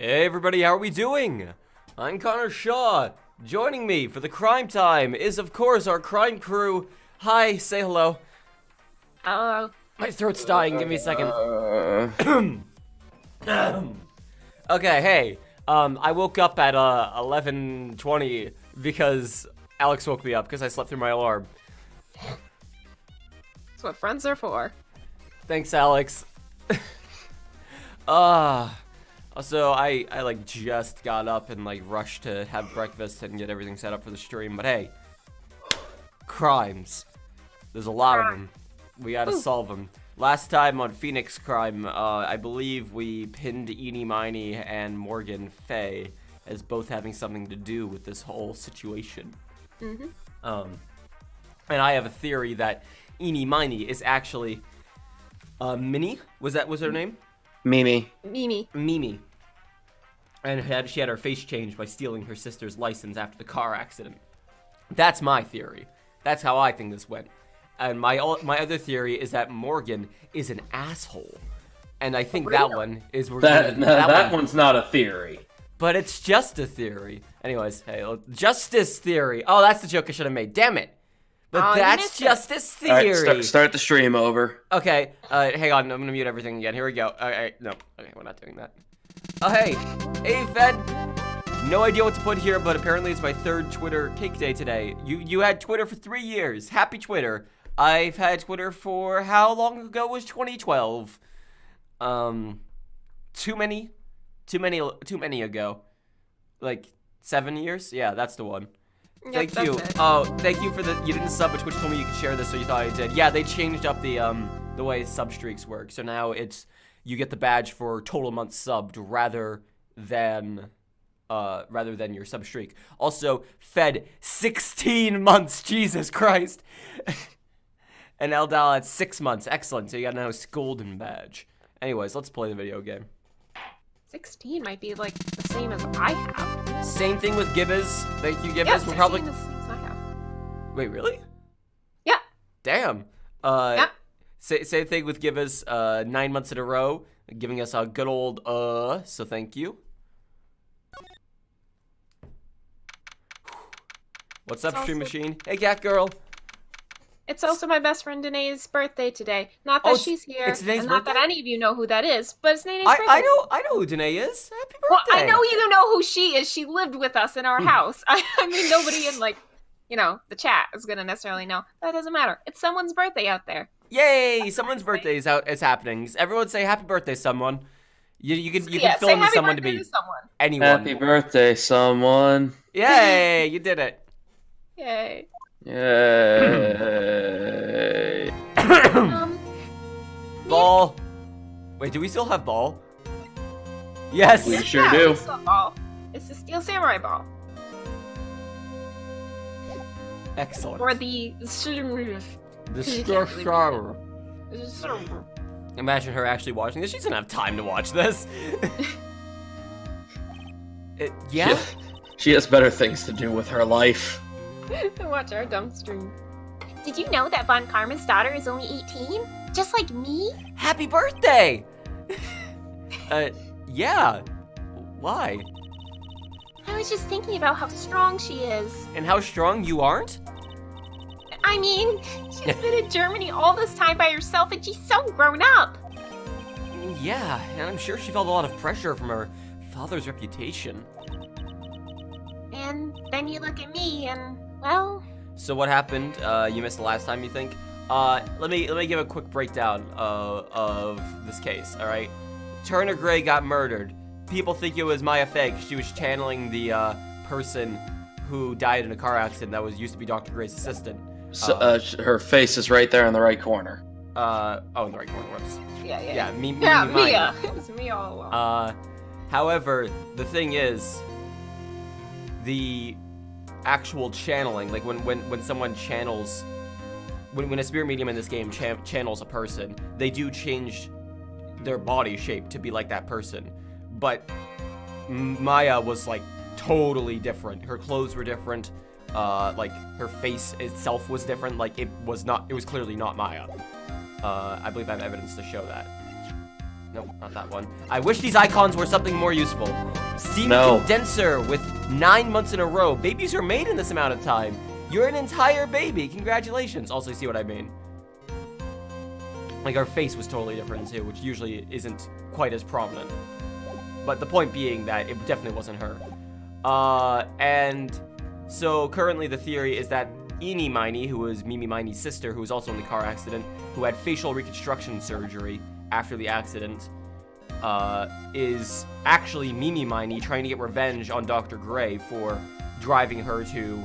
Hey everybody, how are we doing? I'm Connor Shaw. Joining me for the crime time is, of course, our crime crew. Hi, say hello. Hello. My throat's dying, give me a second. Okay, hey. I woke up at 11:20 because Alex woke me up because I slept through my alarm. That's what friends are for. Thanks, Alex. Also, I like just got up and like rushed to have breakfast and get everything set up for the stream. But hey, crimes. There's a lot of them. We gotta solve them. Last time on Phoenix Crime, I believe we pinned Eenie Miney and Morgan Fay as both having something to do with this whole situation. Mm-hmm. And I have a theory that Eenie Miney is actually Minnie. Was her name? Mimi. Mimi. And she had her face changed by stealing her sister's license after the car accident. That's my theory. That's how I think this went. And my other theory is that Morgan is an asshole. And I think that one is... That one's not a theory. But it's just a theory. Anyways, hey, justice theory. Oh, that's the joke I should have made. Damn it. But that's justice theory. All right, start the stream over. Okay, hang on. I'm gonna mute everything again. Here we go. All right, no. Okay, we're not doing that. Oh, hey, Fed. No idea what to put here, but apparently it's my third Twitter cake day today. You had Twitter for 3 years. Happy Twitter. I've had Twitter for how long ago was 2012? Too many ago. Like 7 years? Yeah, that's the one. Yep, Thank you. it. Oh, thank you for you didn't sub, but Twitch told me you could share this, so you thought I did. Yeah, they changed up the way sub streaks work. So now you get the badge for total months subbed rather than your sub streak. Also, Fed 16 months. Jesus Christ. And Eldal at 6 months. Excellent. So you got now golden badge. Anyways, let's play the video game. 16 might be like the same as I have. Same thing with Gibbous. Thank you, Gibbous. Yeah, We're 16 probably. is the same as I have. Wait, really? Yeah. Damn. Yeah. Same thing with Gibbous. 9 months in a row, giving us a good old so thank you. What's up, Stream Machine? Hey, Cat Girl. It's also my best friend Danae's birthday today. Not that she's here, it's Danae's and not birthday? that any of you know who that is, but it's Danae's birthday. I know who Danae is. Happy birthday. Well, I know you know who she is. She lived with us in our house. I mean, nobody in the chat is gonna necessarily know. That doesn't matter. It's someone's birthday out there. Yay! Someone's birthday is happening. Everyone say happy birthday, someone. You can Say fill in the happy someone to birthday be someone. anyone. Happy birthday, someone. Yay! You did it. Yay. Yay. Ball. Wait, do we still have ball? Yes. We sure do. It's a ball. It's the Steel Samurai ball. Excellent. Or the Imagine her actually watching this. She doesn't have time to watch this. Yeah? She has better things to do with her life. Watch our dumb stream. Did you know that Von Karma's daughter is only 18? Just like me? Happy birthday! Yeah. Why? I was just thinking about how strong she is. And how strong you aren't? I mean, she's been in Germany all this time by herself and she's so grown up. Yeah, and I'm sure she felt a lot of pressure from her father's reputation. And then you look at me and, well... So what happened? You missed the last time, you think? Let me give a quick breakdown of this case, alright? Turner Gray got murdered. People think it was Maya Feg. She was channeling the person who died in a car accident that used to be Dr. Gray's assistant. So, her face is right there in the right corner. In the right corner, whoops. Yeah, me, Mia. It's me all along. However, the thing is, the actual channeling, like when someone channels, when a spirit medium in this game channels a person, they do change their body shape to be like that person. But Maya was like totally different. Her clothes were different. Like her face itself was different. Like it was clearly not Maya. I believe I have evidence to show that. Nope, not that one. I wish these icons were something more useful. Steam No. condenser with 9 months in a row. Babies are made in this amount of time. You're an entire baby. Congratulations. Also, you see what I mean? Like, her face was totally different, too, which usually isn't quite as prominent. But the point being that it definitely wasn't her. And so currently the theory is that Eenie Miney, who was Mimi Miney's sister, who was also in the car accident, who had facial reconstruction surgery after the accident, is actually Mimi Miney trying to get revenge on Dr. Gray for driving her to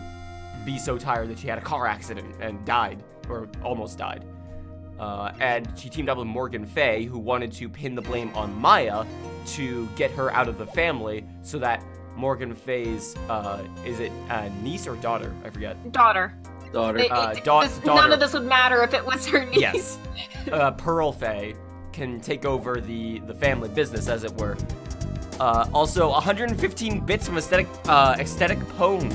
be so tired that she had a car accident and died, or almost died. And she teamed up with Morgan Fay, who wanted to pin the blame on Maya to get her out of the family so that Morgan Fay's, is it niece or daughter? I forget. Daughter. Daughter. Daughter. None of this would matter if it was her niece. Yes. Pearl Fay can take over the family business, as it were. Also, 115 bits from aesthetic pone.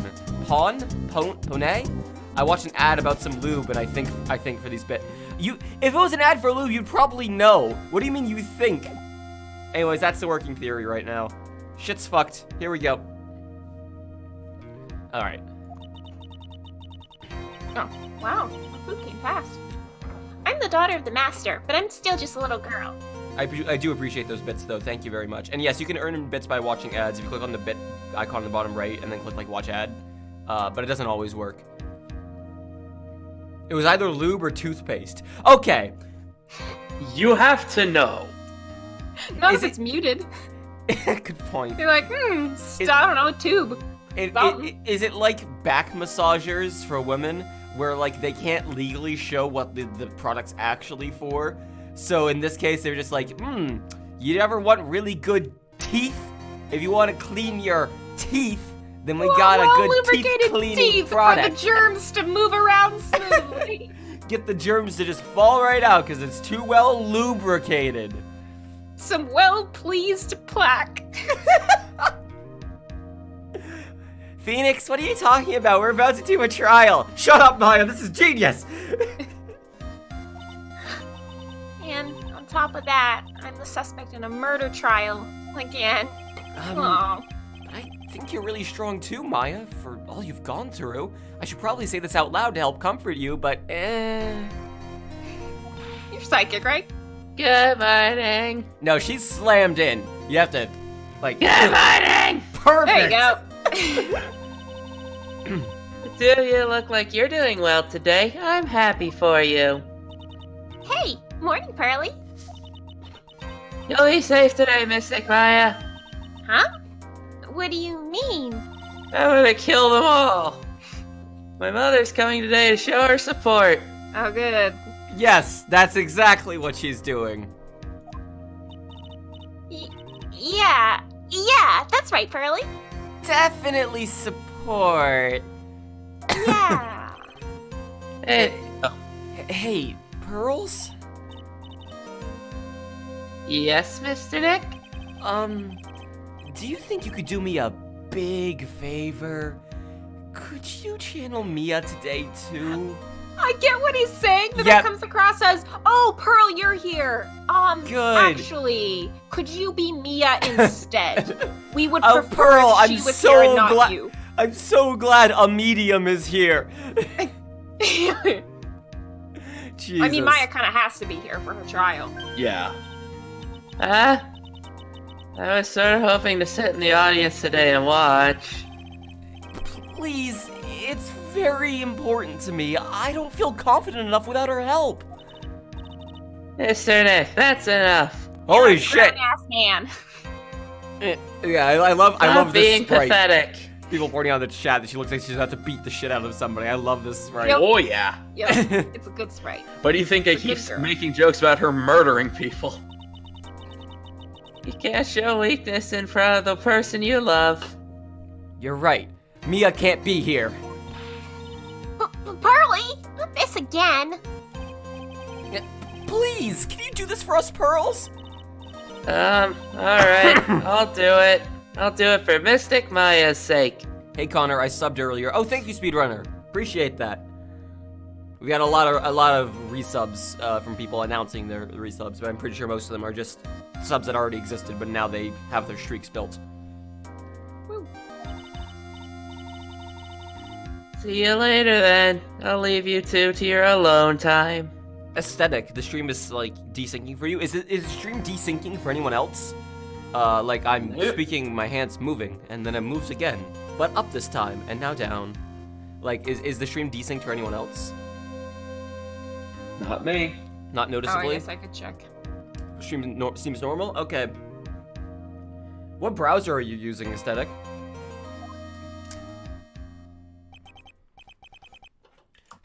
I watched an ad about some lube, and I think for these bits. If it was an ad for lube, you'd probably know. What do you mean you think? Anyways, that's the working theory right now. Shit's fucked. Here we go. All right. Oh, wow. The food came fast. I'm the daughter of the master, but I'm still just a little girl. I do appreciate those bits, though. Thank you very much. And yes, you can earn bits by watching ads. If you click on the bit icon on the bottom right and then click, like, watch ad. But it doesn't always work. It was either lube or toothpaste. Okay. You have to know. Not Is if it's muted. Good point. You're like, I don't know, a tube. Is it like back massagers for women, where, like, they can't legally show what the product's actually for? So in this case, they're just like, you ever want really good teeth? If you want to clean your teeth, then we got a good teeth cleaning product. For the germs to move around smoothly. Get the germs to just fall right out because it's too well lubricated. Some well-pleased plaque. Phoenix, what are you talking about? We're about to do a trial. Shut up, Maya. This is genius. And on top of that, I'm the suspect in a murder trial again. I think you're really strong too, Maya, for all you've gone through. I should probably say this out loud to help comfort you, but You're psychic, right? Good morning. No, she's slammed in. You have to, like... Good morning. Perfect! There you go. Do you look like you're doing well today? I'm happy for you. Hey, morning, Pearly. You'll be safe today, Mystic Maya. Huh? What do you mean? I'm gonna kill them all. My mother's coming today to show her support. Oh, good. Yes, that's exactly what she's doing. Yeah, that's right, Pearly. Definitely support. Yeah. Hey, Pearls? Yes, Mr. Nick? Do you think you could do me a big favor? Could you channel Mia today, too? I get what he's saying, but Yep. that comes across as, oh, Pearl, you're here. Good. Actually, could you be Mia instead? We would Oh, prefer Pearl, if she I'm was so here and not glad- you. I'm so glad a medium is here. Jesus. I mean, Maya kind of has to be here for her trial. Yeah. Huh? I was sort of hoping to sit in the audience today and watch. Please, it's very important to me. I don't feel confident enough without her help. Mr. Nick, that's enough. Holy You're a shit. grown-ass man. Yeah, I love Stop this being sprite. pathetic. People pointing out in the chat that she looks like she's about to beat the shit out of somebody. I love this sprite. Yep. Oh yeah. Yep, it's a good sprite. Why do you think I Good keep girl. making jokes about her murdering people? You can't show weakness in front of the person you love. You're right. Mia can't be here. Pearly, not this again. Please, can you do this for us, Pearls? Alright, I'll do it. I'll do it for Mystic Maya's sake. Hey Connor, I subbed earlier. Oh, thank you, Speedrunner. Appreciate that. We got a lot of resubs from people announcing their resubs, but I'm pretty sure most of them are just subs that already existed, but now they have their streaks built. Woo. See you later then. I'll leave you two to your alone time. Aesthetic, the stream is like desyncing for you. Is the stream desyncing for anyone else? Like I'm speaking, my hand's moving, and then it moves again, but up this time, and now down. Like, is the stream desynced for anyone else? Not me. Not Oh, I noticeably? guess I could check. Stream seems normal? Okay. What browser are you using, Aesthetic?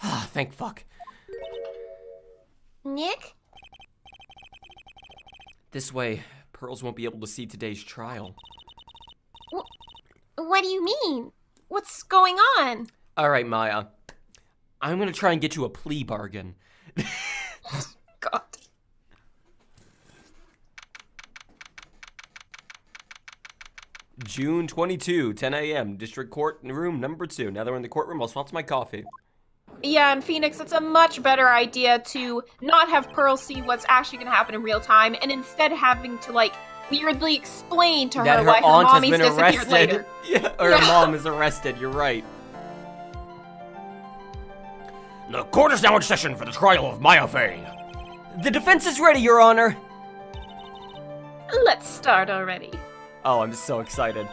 Ah, thank fuck. Nick? This way, Pearls won't be able to see today's trial. What do you mean? What's going on? Alright, Maya. I'm gonna try and get you a plea bargain. God. June 22, 10 a.m., District Court Room number 2. Now that we're in the courtroom, I'll swap to my coffee. Yeah, in Phoenix, it's a much better idea to not have Pearl see what's actually going to happen in real time, and instead having to, like, weirdly explain to That her her why her aunt has mommy's been disappeared arrested. later. Yeah, or Yeah. her mom is arrested, you're right. The court is now in session for the trial of Maya Fey. The defense is ready, Your Honor. Let's start already. Oh, I'm so excited.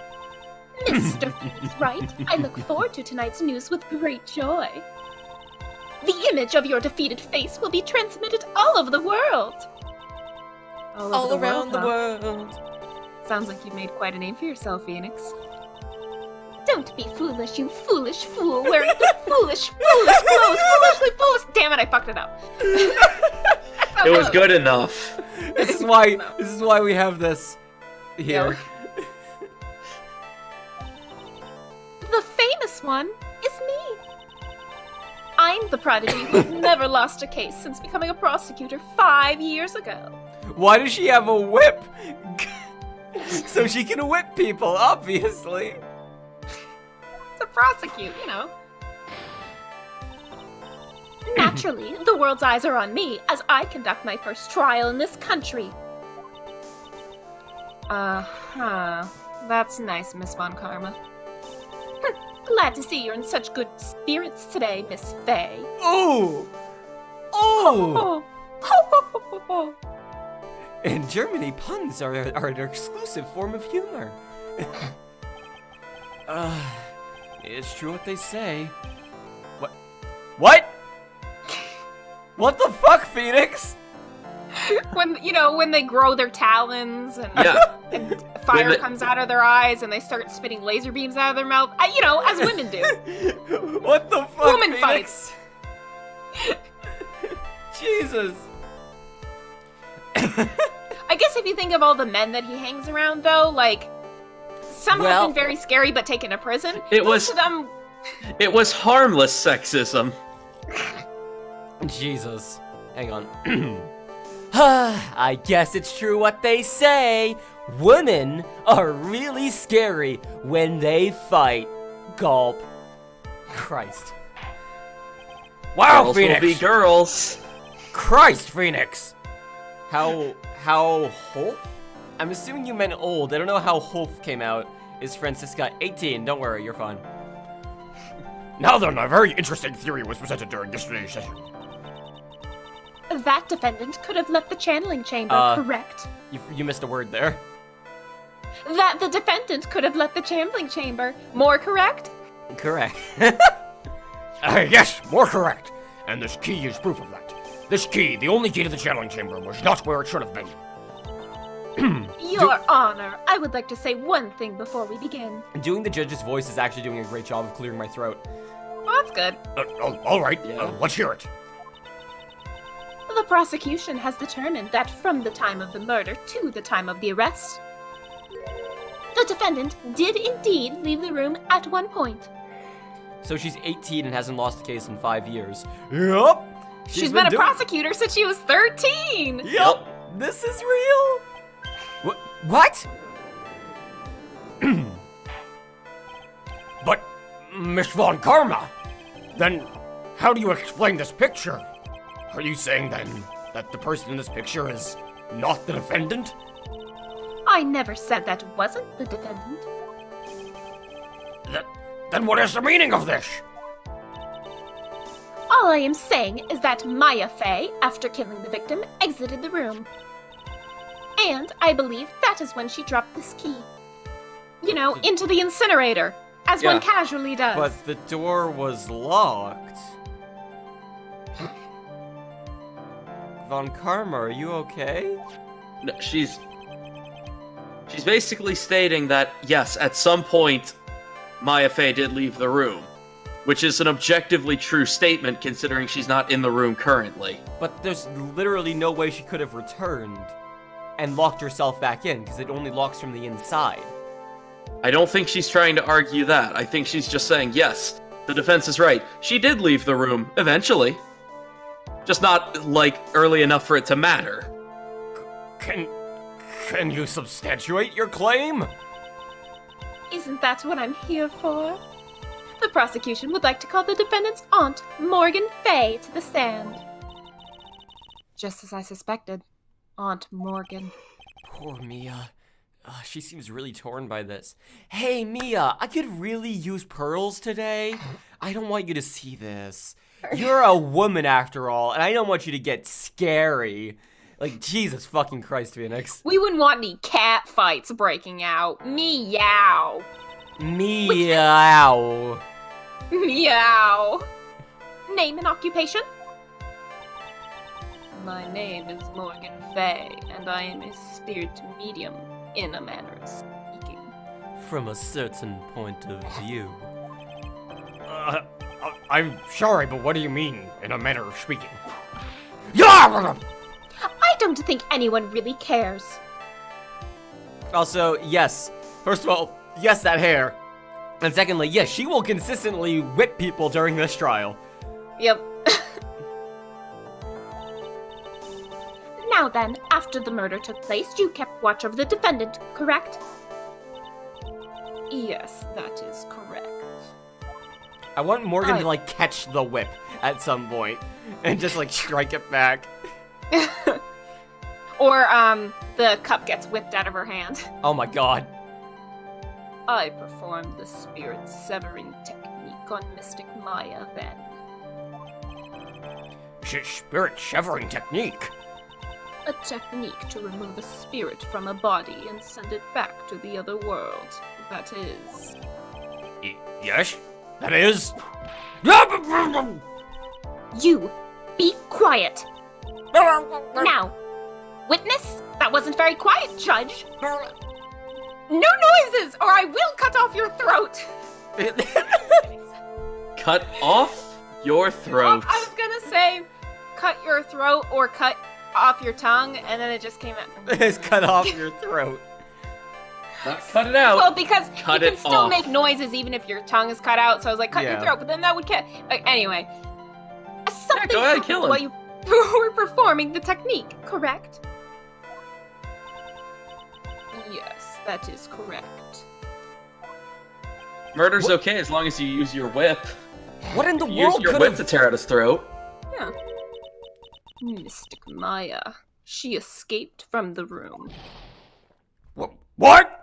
Mr. Phoenix Wright, I look forward to tonight's news with great joy. The image of your defeated face will be transmitted all over the world. All over around the huh? world. Sounds like you've made quite a name for yourself, Phoenix. Don't be foolish, you foolish fool, wearing the foolish clothes, foolishly foolish. Damn it, I fucked it up. It was good enough. This is why we have this here. The famous one is me. I'm the prodigy who's never lost a case since becoming a prosecutor 5 years ago. Why does she have a whip? So she can whip people, obviously. To prosecute, you know. Naturally, the world's eyes are on me as I conduct my first trial in this country. Uh-huh. That's nice, Miss Von Karma. Glad to see you're in such good spirits today, Miss Fey. Ooh! Ooh! Oh. In Germany, puns are an exclusive form of humor. It's true what they say. What? What? What the fuck, Phoenix? when they grow their talons and, Yeah. and fire When they- comes out of their eyes and they start spitting laser beams out of their mouth, as women do. What the fuck, Woman Phoenix? Jesus. I guess if you think of all the men that he hangs around, though, like, some Well- have been very scary but taken to prison. It Most was- of them. It was harmless sexism. Jesus. Hang on. I guess it's true what they say. Women are really scary when they fight. Gulp. Christ. Wow, Girls Phoenix! will be girls. Christ, Phoenix! How Holf? I'm assuming you meant old. I don't know how Holf came out. Is Francisca 18? Don't worry, you're fine. Now then, a very interesting theory was presented during yesterday's session. That defendant could have left the channeling chamber, correct? You missed a word there. That the defendant could have left the channeling chamber, more correct? Correct. Yes, more correct. And this key is proof of that. This key, the only key to the channeling chamber, was not where it should have been. Your Honor, I would like to say one thing before we begin. Doing the judge's voice is actually doing a great job of clearing my throat. Well, that's good. All right, Yeah. let's hear it. The prosecution has determined that from the time of the murder to the time of the arrest, the defendant did indeed leave the room at one point. So she's 18 and hasn't lost a case in 5 years. Yup. She's been a prosecutor since she was 13. Yup. This is real. What? But, Miss Von Karma, then how do you explain this picture? Are you saying then that the person in this picture is not the defendant? I never said that wasn't the defendant. Then what is the meaning of this? All I am saying is that Maya Fey, after killing the victim, exited the room. And I believe that is when she dropped this key. You know, into the incinerator, as one casually does. But the door was locked. Von Karma, are you okay? No, she's basically stating that, yes, at some point, Maya Fey did leave the room. Which is an objectively true statement, considering she's not in the room currently. But there's literally no way she could have returned and locked herself back in, because it only locks from the inside. I don't think she's trying to argue that. I think she's just saying, yes, the defense is right. She did leave the room, eventually. Just not, like, early enough for it to matter. Can you substantiate your claim? Isn't that what I'm here for? The prosecution would like to call the defendant's aunt, Morgan Fey, to the stand. Just as I suspected. Aunt Morgan. Poor Mia. She seems really torn by this. Hey, Mia, I could really use pearls today. I don't want you to see this. You're a woman after all, and I don't want you to get scary. Like, Jesus fucking Christ, Phoenix. We wouldn't want any cat fights breaking out. Meow. Meow. Meow. Name and occupation? My name is Morgan Fey, and I am a spirit medium, in a manner of speaking. From a certain point of view. I'm sorry, but what do you mean, in a manner of speaking? Yeah! I don't think anyone really cares. Also, yes. First of all, yes, that hair. And secondly, yes, she will consistently whip people during this trial. Yep. Now then, after the murder took place, you kept watch over the defendant, correct? Yes, that is correct. I want Morgan to, like, catch the whip at some point and just, like, strike it back. Or, the cup gets whipped out of her hand. Oh my god. I performed the spirit severing technique on Mystic Maya then. Spirit severing technique? A technique to remove a spirit from a body and send it back to the other world. That is... Yes? That is? You, be quiet. Now, witness? That wasn't very quiet, Judge. No noises, or I will cut off your throat! Cut off your throat. I was gonna say, cut your throat or cut off your tongue, and then it just came out. It's cut off your throat. Not cut it out. Well, because Cut you it can still off. make noises even if your tongue is cut out, so I was like, cut your Yeah. throat, but then that would kill. Anyway. Something go ahead, happened kill him. while you We're performing the technique, correct? yes, that is correct. Murder's okay as long as you use your whip. What in the You use world your could whip have... to tear out his throat. Yeah. Mystic Maya. She escaped from the room. What?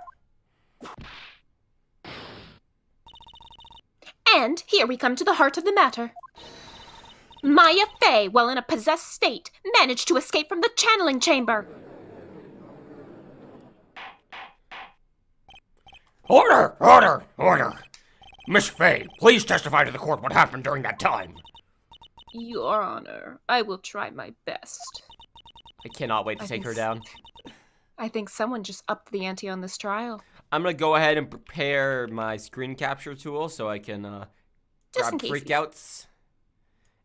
And here we come to the heart of the matter. Maya Fey, while in a possessed state, managed to escape from the channeling chamber. Order! Order! Order! Miss Fey, please testify to the court what happened during that time. Your Honor, I will try my best. I cannot wait to I take think her s- down. I think someone just upped the ante on this trial. I'm gonna go ahead and prepare my screen capture tool so I can Just in grab case. freakouts.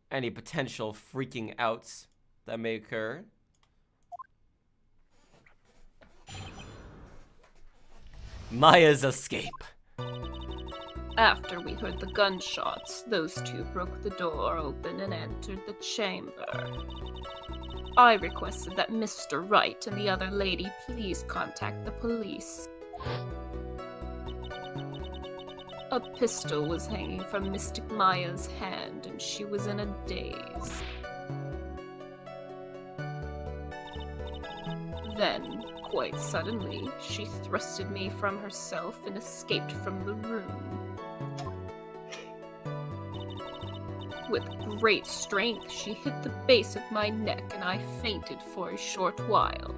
Any potential freaking outs that may occur. Maya's escape. After we heard the gunshots, those two broke the door open and entered the chamber. I requested that Mr. Wright and the other lady please contact the police. A pistol was hanging from Mystic Maya's hand, and she was in a daze. Then, quite suddenly, she thrusted me from herself and escaped from the room. With great strength, she hit the base of my neck and I fainted for a short while.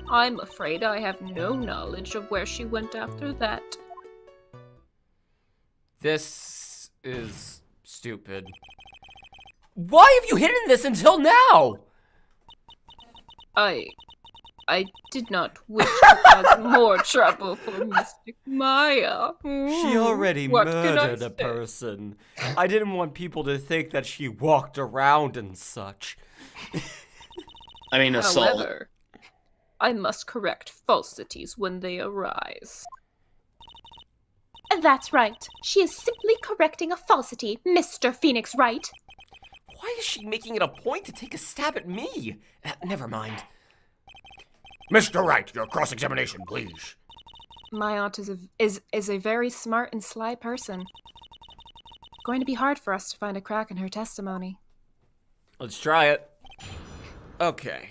I'm afraid I have no knowledge of where she went after that. This is stupid. Why have you hidden this until now? I did not wish to cause more trouble for Mystic Maya. She already What can I murdered a say? person. I didn't want people to think that she walked around and such. I mean, assault. However, I must correct falsities when they arise. That's right. She is simply correcting a falsity, Mr. Phoenix Wright. Why is she making it a point to take a stab at me? Never mind. Mr. Wright, your cross-examination, please. My aunt is a very smart and sly person. Going to be hard for us to find a crack in her testimony. Let's try it. Okay.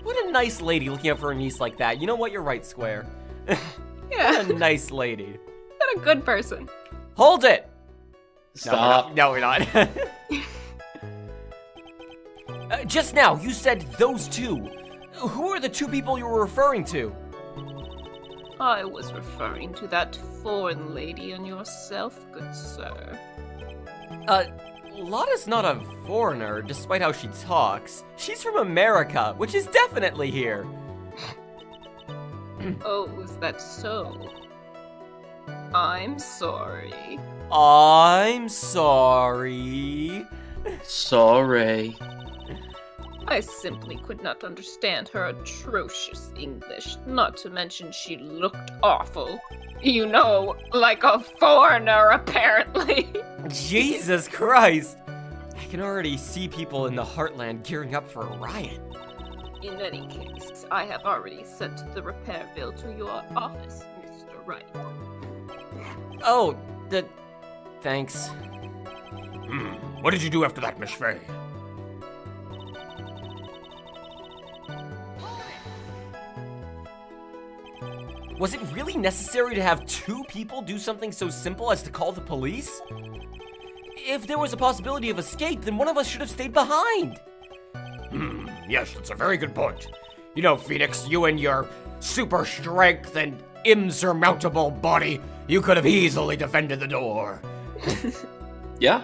What a nice lady looking out for her niece like that. You know what? You're right, Square. Yeah, What a nice lady. what a good person. Hold it! Stop. No, we're not. Just now, you said those two. Who are the two people you were referring to? I was referring to that foreign lady and yourself, good sir. Lotta's not a foreigner, despite how she talks. She's from America, which is definitely here. Oh, is that so? I'm sorry. I'm sorry. Sorry. I simply could not understand her atrocious English, not to mention she looked awful. You know, like a foreigner, apparently. Jesus Christ! I can already see people in the Heartland gearing up for a riot. In any case, I have already sent the repair bill to your office, Mr. Wright. Oh, thanks. What did you do after that, Miss Fay? Was it really necessary to have two people do something so simple as to call the police? If there was a possibility of escape, then one of us should have stayed behind. Yes, that's a very good point. You know, Phoenix, you and your super strength and insurmountable body, you could have easily defended the door. Yeah.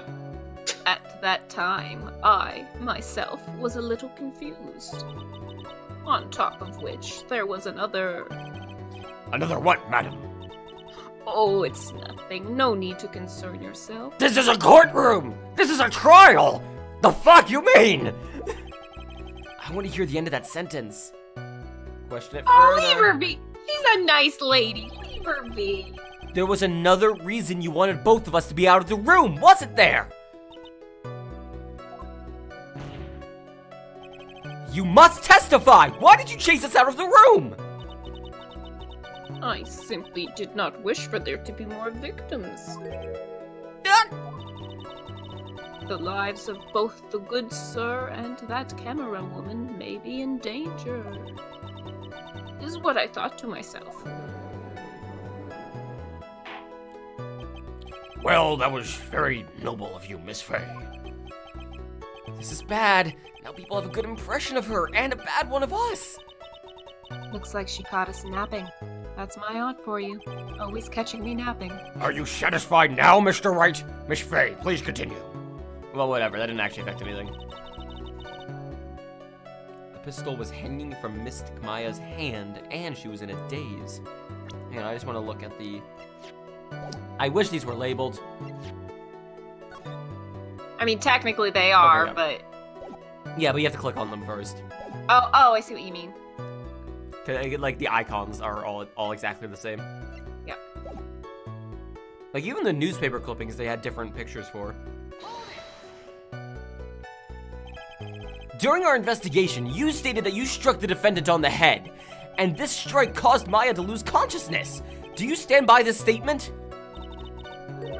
At that time, I, myself, was a little confused. On top of which, there was another... Another what, madam? Oh, it's nothing. No need to concern yourself. This is a courtroom! This is a trial! The fuck you mean? I want to hear the end of that sentence. Question it Oh, further. leave her be. She's a nice lady. Leave her be. There was another reason you wanted both of us to be out of the room, wasn't there? You must testify! Why did you chase us out of the room? I simply did not wish for there to be more victims. The lives of both the good sir and that camera woman may be in danger, is what I thought to myself. Well, that was very noble of you, Miss Fay. This is bad. Now people have a good impression of her and a bad one of us. Looks like she caught us napping. That's my aunt for you. Always catching me napping. Are you satisfied now, Mr. Wright? Miss Fay, please continue. Well, whatever. That didn't actually affect anything. The pistol was hanging from Mystic Maya's hand, and she was in a daze. Hang on, I just want to look at the... I wish these were labeled. I mean, technically they are, yeah. but... Yeah, but you have to click on them first. Oh, I see what you mean. Like, the icons are all exactly the same. Yeah. Like, even the newspaper clippings they had different pictures for. During our investigation, you stated that you struck the defendant on the head, and this strike caused Maya to lose consciousness. Do you stand by this statement?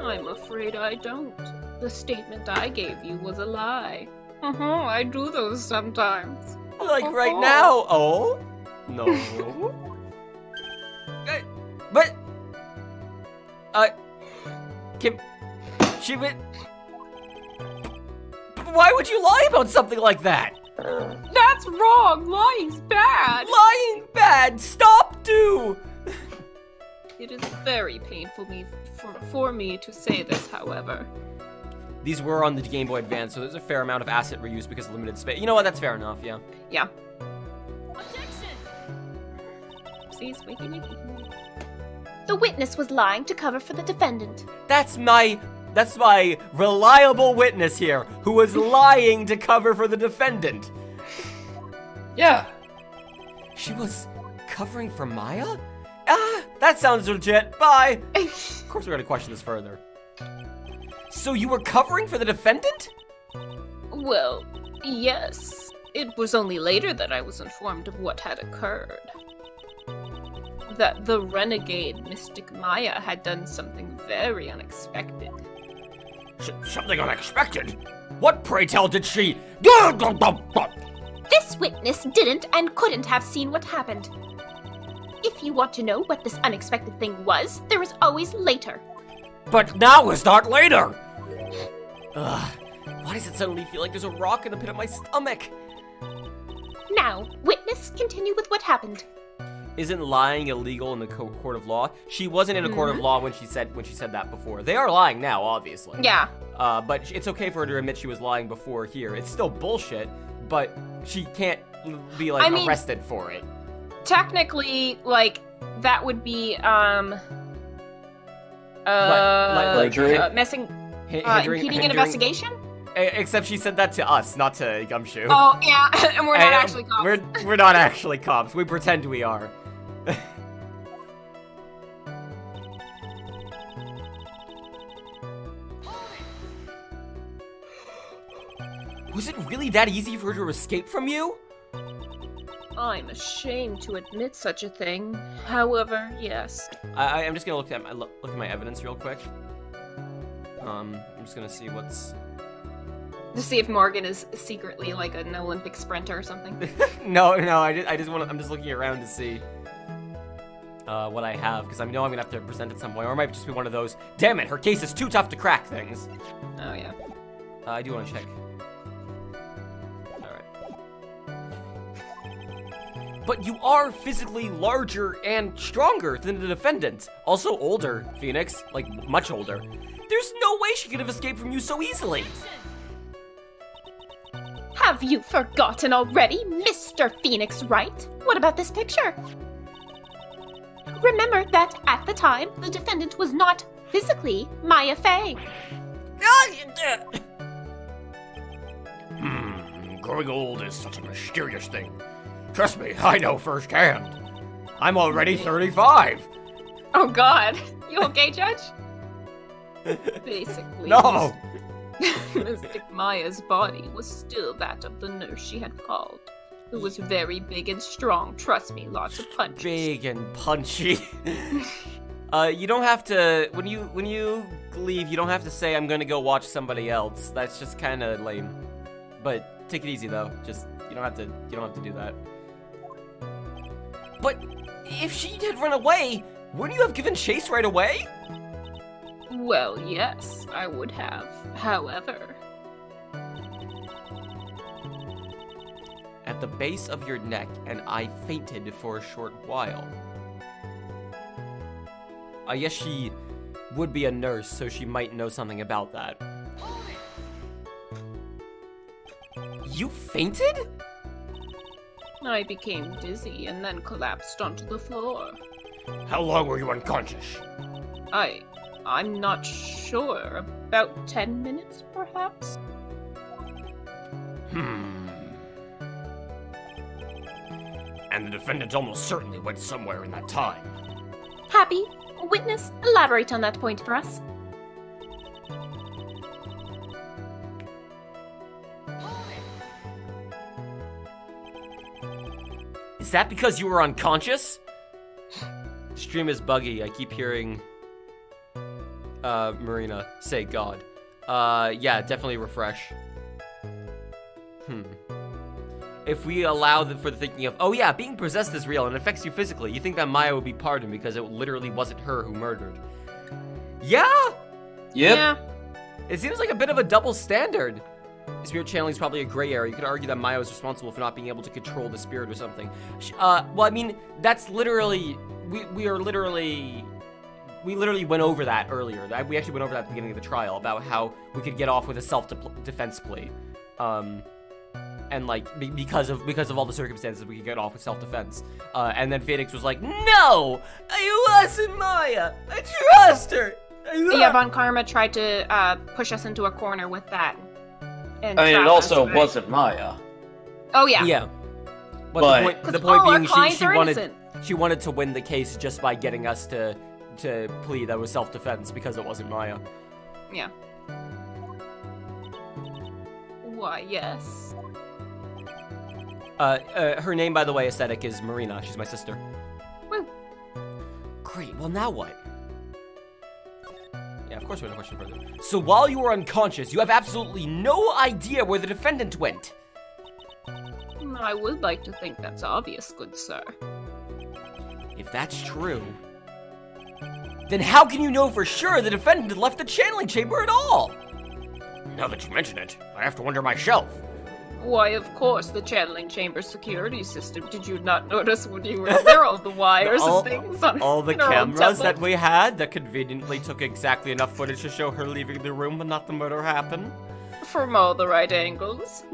I'm afraid I don't. The statement I gave you was a lie. I do those sometimes. Like right now? Oh? No. But... Kim... She would... Why would you lie about something like that? That's wrong! Lying's bad! Lying bad! Stop, do! It is very painful for me to say this, however. These were on the Game Boy Advance, so there's a fair amount of asset reuse because of limited space. You know what? That's fair enough, yeah. Yeah. Please, wakey. The witness was lying to cover for the defendant. That's my reliable witness here, who was lying to cover for the defendant. Yeah. She was covering for Maya? That sounds legit. Bye. Of course we're gonna question this further. So you were covering for the defendant? Well, yes. It was only later that I was informed of what had occurred. That the renegade Mystic Maya had done something very unexpected. Something unexpected? What, pray tell, did she... This witness didn't and couldn't have seen what happened. If you want to know what this unexpected thing was, there is always later. But now is not later! Ugh. Why does it suddenly feel like there's a rock in the pit of my stomach? Now, witness, continue with what happened. Isn't lying illegal in the court of law? She wasn't in a court of law when she said that before. They are lying now, obviously. Yeah. But it's okay for her to admit she was lying before here. It's still bullshit, but she can't be arrested for it. Technically, that would be messing, impeding an investigation. Except she said that to us, not to Gumshoe. Oh yeah, and we're not actually cops. We're not actually cops. We pretend we are. Was it really that easy for her to escape from you? I'm ashamed to admit such a thing. However, yes. I'm just gonna look at my evidence real quick. I'm just gonna see what's. To see if Morgan is secretly like an Olympic sprinter or something. No. I'm just looking around to see what I have because I know I'm gonna have to present it some way, or it might just be one of those. Damn it, her case is too tough to crack things. Oh yeah. I do want to check. But you are physically larger and stronger than the defendant. Also older, Phoenix. Much older. There's no way she could have escaped from you so easily. Have you forgotten already, Mr. Phoenix Wright? What about this picture? Remember that at the time, the defendant was not physically Maya Fey. Growing old is such a mysterious thing. Trust me, I know firsthand. I'm already 35. Oh God, you okay, Judge? Basically, No! Mystic Maya's body was still that of the nurse she had called, who was very big and strong. Trust me, lots of punches. Big and punchy. You don't have to when you leave. You don't have to say I'm gonna go watch somebody else. That's just kind of lame. But take it easy though. Just you don't have to do that. But if she did run away, wouldn't you have given chase right away? Well, yes, I would have. However, at the base of your neck, and I fainted for a short while. I guess she would be a nurse, so she might know something about that. You fainted? I became dizzy and then collapsed onto the floor. How long were you unconscious? I'm not sure. About 10 minutes, perhaps? And the defendant almost certainly went somewhere in that time. Happy? Witness, elaborate on that point for us. Is that because you were unconscious? Stream is buggy. I keep hearing Marina say God. Yeah, definitely refresh. if we allow for the thinking of, oh yeah, being possessed is real and it affects you physically, you think that Maya would be pardoned because it literally wasn't her who murdered. Yeah! Yep. Yeah. It seems like a bit of a double standard. Spirit channeling is probably a gray area. You could argue that Maya was responsible for not being able to control the spirit or something. Well, I mean, that's literally, we literally went over that earlier. We actually went over that at the beginning of the trial about how we could get off with a self-defense plea. And like, because of all the circumstances, we could get off with self-defense. And then Phoenix was like, no, I wasn't Maya. I trust her. Yeah, Von Karma tried to push us into a corner with that. And I mean, it trap us, also right? wasn't Maya. Oh, yeah. Yeah. But- the point all our being, clients are innocent. she wanted to win the case just by getting us to plead that was self-defense because it wasn't Maya. Yeah. Why, yes. Her name, by the way, aesthetic, is Marina. She's my sister. Woo. Great. Well, now what? Yeah, of course we have a question further. So while you were unconscious, you have absolutely no idea where the defendant went. I would like to think that's obvious, good sir. If that's true, then how can you know for sure the defendant left the channeling chamber at all? Now that you mention it, I have to wonder myself. Why, of course, the channeling chamber security system. Did you not notice when you were there all the wires all, and things on all the in our own cameras that temple? we had that conveniently took exactly enough footage to show her leaving the room but not the murder happen? From all the right angles.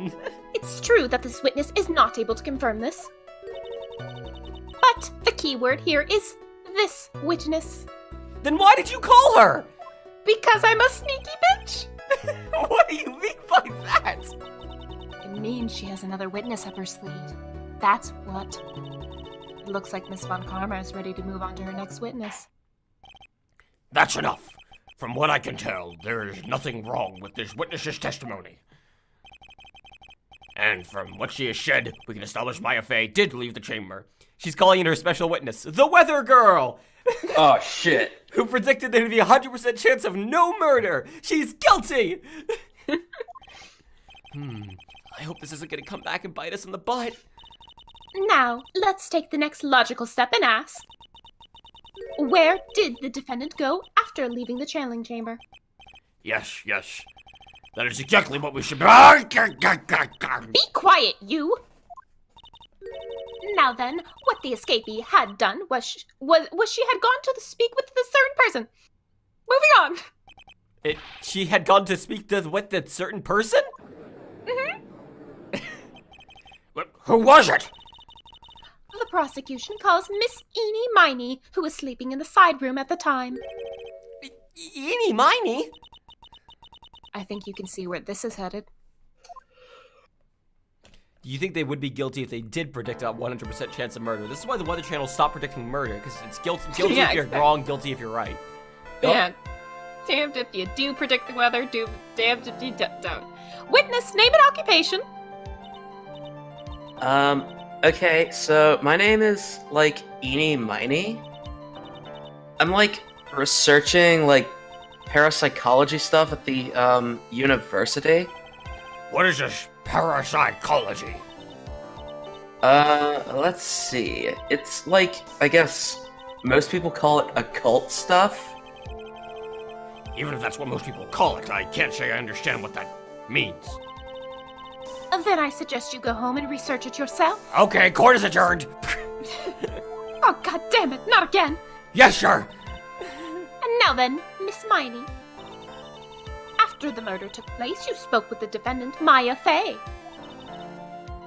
It's true that this witness is not able to confirm this. But the key word here is this witness. Then why did you call her? Because I'm a sneaky bitch. What do you mean by that? It means she has another witness up her sleeve. That's what. It looks like Miss Von Karma is ready to move on to her next witness. That's enough. From what I can tell, there is nothing wrong with this witness's testimony. And from what she has said, we can establish Maya Fey did leave the chamber. She's calling in her special witness, the Weather Girl, Oh, shit. who predicted there would be a 100% chance of no murder. She's guilty. I hope this isn't going to come back and bite us in the butt. Now, let's take the next logical step and ask, where did the defendant go after leaving the channeling chamber? Yes. That is exactly what we should be. Be quiet, you! Now then, what the escapee had done was she had gone to speak with the certain person. Moving on. She had gone to speak with that certain person? Who was it? The prosecution calls Miss Eenie Miney, who was sleeping in the side room at the time. Eenie Miney? I think you can see where this is headed. Do you think they would be guilty if they did predict a 100% chance of murder? This is why the Weather Channel stopped predicting murder, because it's guilty Yeah, if you're exactly. wrong, guilty if you're right. Yeah. Damned if you do predict the weather, damned if you don't. Witness, name and occupation. Okay, so my name is, like, Eenie Miney. I'm, like, researching, like, parapsychology stuff at the, university. What is this parapsychology? Let's see. It's, like, I guess most people call it occult stuff. Even if that's what most people call it, I can't say I understand what that means. Then I suggest you go home and research it yourself. Okay, court is adjourned. Oh, god damn it, not again. Yes, sir. And now then, Miss Miney. After the murder took place, you spoke with the defendant, Maya Fey.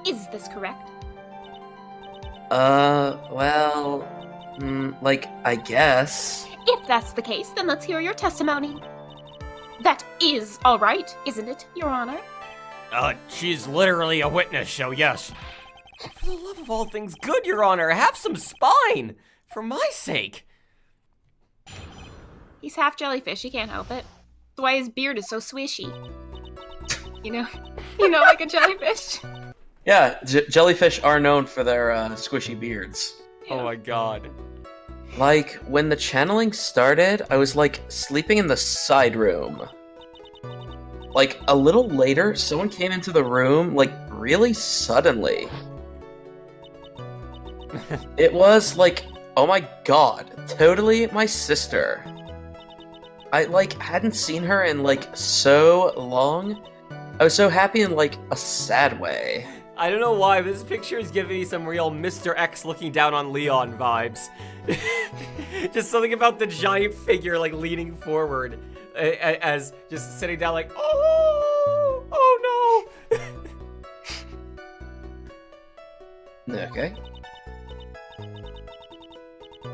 Is this correct? Well, like, I guess. If that's the case, then let's hear your testimony. That is all right, isn't it, Your Honor? She's literally a witness, so yes. For the love of all things good, Your Honor, have some spine! For my sake! He's half jellyfish, he can't help it. That's why his beard is so swishy. You know, like a jellyfish. Yeah, jellyfish are known for their squishy beards. Oh my god. Like, when the channeling started, I was, like, sleeping in the side room. Like, a little later, someone came into the room, like, really suddenly. It was like, oh my god, totally my sister. I like hadn't seen her in like so long. I was so happy in like a sad way. I don't know why, but this picture is giving me some real Mr. X looking down on Leon vibes. Just something about the giant figure like leaning forward as just sitting down like, oh no. Okay.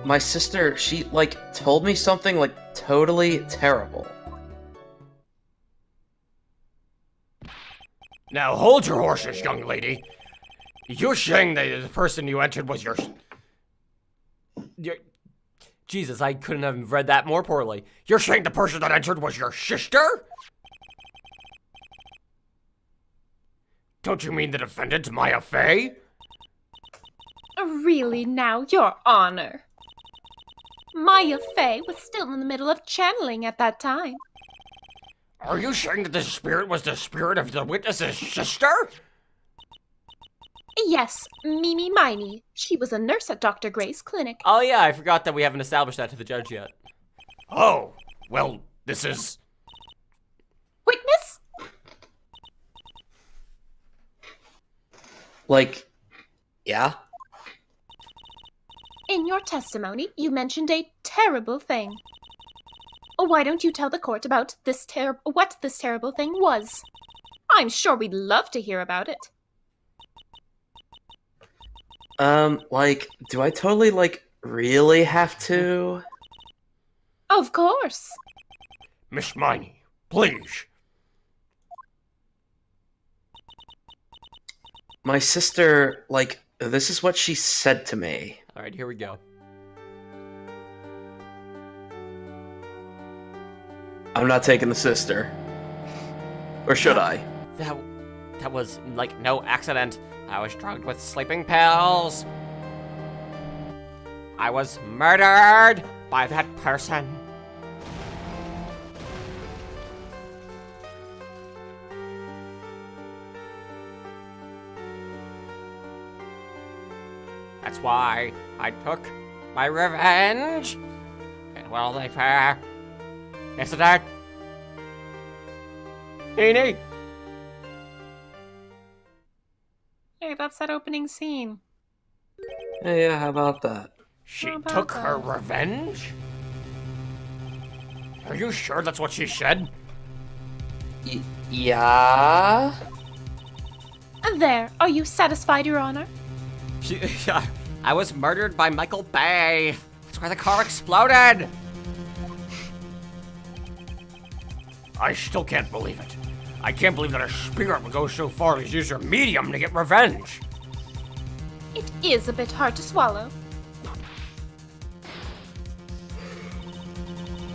My sister, she like told me something like totally terrible. Now hold your horses, young lady. You're saying that the person you entered was your... Jesus, I couldn't have read that more poorly. You're saying the person that entered was your sister? Don't you mean the defendant, Maya Fey? Really now, Your Honor. Maya Fey was still in the middle of channeling at that time. Are you saying that the spirit was the spirit of the witness's sister? Yes, Mimi Miney. She was a nurse at Dr. Gray's clinic. Oh yeah, I forgot that we haven't established that to the judge yet. Oh, well, this is... Witness? Like, yeah? In your testimony, you mentioned a terrible thing. Why don't you tell the court about what this terrible thing was? I'm sure we'd love to hear about it. Like, do I totally, like, really have to? Of course. Miss Miney, please. My sister, like, this is what she said to me. Alright, here we go. I'm not taking the sister. Or should I? That was, like, no accident. I was drugged with sleeping pills. I was murdered by that person. That's why I took my revenge. And will they pay? Isn't it? Eenie? Hey, that's that opening scene. Hey, yeah, how about that? She How about took her that? revenge? Are you sure that's what she said? Yeah? There, are you satisfied, Your Honor? I was murdered by Michael Bay. That's where the car exploded. I still can't believe it. I can't believe that a spirit would go so far as use her medium to get revenge. It is a bit hard to swallow.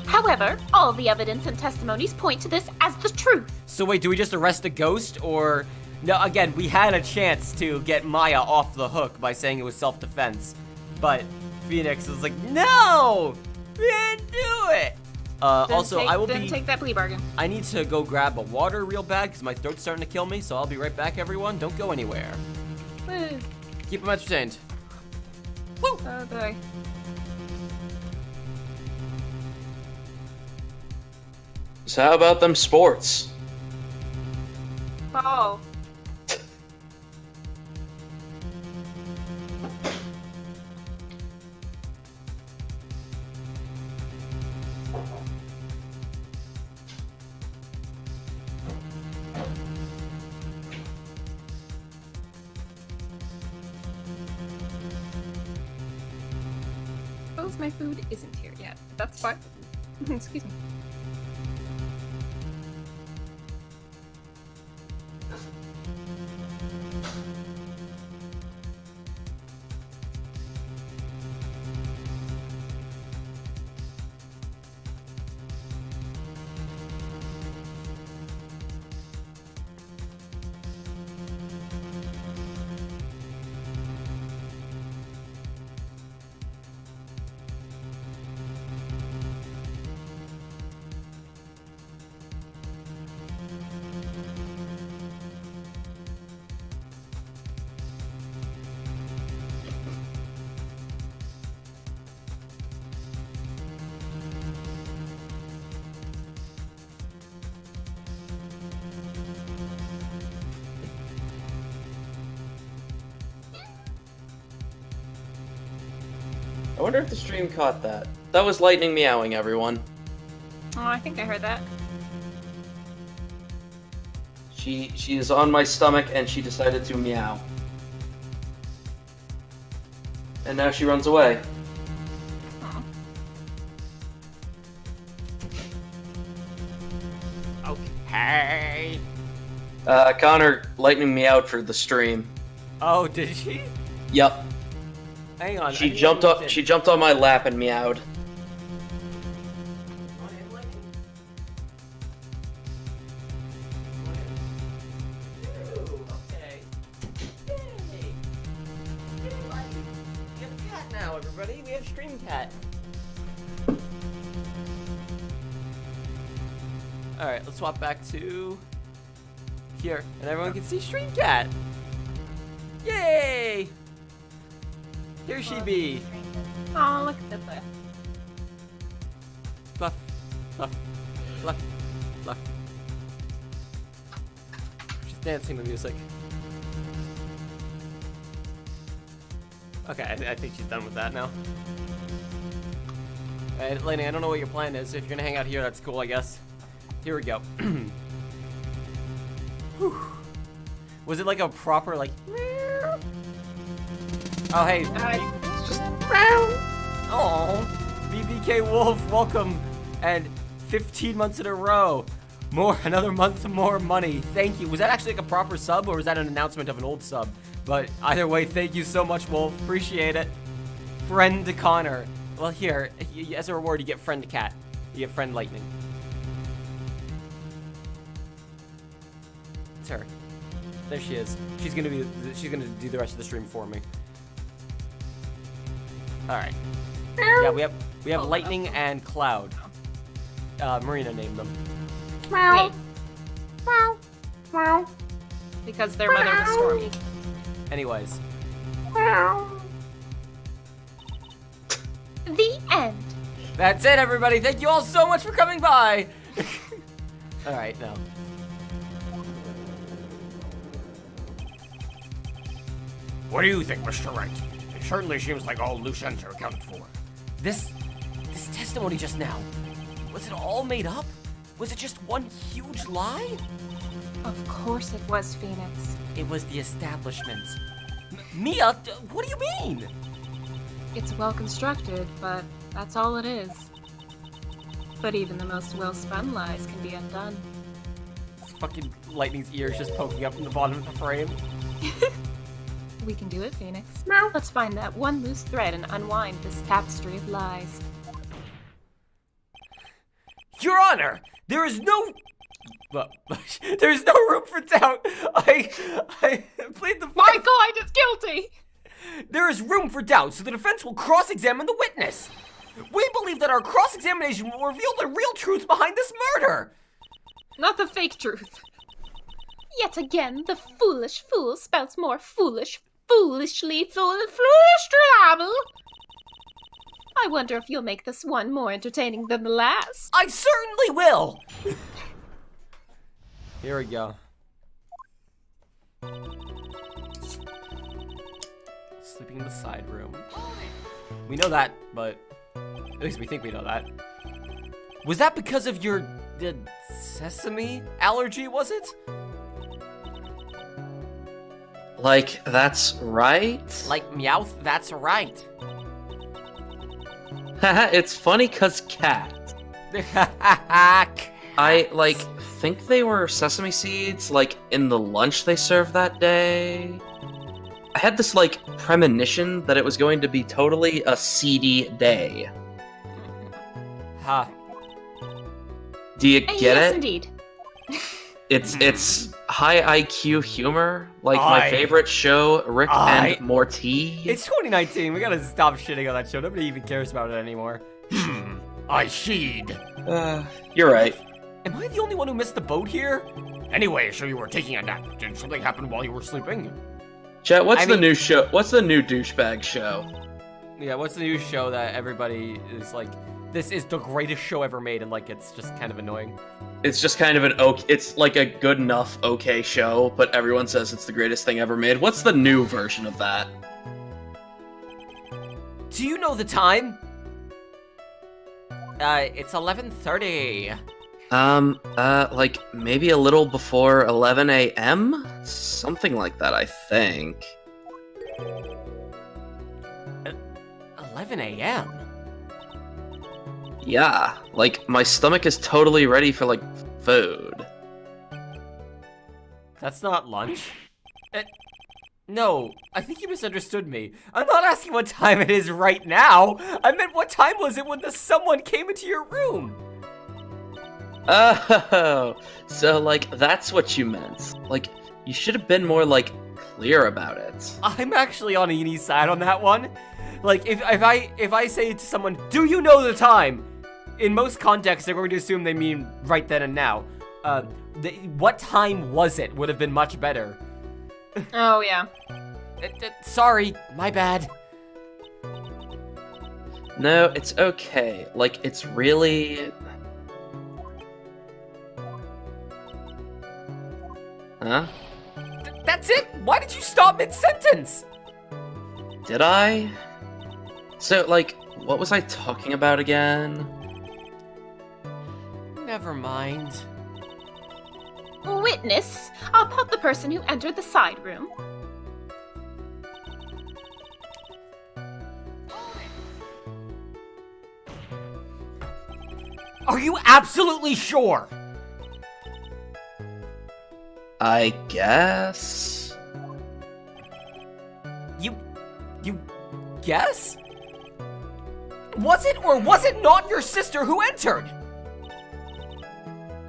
However, all the evidence and testimonies point to this as the truth. So wait, do we just arrest the ghost, or... No, again, we had a chance to get Maya off the hook by saying it was self-defense, but Phoenix was like, no! We didn't do it! Didn't take that plea bargain. I need to go grab a water real bad, because my throat's starting to kill me, so I'll be right back, everyone. Don't go anywhere. Woo. Keep them entertained. Oh boy. So how about them sports? Oh. Suppose my food isn't here yet. That's fine. Excuse me. I wonder if the stream caught that. That was lightning meowing, everyone. Oh, I think I heard that. She is on my stomach and she decided to meow. And now she runs away. Oh. Okay. Connor lightning meowed for the stream. Oh, did she? Yup. Hang on. She jumped up. She jumped on my lap and meowed. Now, everybody, we have Stream Cat. Alright, let's swap back to here, and everyone can see Stream Cat. Yay! Here she be. Oh, look at that. Fluff, fluff, fluff, fluff. She's dancing the music. Okay, I think she's done with that now. Alright, Lainey, I don't know what your plan is. If you're gonna hang out here, that's cool, I guess. Here we go. Whew. Was it like a proper, like... Oh, hey. It's just Oh, BBK Wolf, welcome. And 15 months in a row. Another month, more money. Thank you. Was that actually like a proper sub, or was that an announcement of an old sub? But either way, thank you so much, Wolf. Appreciate it. Friend to Connor. Well, here, as a reward, you get friend cat. You get friend lightning. It's her. There she is. She's gonna do the rest of the stream for me. All right. Yeah, we have lightning and cloud. Marina named them. Hey. Because their mother was Stormy. Anyways. The end. That's it, everybody. Thank you all so much for coming by. All right, now. What do you think, Mr. Wright? It certainly seems like all loose ends are accounted for. This testimony just now, was it all made up? Was it just one huge lie? Of course it was, Phoenix. It was the establishment. Mia, what do you mean? It's well constructed, but that's all it is. But even the most well-spun lies can be undone. Fucking Lightning's ears just poking up from the bottom of the frame. We can do it, Phoenix. Let's find that one loose thread and unwind this tapestry of lies. Your Honor, there is no... Well, there's no room for doubt. I plead the... My client is guilty! There is room for doubt, so the defense will cross-examine the witness. We believe that our cross-examination will reveal the real truth behind this murder. Not the fake truth. Yet again, the foolish fool spouts more foolishly foolish trouble. I wonder if you'll make this one more entertaining than the last. I certainly will. Here we go. Sleeping in the side room. We know that, but at least we think we know that. Was that because of your sesame allergy, was it? Like, that's right? Like Meowth, that's right. Haha, it's funny cause cat. I, like, think they were sesame seeds, like, in the lunch they served that day. I had this, like, premonition that it was going to be totally a seedy day. Ha. Uh, Do you get yes, it? indeed. It's high IQ humor, like my favorite show, Rick and Morty. It's 2019. We gotta stop shitting on that show. Nobody even cares about it anymore. I seed. You're right. Am I the only one who missed the boat here? Anyway, so you were taking a nap. Did something happen while you were sleeping? Chet, what's I the mean- new show? What's the new douchebag show? Yeah, what's the new show that everybody is like, this is the greatest show ever made, and like, it's just kind of annoying? It's just kind of an okay. It's like a good enough okay show, but everyone says it's the greatest thing ever made. What's the new version of that? do you know the time? It's 11:30. Like maybe a little before 11 a.m.? Something like that, I think. 11 a.m.? Yeah, like my stomach is totally ready for like food. That's not lunch. No, I think you misunderstood me. I'm not asking what time it is right now. I meant what time was it when someone came into your room? Oh, so like that's what you meant. Like you should have been more like clear about it. I'm actually on Enie's side on that one. Like if I say to someone, "Do you know the time?" In most contexts, they're going to assume they mean right then and now. What time was it would have been much better. Oh, yeah. Sorry, my bad. No, it's okay. Like it's really. Huh? That's it? Why did you stop mid-sentence? Did I? So like, what was I talking about again? Never mind. Witness, upon the person who entered the side room. Are you absolutely sure? I guess. You guess? Was it or was it not your sister who entered?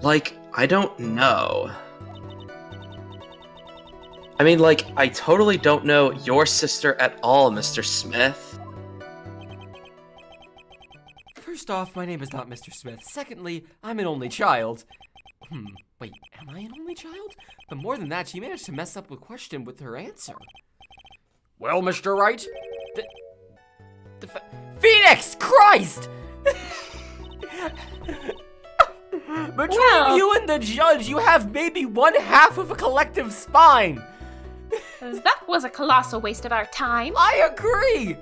Like, I don't know. I mean, like, I totally don't know your sister at all, Mr. Smith. First off, my name is not Mr. Smith. Secondly, I'm an only child. Wait, am I an only child? But more than that, she managed to mess up the question with her answer. Well, Mr. Wright, Phoenix! Christ! Between you and the judge, you have maybe one half of a collective spine! That was a colossal waste of our time. I agree!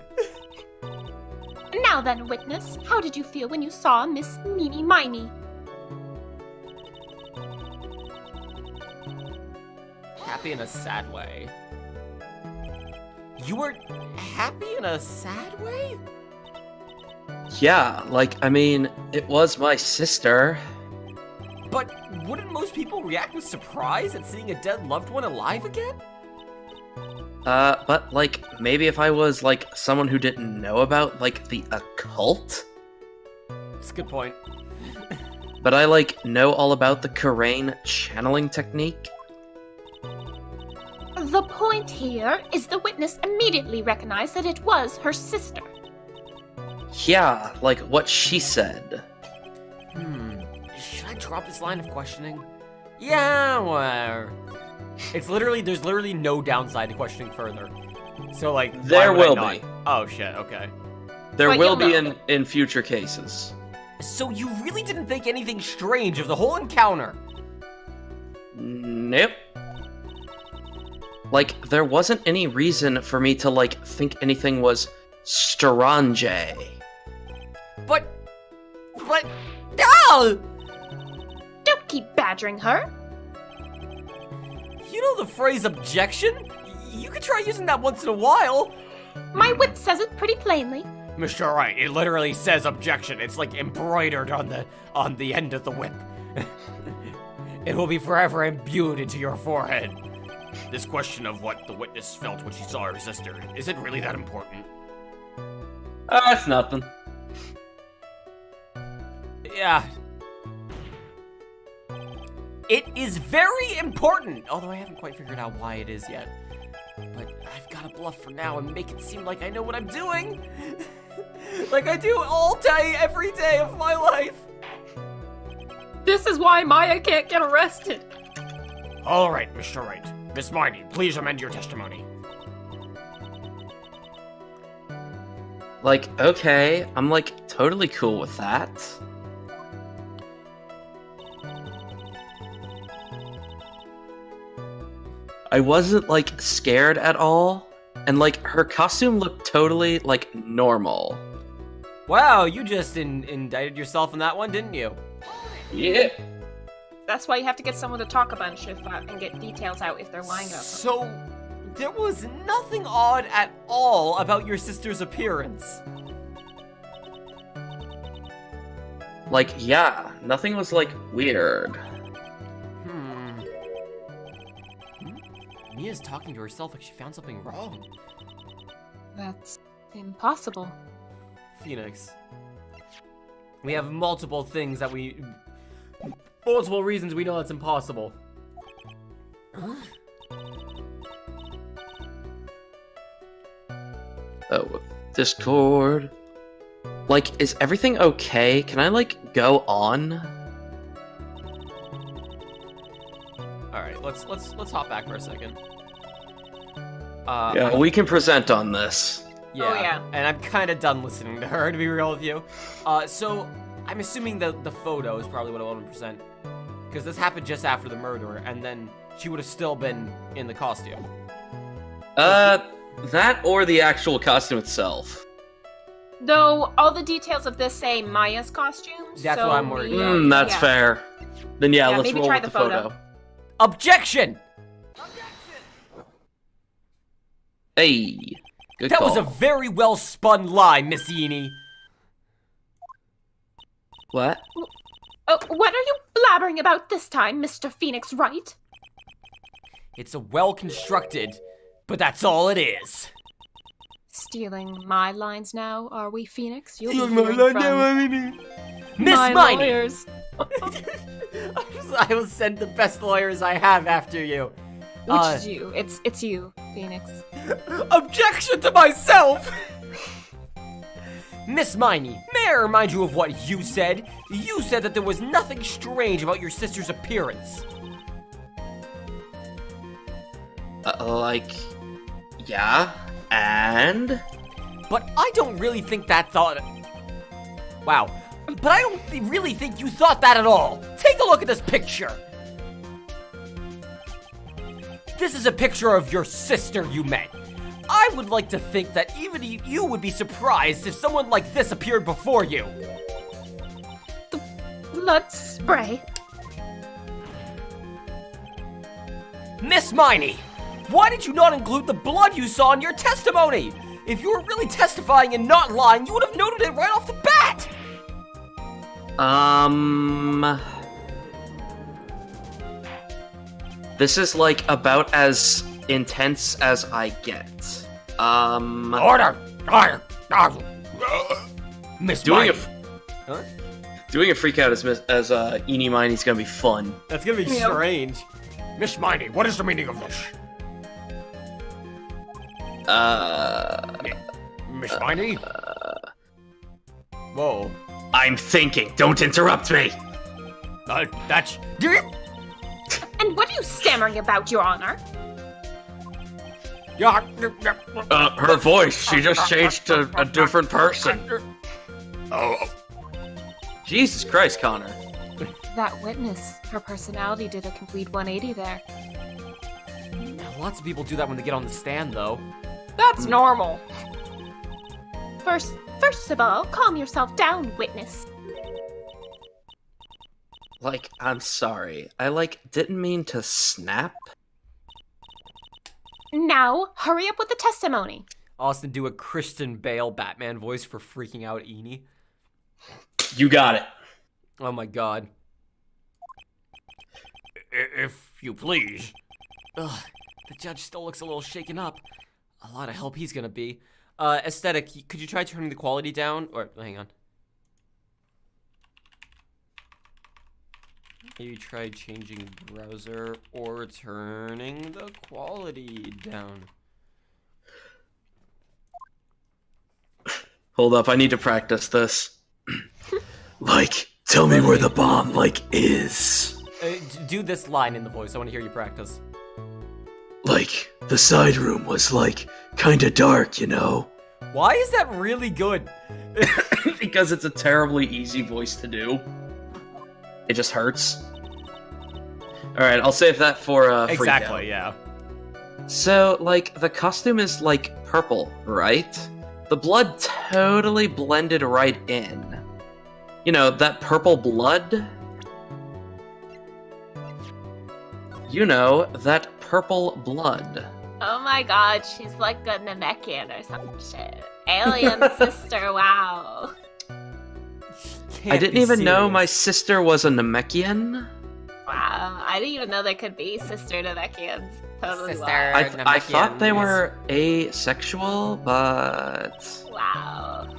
Now then, witness, how did you feel when you saw Miss Meeny Miny? Happy in a sad way. You were happy in a sad way? Yeah, like, I mean, it was my sister. But wouldn't most people react with surprise at seeing a dead loved one alive again? But, like, maybe if I was, like, someone who didn't know about, like, the occult? That's a good point. But I, like, know all about the Karain channeling technique. The point here is the witness immediately recognized that it was her sister. Yeah, like what she said. Should I drop this line of questioning? Yeah, well... there's literally no downside to questioning further. So, like, why There would I will not? be. Oh, shit, okay. There But will you'll be know. in future cases. So you really didn't think anything strange of the whole encounter? Nope. Like, there wasn't any reason for me to, like, think anything was strange. But... No! Don't keep badgering her. You know the phrase objection? You could try using that once in a while. My whip says it pretty plainly. Mr. Wright, it literally says objection. It's like embroidered on the end of the whip. It will be forever imbued into your forehead. This question of what the witness felt when she saw her sister, is it really that important? That's nothing. Yeah. It is very important, although I haven't quite figured out why it is yet. But I've got to bluff for now and make it seem like I know what I'm doing. Like I do all day, every day of my life. This is why Maya can't get arrested. All right, Mr. Wright. Miss Miney, please amend your testimony. Like, okay, I'm, like, totally cool with that. I wasn't, like, scared at all. and like her costume looked totally like normal. Wow, you just indicted yourself on that one, didn't you? Yeah. That's why you have to get someone to talk a bunch and get details out if they're lying about something. So, there was nothing odd at all about your sister's appearance. Like, yeah, nothing was like weird. Mia's talking to herself like she found something wrong. That's impossible. Phoenix. We have multiple reasons we know it's impossible. Oh, Discord. Like, is everything okay? Can I, like, go on? Alright, let's hop back for a second. Yeah, we can present on this. Yeah, Oh, yeah. and I'm kind of done listening to her, to be real with you. So, I'm assuming the photo is probably what I want to present. Because this happened just after the murder, and then she would have still been in the costume. That or the actual costume itself. Though all the details of this say Maya's costume. That's so what I'm worried about. That's yeah. fair. Then yeah, Yeah, let's maybe roll try with the the photo. photo. Objection! Hey, good That call. was a very well spun lie, Miss Eenie. What? What are you blabbering about this time, Mr. Phoenix Wright? It's a well constructed, but that's all it is. Stealing my lines now, are we, Phoenix? You'll Stealing be my hearing line from now, Miss my Miney! lawyers. I will send the best lawyers I have after you. Which is you. It's you, Phoenix. Objection to myself! Miss Miney, may I remind you of what you said? You said that there was nothing strange about your sister's appearance. Like, yeah, and? But I don't really think that thought... Wow. But I don't really think you thought that at all. Take a look at this picture. This is a picture of your sister you met. I would like to think that even you would be surprised if someone like this appeared before you. Blood spray. Miss Miney, why did you not include the blood you saw in your testimony? If you were really testifying and not lying, you would have noted it right off the bat. This is like about as intense as I get. Order! Miss Doing Miney. a doing a freak out as Eenie Miney's gonna be fun. That's gonna be strange. Miss Miney, what is the meaning of this? Miss Miney? Whoa. I'm thinking. Don't interrupt me. That's... And what are you stammering about, Your Honor? Her voice. She just changed to a different person. Oh, Jesus Christ, Connor. That witness, her personality did a complete 180 there. Lots of people do that when they get on the stand, though. That's normal. First of all, calm yourself down, witness. Like, I'm sorry. I, like, didn't mean to snap. Now, hurry up with the testimony. Austin, do a Christian Bale Batman voice for freaking out Eenie. You got it. Oh my god. if you please. Ugh, the judge still looks a little shaken up. A lot of help he's gonna be. Aesthetic, could you try turning the quality down? Or, hang on. Maybe try changing browser or turning the quality down. Hold up, I need to practice this. Like, tell me where the bomb, like, is. Do this line in the voice. I want to hear you practice. Like, the side room was, like, kinda dark, you know? Why is that really good? Because it's a terribly easy voice to do. It just hurts. Alright, I'll save that for freak out. Exactly, yeah. So, like, the costume is, like, purple, right? The blood totally blended right in. You know, that purple blood? You know, that purple blood. Oh my god, she's like a Namekian or some shit. Alien sister, wow. I didn't even know my sister was a Namekian. Wow, I didn't even know there could be sister Namekians. Totally Sister. wild. I thought they were asexual, but... Wow.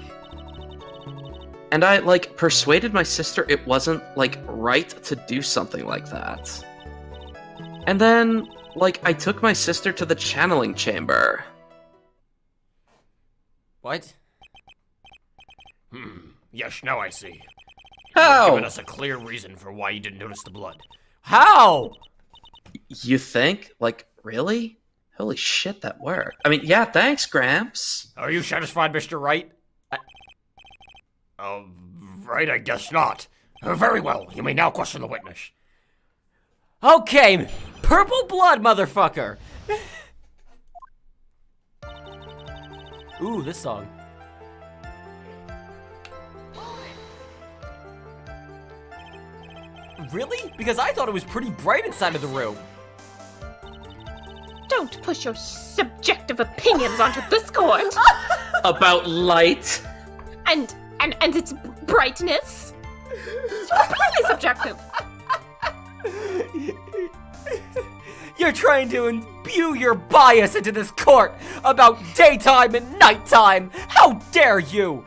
And I, like, persuaded my sister it wasn't, like, right to do something like that. And then, like, I took my sister to the channeling chamber. What? Yes, now I see. How? Giving us a clear reason for why you didn't notice the blood. How? You think? Like, really? Holy shit, that worked. I mean, yeah, thanks, Gramps. Are you satisfied, Mr. Wright? Right, I guess not. Very well, you may now question the witness. Okay, purple blood, motherfucker. Ooh, this song. Really? Because I thought it was pretty bright inside of the room. Don't push your subjective opinions onto this court. About light? and its brightness. It's completely subjective. You're trying to imbue your bias into this court about daytime and nighttime. How dare you?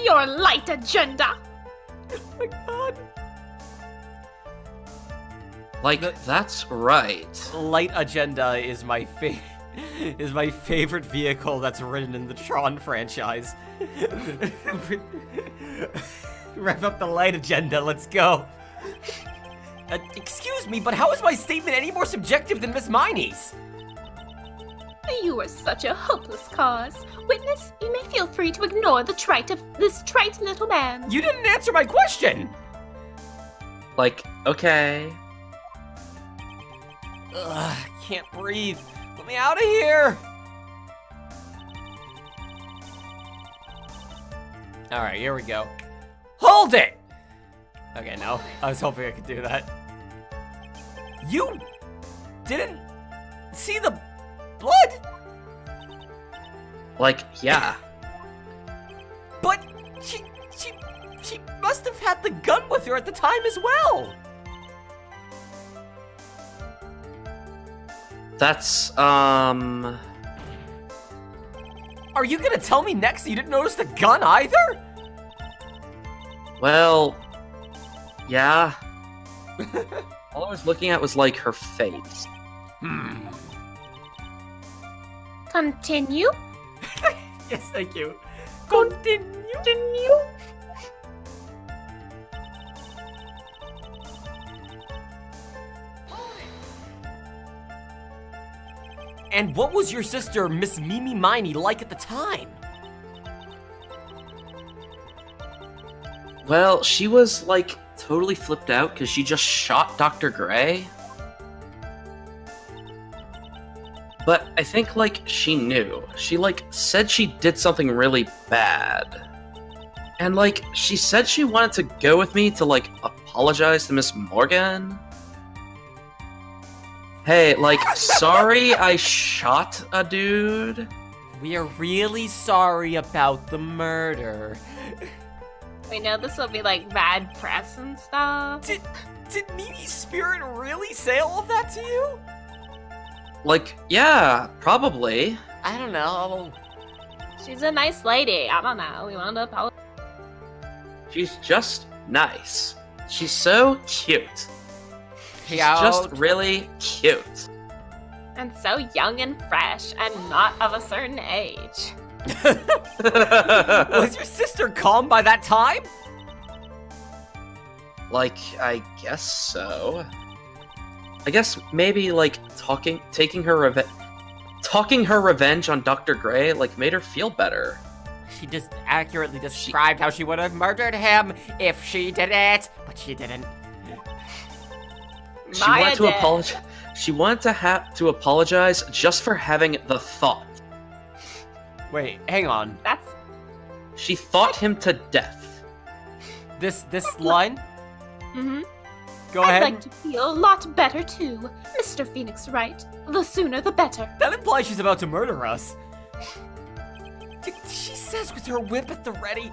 Your light agenda. Oh my god. Like, that's right. Light Agenda is my favorite vehicle that's written in the Tron franchise. Rev up the Light Agenda, let's go. Excuse me, but how is my statement any more subjective than Miss Miney's? You are such a hopeless cause. Witness, you may feel free to ignore the trite of this trite little man. You didn't answer my question! Like, okay. Ugh, can't breathe. Let me out of here! Alright, here we go. Hold it! Okay, no. I was hoping I could do that. You didn't see the blood? Like, yeah. But she must have had the gun with her at the time as well. That's, Are you gonna tell me next that you didn't notice the gun either? well, yeah. All I was looking at was, like, her face. Continue. Yes, thank you. Continue. And what was your sister, Miss Mimi Miney, like at the time? Well, she was, like, totally flipped out because she just shot Dr. Gray. But I think, like, she knew. She, like, said she did something really bad. And, like, she said she wanted to go with me to, like, apologize to Miss Morgan. Hey, like, sorry I shot a dude. We are really sorry about the murder. We know this will be like bad press and stuff. Did Mimi's spirit really say all of that to you? Like, yeah, probably. I don't know. She's a nice lady. I don't know. We want to apologize. She's just nice. She's so cute. She's Cute. just really cute. And so young and fresh and not of a certain age. Was your sister calm by that time? Like, I guess so. I guess maybe, like, taking her revenge on Dr. Gray, like, made her feel better. She just accurately described how she would have murdered him if she did it, but she didn't. She Maya wanted to did. apologize. She wanted to have to apologize just for having the thought. Wait, hang on. That's She thought him to death. This line? mm-hmm. Go I'd ahead. like to feel a lot better too, Mr. Phoenix Wright. The sooner the better. That implies she's about to murder us. She says with her whip at the ready.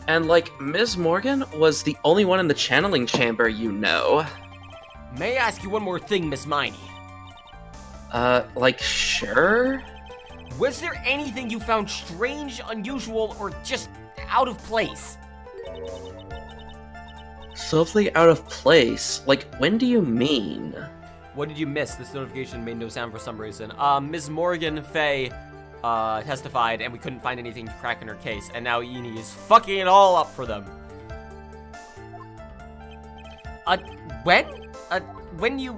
And, like, Ms. Morgan was the only one in the channeling chamber, you know. May I ask you one more thing, Miss Miney? Like, sure? Was there anything you found strange, unusual, or just out of place? Something out of place? Like, when do you mean? What did you miss? This notification made no sound for some reason. Ms. Morgan Fay testified, and we couldn't find anything to crack in her case, and now Eni is fucking it all up for them. When you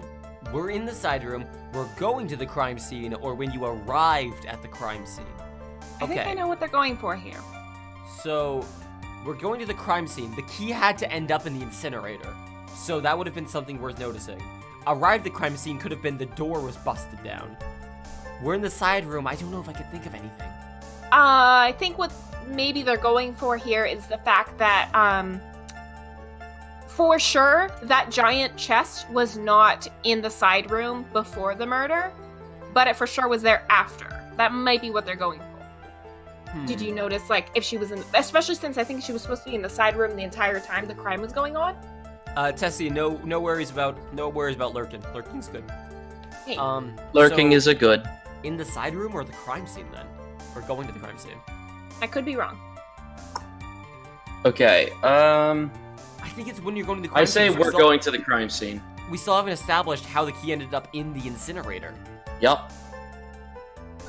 were in the side room, were going to the crime scene, or when you arrived at the crime scene? I think I know what they're going for here. So, we're going to the crime scene. The key had to end up in the incinerator, so that would have been something worth noticing. Arrived at the crime scene could have been the door was busted down. We're in the side room. I don't know if I could think of anything. I think what maybe they're going for here is the fact that, for sure, that giant chest was not in the side room before the murder, but it for sure was there after. That might be what they're going for. Did you notice, like, if she was in, especially since I think she was supposed to be in the side room the entire time the crime was going on? Tessie, no worries about lurking. Lurking's good. Hey. Lurking So, is a good. in the side room or the crime scene then? Or going to the crime scene? I could be wrong. Okay, I think it's when you're going to the crime I scene. say we're going to the crime scene. We still haven't established how the key ended up in the incinerator. Yup.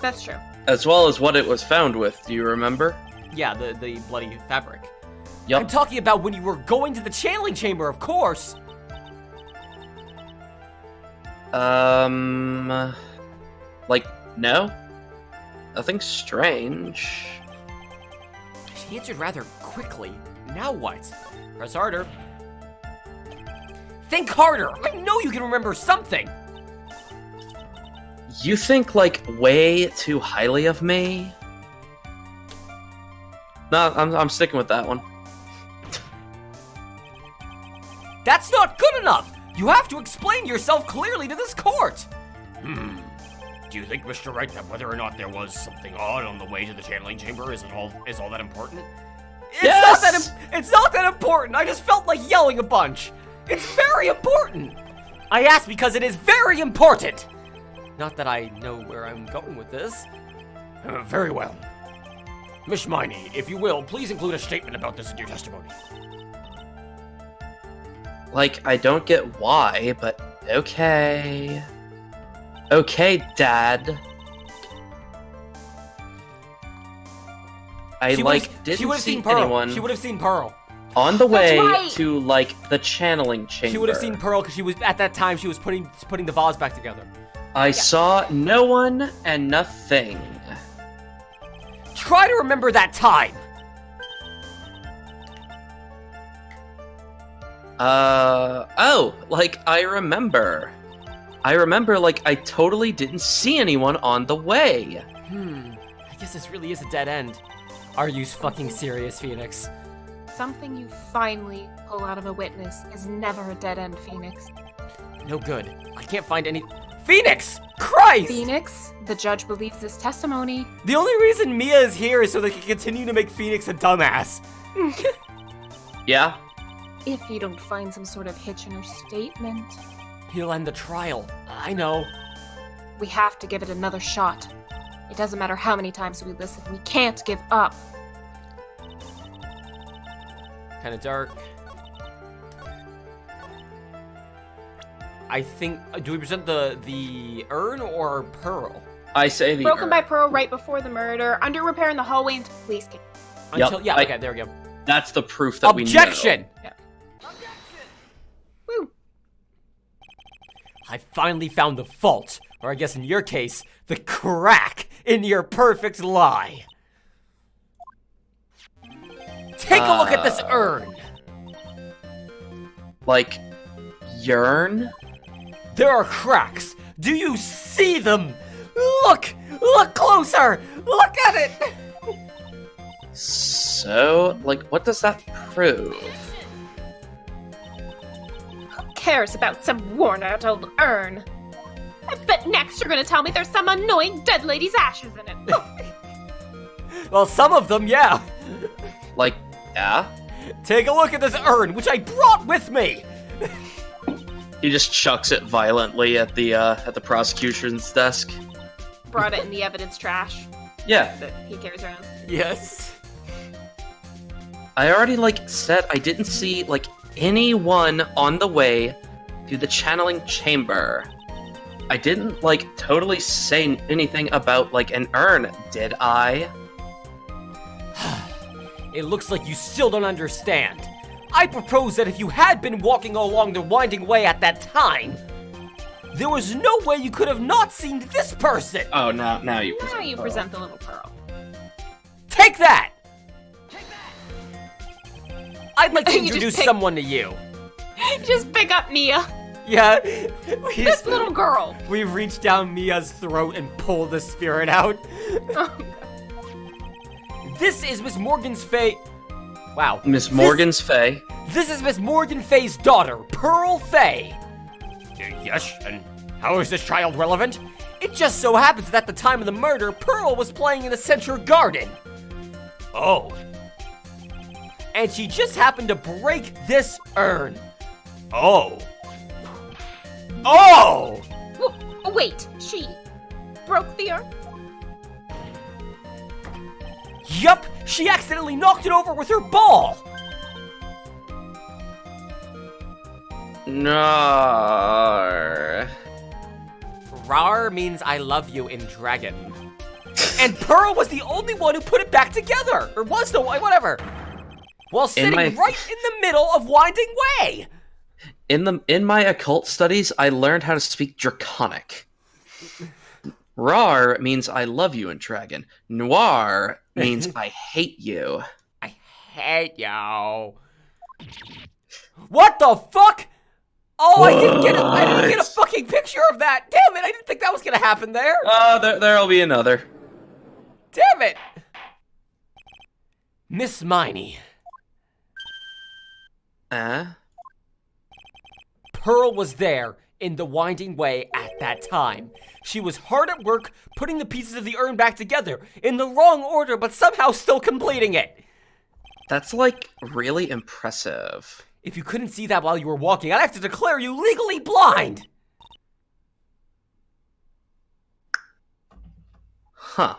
That's true. As well as what it was found with, do you remember? Yeah, the bloody fabric. Yup. I'm talking about when you were going to the channeling chamber, of course! Like, no? Nothing strange. She answered rather quickly. Now what? Press harder. Think harder! I know you can remember something! You think, like, way too highly of me? No, I'm sticking with that one. That's not good enough! You have to explain yourself clearly to this court! Do you think, Mr. Wright, that whether or not there was something odd on the way to the channeling chamber is all that important? It's not that important! I just felt like yelling a bunch! It's very important! I asked because it is very important! Not that I know where I'm going with this. Very well. Miss Miney, if you will, please include a statement about this in your testimony. Like, I don't get why, but okay. Okay, Dad. I, She like, would've didn't see seen Pearl. anyone She would have seen Pearl. on the way right. to, like, the channeling chamber. She would have seen Pearl because she was, at that time, she was putting the vase back together. I saw no one and nothing. Try to remember that time! Oh, like, I remember. I remember, like, I totally didn't see anyone on the way. I guess this really is a dead end. Are you fucking serious, Phoenix? Something you finally pull out of a witness is never a dead end, Phoenix. No good. I can't find any. Phoenix! Christ! Phoenix, the judge believes this testimony. The only reason Mia is here is so they can continue to make Phoenix a dumbass. Yeah? If you don't find some sort of hitch in her statement, He'll end the trial. I know. we have to give it another shot. It doesn't matter how many times we listen, we can't give up. Kind of dark. I think. Do we present the urn or Pearl? I say the Broken urn. by Pearl right before the murder, under repair in the hallway into the police case. Until Yep, okay, there we go. That's the proof that we know. Objection! Woo! I finally found the fault, or I guess in your case, the crack in your perfect lie. Take a look at this urn. like, urn? There are cracks. Do you see them? Look! Look closer! Look at it! So, like, what does that prove? Who cares about some worn-out old urn? I bet next you're gonna tell me there's some annoying dead lady's ashes in it. Well, some of them, yeah. Like, yeah? Take a look at this urn, which I brought with me. He just chucks it violently at the prosecution's desk. Brought it in the evidence trash Yeah. that he carries around. Yes. I already, like, said I didn't see, like, anyone on the way to the channeling chamber. I didn't, like, totally say anything about, like, an urn, did I? It looks like you still don't understand. I propose that if you had been walking along the winding way at that time, there was no way you could have not seen this person. Oh, now you Now present you Pearl. present the little pearl. Take that! I'd like to You just introduce pick- someone to you. Just pick up Mia. Yeah, This little girl. we reach down Mia's throat and pull the spirit out. This is Miss Morgan's Faye. Wow. Miss Morgan's Faye. This is Miss Morgan Faye's daughter, Pearl Faye. Yes, and how is this child relevant? It just so happens that at the time of the murder, Pearl was playing in the Central Garden. Oh, And she just happened to break this urn. oh. Oh! Wait, she broke the urn? Yup, she accidentally knocked it over with her ball. No. Rar means I love you in dragon. And Pearl was the only one who put it back together. Or was the one, whatever. While sitting my- right in the middle of Winding Way. In my occult studies, I learned how to speak Draconic. Rar means I love you in Dragon. Noir means I hate you. I hate you. What the fuck? Oh, I didn't get a fucking picture of that. Damn it, I didn't think that was gonna happen there. There'll be another. Damn it. Miss Miney. Pearl was there in the Winding Way at that time. She was hard at work putting the pieces of the urn back together in the wrong order, but somehow still completing it. That's, like, really impressive. If you couldn't see that while you were walking, I'd have to declare you legally blind. Huh.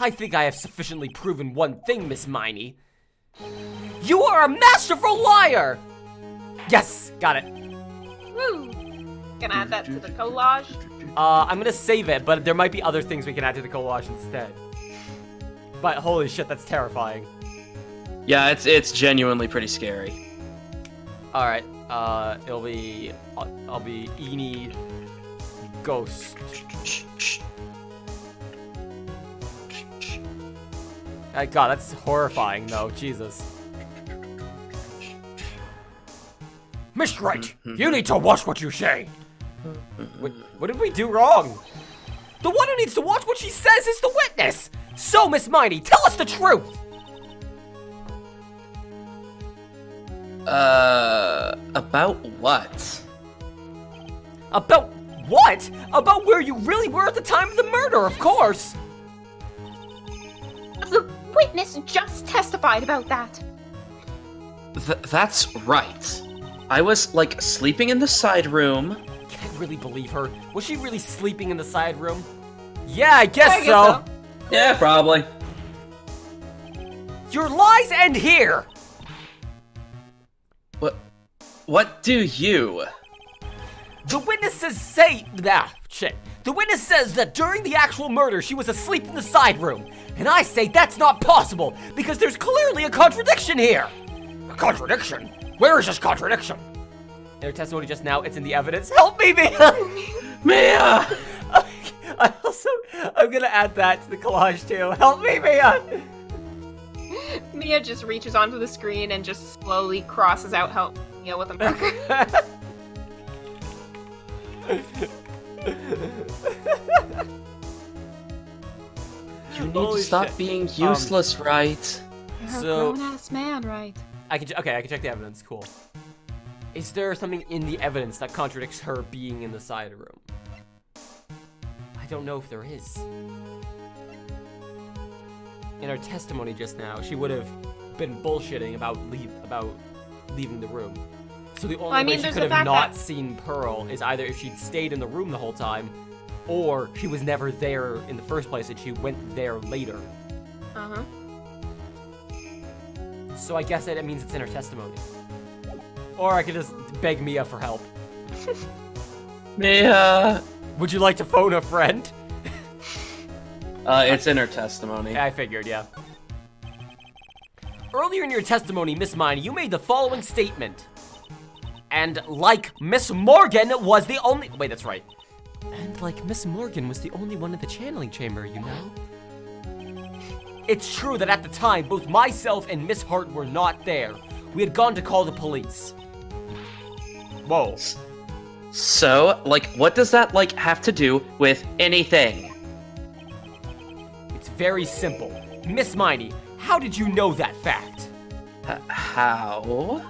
I think I have sufficiently proven one thing, Miss Miney. You are a masterful liar! Yes, got it. Woo! Gonna add that to the collage. I'm gonna save it, but there might be other things we can add to the collage instead. But holy shit, that's terrifying. Yeah, it's genuinely pretty scary. All right, I'll be Eenie Ghost. God, that's horrifying though, Jesus. Mr. Wright, you need to watch what you say. What did we do wrong? The one who needs to watch what she says is the witness! So, Miss Miney, tell us the truth! About what? About what? About where you really were at the time of the murder, of course! The witness just testified about that. That's right. I was, like, sleeping in the side room. Can I really believe her? Was she really sleeping in the side room? Yeah, I guess, I guess so. Yeah, probably. Your lies end here! What do you? The witnesses say shit. The witness says that during the actual murder, she was asleep in the side room. And I say that's not possible, because there's clearly a contradiction here. A contradiction? Where is this contradiction? In her testimony just now, it's in the evidence. Help me, Mia! Mia! I'm gonna add that to the collage too. Help me, Mia! Mia just reaches onto the screen and just slowly crosses out help Mia with a marker. You need Holy to stop shit. being useless, right? You're So- a grown-ass man, right? I can check the evidence. Cool. Is there something in the evidence that contradicts her being in the side room? I don't know if there is. In her testimony just now, she would have been bullshitting about leaving the room. So the only I mean, way she there's could the have fact not that- seen Pearl is either if she'd stayed in the room the whole time, or she was never there in the first place and she went there later. Uh-huh. So I guess that means it's in her testimony. Or I could just beg Mia for help. Mia. Would you like to phone a friend? It's in her testimony. Yeah, I figured, yeah. Earlier in your testimony, Miss Miney, you made the following statement. And like Miss Morgan was the only... Wait, that's right. And like Miss Morgan was the only one in the channeling chamber, you know? It's true that at the time, both myself and Miss Hart were not there. We had gone to call the police. Whoa. So, like, what does that, like, have to do with anything? It's very simple. Miss Miney, how did you know that fact? How?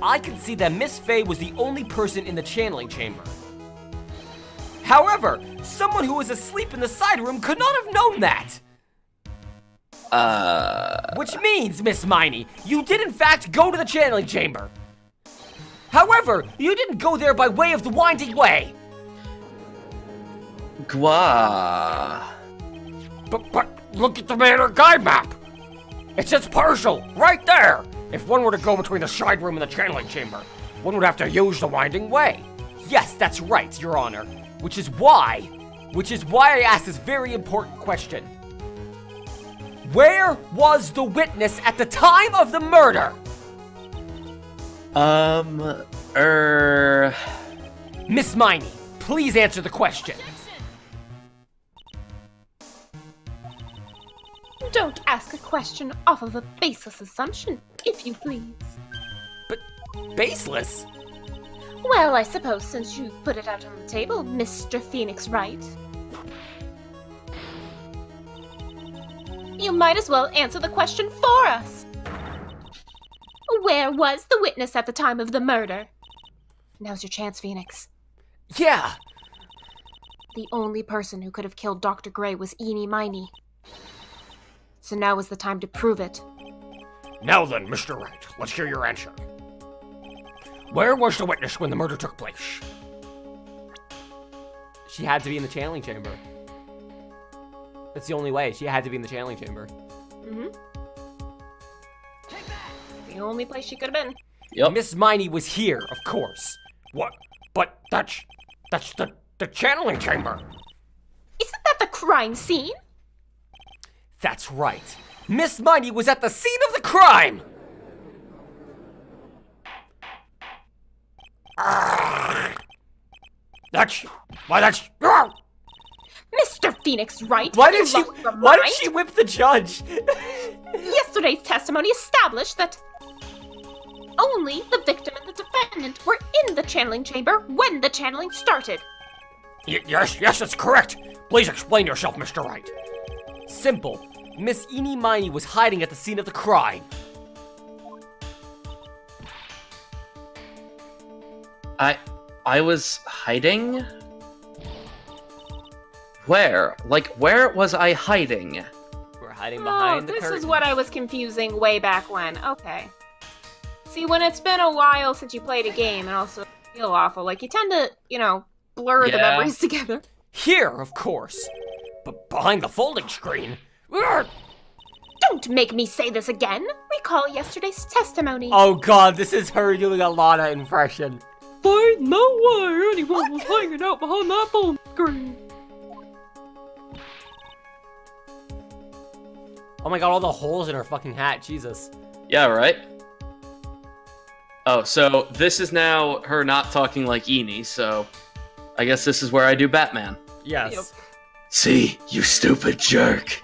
I can see that Miss Faye was the only person in the channeling chamber. However, someone who was asleep in the side room could not have known that. Which means, Miss Miney, you did in fact go to the channeling chamber. However, you didn't go there by way of the winding way. Gwa. But look at the manor guide map. It says partial right there. If one were to go between the side room and the channeling chamber, one would have to use the winding way. Yes, that's right, Your Honor. Which is why I asked this very important question. Where was the witness at the time of the murder? Miss Miney, please answer the question. Don't ask a question off of a baseless assumption, if you please. But baseless? Well, I suppose since you've put it out on the table, Mr. Phoenix Wright. You might as well answer the question for us. Where was the witness at the time of the murder? Now's your chance, Phoenix. Yeah. The only person who could have killed Dr. Gray was Eenie Miney. So now is the time to prove it. Now then, Mr. Wright, let's hear your answer. Where was the witness when the murder took place? She had to be in the channeling chamber. That's the only way. She had to be in the channeling chamber. Mm-hmm. The only place she could have been. Yep. Miss Miney was here, of course. What? But that's the channeling chamber. Isn't that the crime scene? That's right. Miss Miney was at the scene of the crime! That's... Mr. Phoenix Wright, Why have did you she lost your why did mind? she whip the judge? Yesterday's testimony established that only the victim and the defendant were in the channeling chamber when the channeling started. Yes, that's correct. Please explain yourself, Mr. Wright. Simple. Miss Eenie Miney was hiding at the scene of the crime. I was hiding? Where? Like, where was I hiding? We're hiding Oh, behind the this curtain. is what I was confusing way back when. Okay. See, when it's been a while since you played a game and also feel awful, like you tend to, blur the Yeah. memories together. Here, of course. But behind the folding screen... Don't make me say this again. Recall yesterday's testimony. Oh god, this is her doing a Lana impression. There's no way anyone was hanging out behind that phone screen. Oh my god, all the holes in her fucking hat, Jesus. Yeah, right? Oh, so this is now her not talking like Eenie, so I guess this is where I do Batman. Yes. Yep. See, you stupid jerk.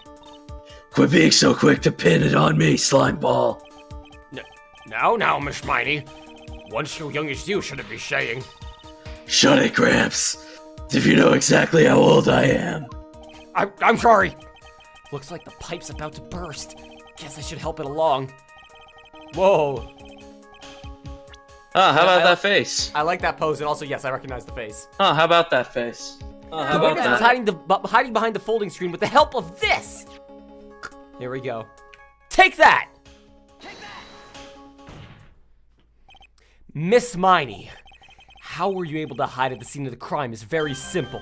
Quit being so quick to pin it on me, slime ball. Now, Miss Miney. One so young as you shouldn't be saying. Shut it, Gramps. If you know exactly how old I am. I'm sorry. Looks like the pipe's about to burst. Guess I should help it along. Whoa. How about I- that face? I like that pose, and also, yes, I recognize the face. How about that face? How The about witness is that? hiding behind the folding screen with the help of this! Here we go. Take that! Miss Miney, how were you able to hide at the scene of the crime is very simple.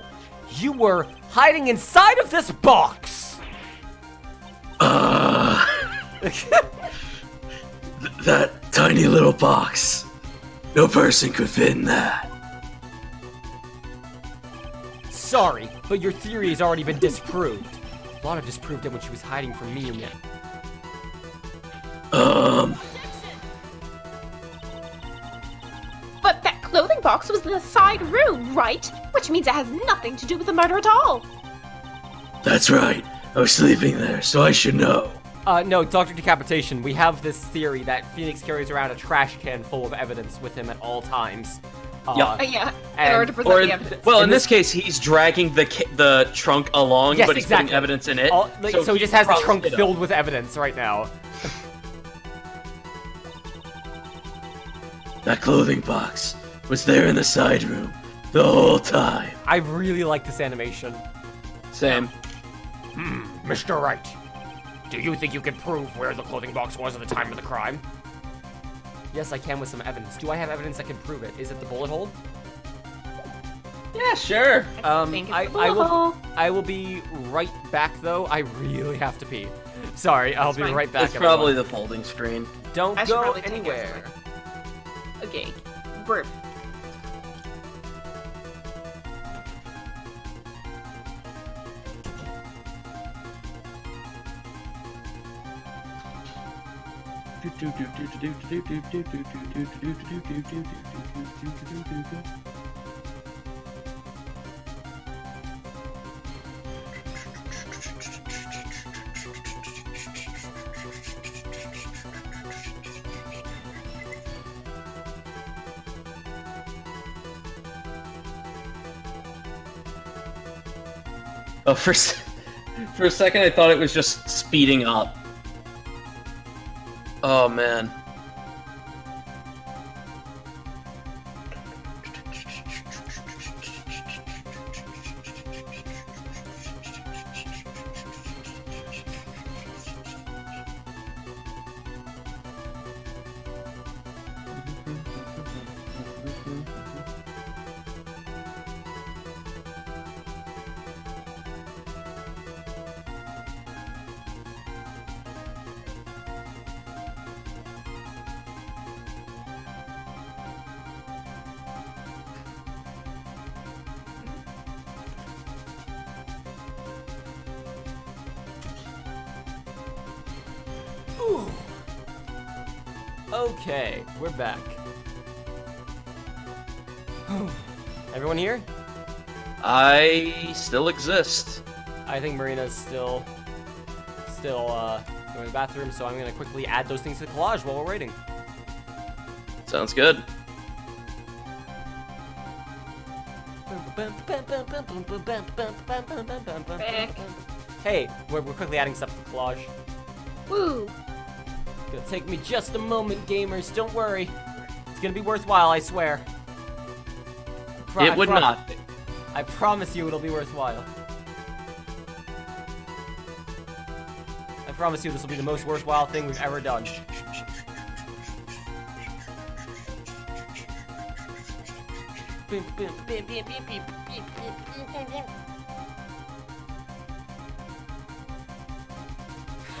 You were hiding inside of this box! That tiny little box. No person could fit in that. Sorry, but your theory has already been disproved. Lana disproved it when she was hiding from me and it. But that clothing box was in the side room, right? Which means it has nothing to do with the murder at all. That's right. I was sleeping there, so I should know. No, Dr. Decapitation, we have this theory that Phoenix carries around a trash can full of evidence with him at all times. Yeah, in And- order to present Or, the evidence. well, in this case, he's dragging the trunk along, Yes, but he's exactly. putting evidence in it. So he just has the crumbs trunk it up. filled with evidence right now. That clothing box was there in the side room the whole time. I really like this animation. Same. Mr. Wright, do you think you can prove where the clothing box was at the time of the crime? Yes, I can with some evidence. Do I have evidence that can prove it? Is it the bullet hole? Yeah, sure. think it's the bullet hole. I will be right back though. I really have to pee. Sorry, I'll be fine. right back. It's probably everyone. the folding screen. Don't I should go probably take it anywhere. Okay, burp. Oh, for a second, I thought it was just speeding up. Oh man. Okay, we're back. Everyone here? I still exist. I think Marina's still going to the bathroom, so I'm gonna quickly add those things to the collage while we're waiting. Sounds good. Hey, we're quickly adding stuff to the collage. Woo! Gonna take me just a moment, gamers. Don't worry. It's gonna be worthwhile, I swear. It would not. I promise you it'll be worthwhile. I promise you this will be the most worthwhile thing we've ever done.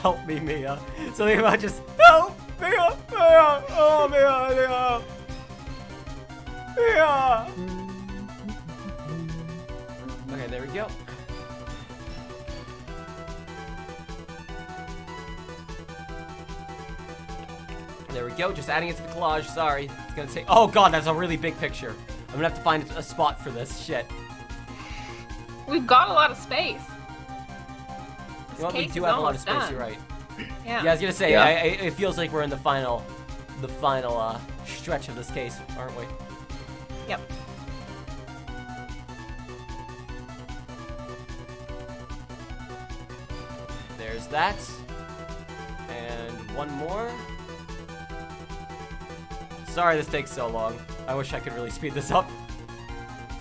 Help me, Mia. Something about just help, Mia, Mia, oh, Mia, Mia, Mia. Okay, there we go. There we go, just adding it to the collage, sorry. It's gonna take, oh god, that's a really big picture. I'm gonna have to find a spot for this, shit. We've got a lot of space. This You know what, we case do is have a lot of almost space, done. you're right. Yeah. Yeah, I was gonna say, Yeah. it feels like we're in the final stretch of this case, aren't we? Yep. There's that. And one more. Sorry this takes so long. I wish I could really speed this up.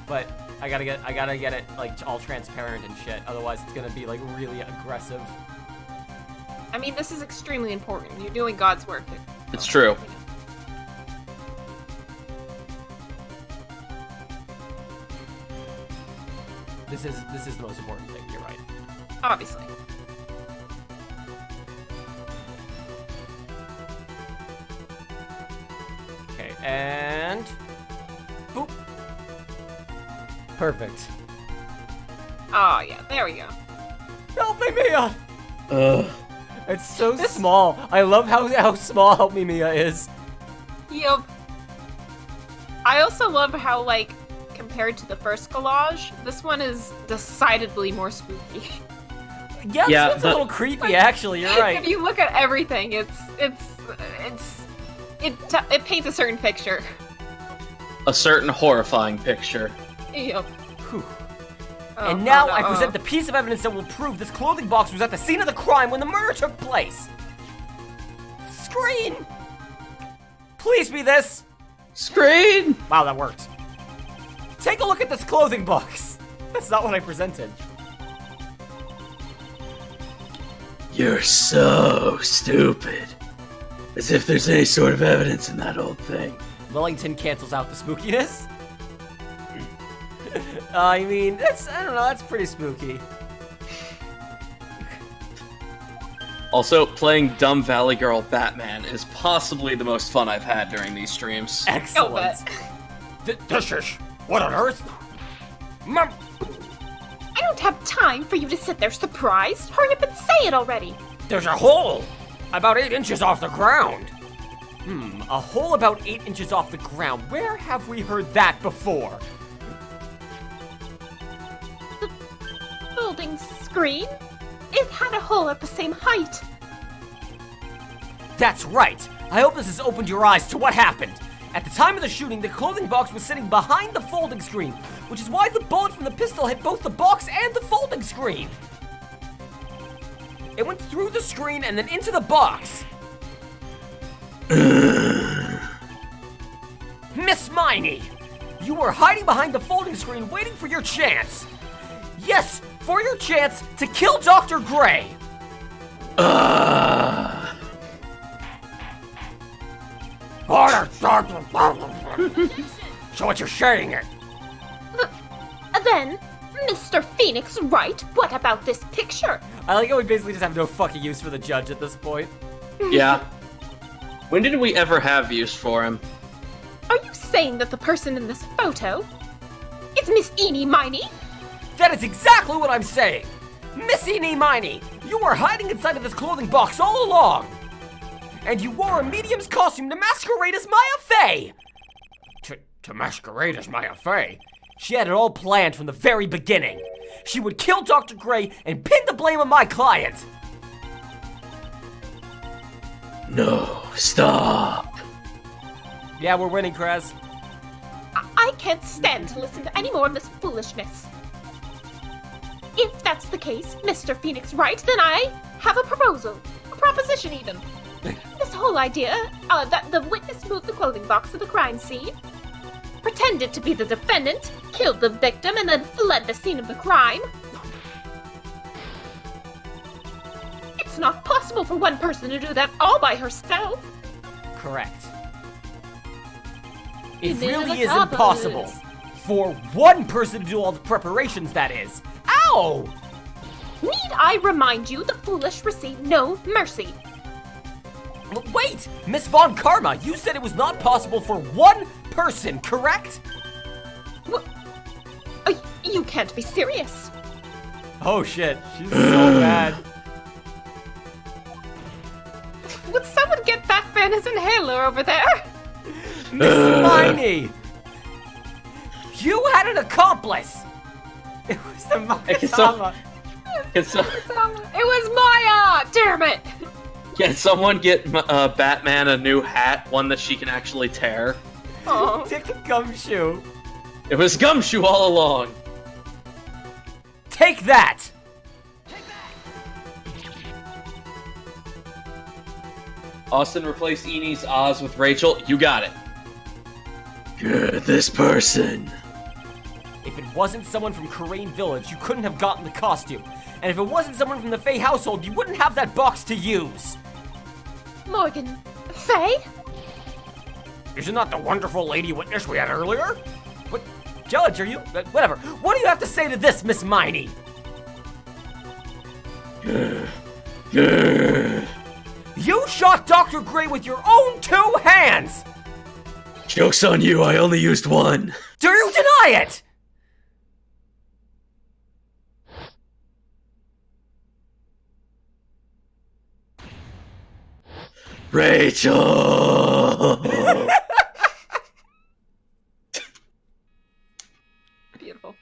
But I gotta get it like all transparent and shit. Otherwise it's gonna be like really aggressive. I mean, this is extremely important. You're doing God's work. It's true. This is the most important thing, you're right. Obviously. Okay, and boop. Perfect. Oh, yeah. There we go. Help me, Mia! Ugh. It's so small. I love how small Help Me Mia is. Yup. I also love how, like, compared to the first collage, this one is decidedly more spooky. Yeah, Yeah, this one's a the- little creepy, actually. You're right. If you look at everything, it paints a certain picture. A certain horrifying picture. Yup. Whew. Oh, And now oh, no, I present oh. the piece of evidence that will prove this clothing box was at the scene of the crime when the murder took place. Screen! Please be this. Screen! Wow, that worked. Take a look at this clothing box. That's not what I presented. You're so stupid. As if there's any sort of evidence in that old thing. Wellington cancels out the spookiness. I mean, I don't know, that's pretty spooky. Also, playing Dumb Valley Girl Batman is possibly the most fun I've had during these streams. Excellent. This is... What on earth? Mom, I don't have time for you to sit there surprised. Hurry up and say it already. there's a hole! About 8 inches off the ground! A hole about 8 inches off the ground. Where have we heard that before? Folding screen? It had a hole at the same height. That's right. I hope this has opened your eyes to what happened. At the time of the shooting, the clothing box was sitting behind the folding screen, which is why the bullet from the pistol hit both the box and the folding screen. It went through the screen and then into the box. Miss Miney, you were hiding behind the folding screen waiting for your chance. Yes, for your chance to kill Dr. Gray. So what you're saying it? Then, Mr. Phoenix Wright, what about this picture? I like how we basically just have no fucking use for the judge at this point. Yeah. When did we ever have use for him? Are you saying that the person in this photo is Miss Eenie Miney? That is exactly what I'm saying! Miss Eenie Miney, you were hiding inside of this clothing box all along! And you wore a medium's costume to masquerade as Maya Fey! To masquerade as Maya Fey? She had it all planned from the very beginning. She would kill Dr. Gray and pin the blame on my client! No, stop. Yeah, we're winning, Krez. I can't stand to listen to any more of this foolishness. If that's the case, Mr. Phoenix Wright, then I have a proposal. A proposition, even. This whole idea that the witness moved the clothing box to the crime scene, pretended to be the defendant, killed the victim, and then fled the scene of the crime. It's not possible for one person to do that all by herself. Correct. It Even really the is couples. impossible. For one person to do all the preparations, that is. Ow! Need I remind you the foolish receive no mercy? Wait! Miss Von Karma, you said it was not possible for one person, correct? You can't be serious. Oh shit, she's so bad. Would someone get that man his inhaler over there? Miss Miney! You had an accomplice! It was the Okay, so- Makatama. Can, so- It was Maya! Damn it! can someone get Batman a new hat, one that she can actually tear? Oh. Take a gumshoe. It was Gumshoe all along. Take that! Austin, replace Enie's Oz with Rachel. You got it. Good, this person. If it wasn't someone from Karain Village, you couldn't have gotten the costume. And if it wasn't someone from the Fae household, you wouldn't have that box to use. Morgan. Faye? Isn't that the wonderful lady witness we had earlier? What, Judge, are you... whatever. What do you have to say to this, Miss Miney? Good. You shot Dr. Gray with your own 2 hands! Joke's on you, I only used one. Do you deny it? Rachel! Beautiful.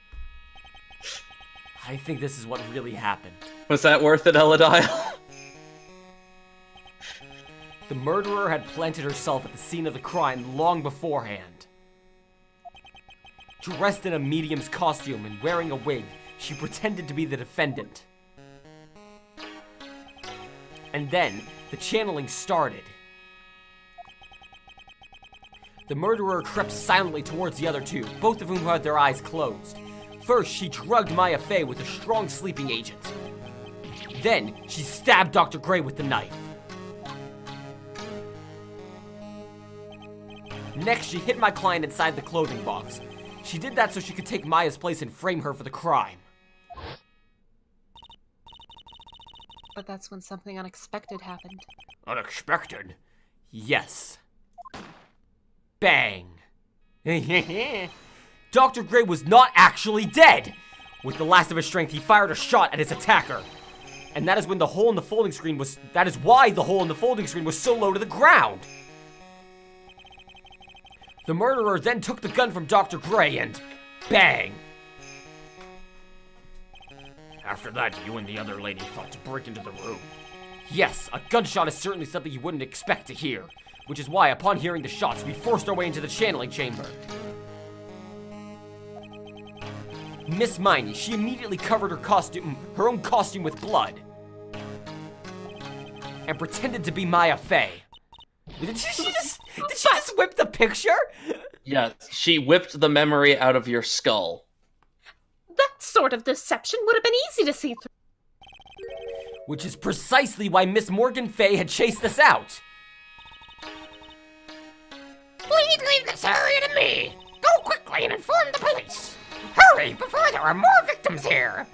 I think this is what really happened. Was that worth it, Elodile? The murderer had planted herself at the scene of the crime long beforehand. Dressed in a medium's costume and wearing a wig, she pretended to be the defendant. And then, the channeling started. The murderer crept silently towards the other 2, both of whom had their eyes closed. First, she drugged Maya Fey with a strong sleeping agent. Then, she stabbed Dr. Gray with the knife. Next, she hid my client inside the clothing box. She did that so she could take Maya's place and frame her for the crime. But that's when something unexpected happened. Unexpected. Yes. Bang. Dr. Gray was not actually dead! With the last of his strength, he fired a shot at his attacker. And that is when the hole in the folding screen was... That is why the hole in the folding screen was so low to the ground! The murderer then took the gun from Dr. Gray and... Bang! After that, you and the other lady thought to break into the room. Yes, a gunshot is certainly something you wouldn't expect to hear. Which is why, upon hearing the shots, we forced our way into the channeling chamber. Miss Miney, she immediately covered her own costume with blood. And pretended to be Maya Fey. Did she just whip the picture? Yeah, she whipped the memory out of your skull. That sort of deception would have been easy to see through. Which is precisely why Miss Morgan Fey had chased us out. Please leave this area to me. Go quickly and inform the police. Hurry before there are more victims here.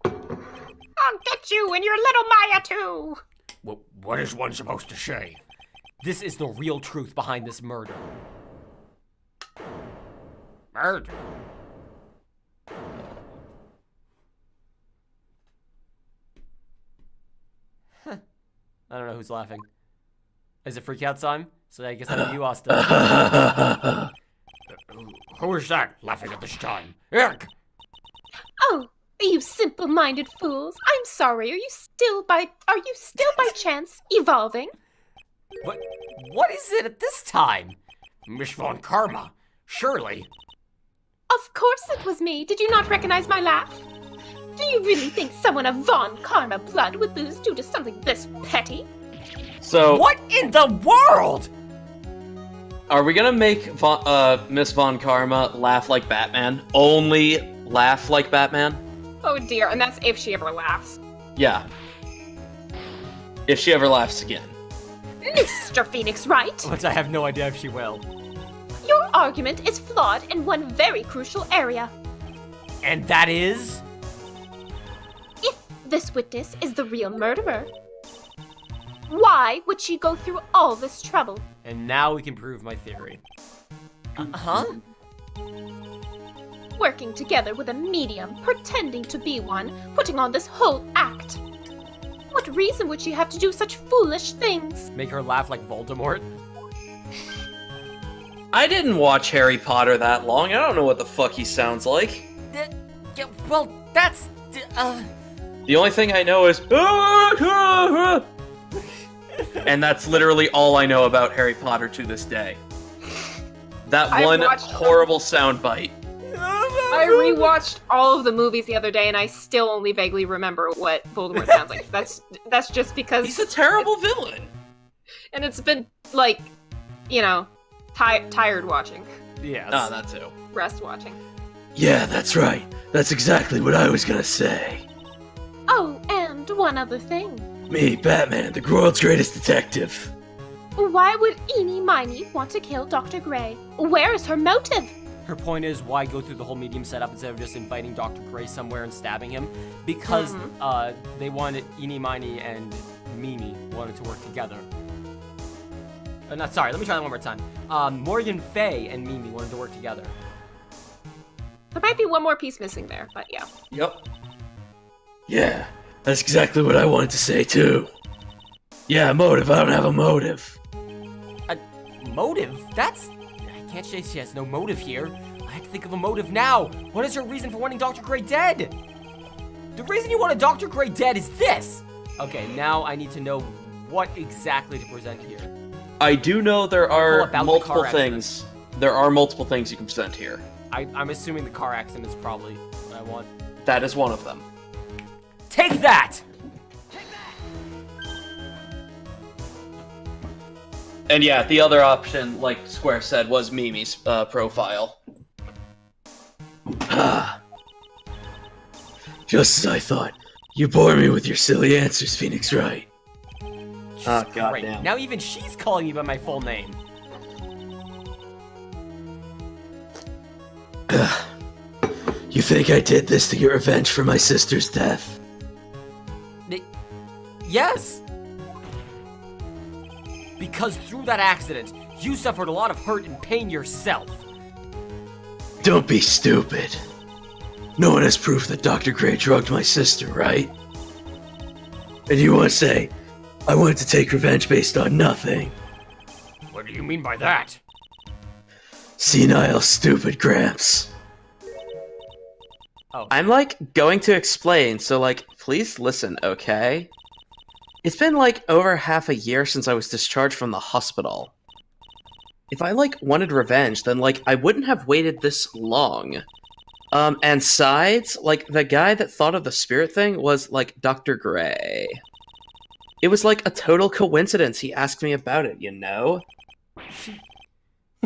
I'll get you and your little Maya too. What is one supposed to say? This is the real truth behind this murder. Murder? I don't know who's laughing. Is it freak out time? So I guess that'd be you, Austin. Who is that laughing at this time? Eric! Oh, you simple-minded fools. I'm sorry. Are you still by chance evolving? What is it at this time? Miss Von Karma. Surely. Of course it was me. Did you not recognize my laugh? Do you really think someone of Von Karma blood would lose due to something this petty? So, What in the world? are we gonna make Miss Von Karma laugh like Batman? Only laugh like Batman? Oh dear, and that's if she ever laughs. Yeah. If she ever laughs again. Mr. Phoenix Wright, Which I have no idea if she will. your argument is flawed in one very crucial area. And that is... If this witness is the real murderer, why would she go through all this trouble? And now we can prove my theory. Huh? Working together with a medium, pretending to be one, putting on this whole act. What reason would she have to do such foolish things? Make her laugh like Voldemort? I didn't watch Harry Potter that long. I don't know what the fuck he sounds like. Yeah, well, that's The only thing I know is, and that's literally all I know about Harry Potter to this day. That I one watched- horrible soundbite. I rewatched all of the movies the other day, and I still only vaguely remember what Voldemort sounds like. That's just because He's a terrible villain. and it's been like, tired watching, Yes. Ah, that too. rest watching. Yeah, that's right. That's exactly what I was gonna say. Oh, and one other thing. Me, Batman, the world's greatest detective. Why would Eenie Miney want to kill Dr. Gray? Where is her motive? Her point is, why go through the whole medium setup instead of just inviting Dr. Gray somewhere and stabbing him? Because they wanted Eenie Miney and Mimi wanted to work together. Sorry, let me try that one more time. Morgan Fay and Mimi wanted to work together. There might be one more piece missing there, but yeah. Yep. Yeah, that's exactly what I wanted to say too. Yeah, motive. I don't have a motive. Motive? That's... I can't say she has no motive here. I have to think of a motive now. What is her reason for wanting Dr. Gray dead? The reason you wanted Dr. Gray dead is this! Okay, now I need to know what exactly to present here. I do know there are about the multiple car things. There are multiple things you can present here. I'm assuming the car accident is probably what I want. That is one of them. Take that! And yeah, the other option, like Square said, was Mimi's profile. Ah. Just as I thought. You bore me with your silly answers, Phoenix Wright. Oh, Great. goddamn. Now even she's calling me by my full name. You think I did this to get revenge for my sister's death? Yes! Because through that accident, you suffered a lot of hurt and pain yourself. Don't be stupid. No one has proof that Dr. Gray drugged my sister, right? And you want to say, I wanted to take revenge based on nothing? What do you mean by that? Senile, stupid Gramps. I'm like going to explain, so like, please listen, okay? It's been like over half a year since I was discharged from the hospital. If I like wanted revenge, then like I wouldn't have waited this long. And sides, like the guy that thought of the spirit thing was like Dr. Gray. It was like a total coincidence he asked me about it, you know? She's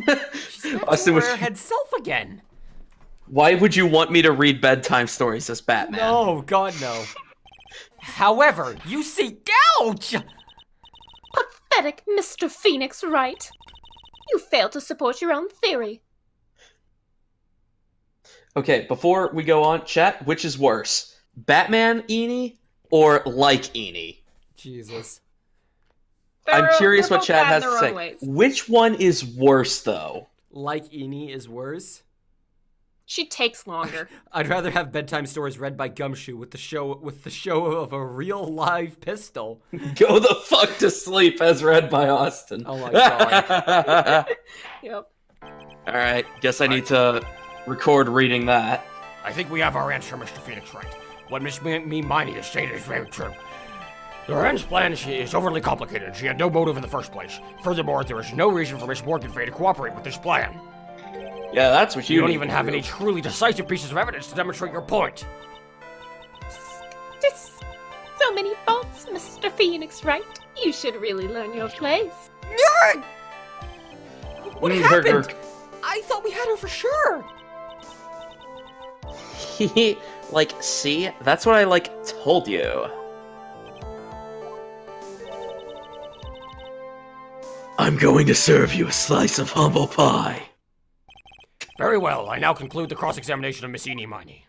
back Austin to was- her head self again. Why would you want me to read bedtime stories as Batman? No, God, no. However, you see, ouch! Pathetic Mr. Phoenix Wright. You failed to support your own theory. Okay, before we go on, chat, which is worse? Batman Eenie or like Eenie? Jesus. I'm curious they're what both chat bad has in to their say. own ways. Which one is worse, though? Like Eenie is worse. She takes longer. I'd rather have bedtime stories read by Gumshoe with the show of a real live pistol. Go the fuck to sleep, as read by Austin. Oh my God. Yep. Alright, guess I need to record reading that. I think we have our answer, Mr. Phoenix Wright. What Miss Miney is saying is very true. The revenge plan is overly complicated. She had no motive in the first place. Furthermore, there is no reason for Miss Morgan Fay to cooperate with this plan. Yeah, that's what You don't need even to have do. any truly decisive pieces of evidence to demonstrate your point. Just so many faults, Mr. Phoenix Wright. You should really learn your place. What happened? I thought we had her for sure. Like, see? That's what I, like, told you. I'm going to serve you a slice of humble pie. Very well, I now conclude the cross-examination of Miss Eenie Miney.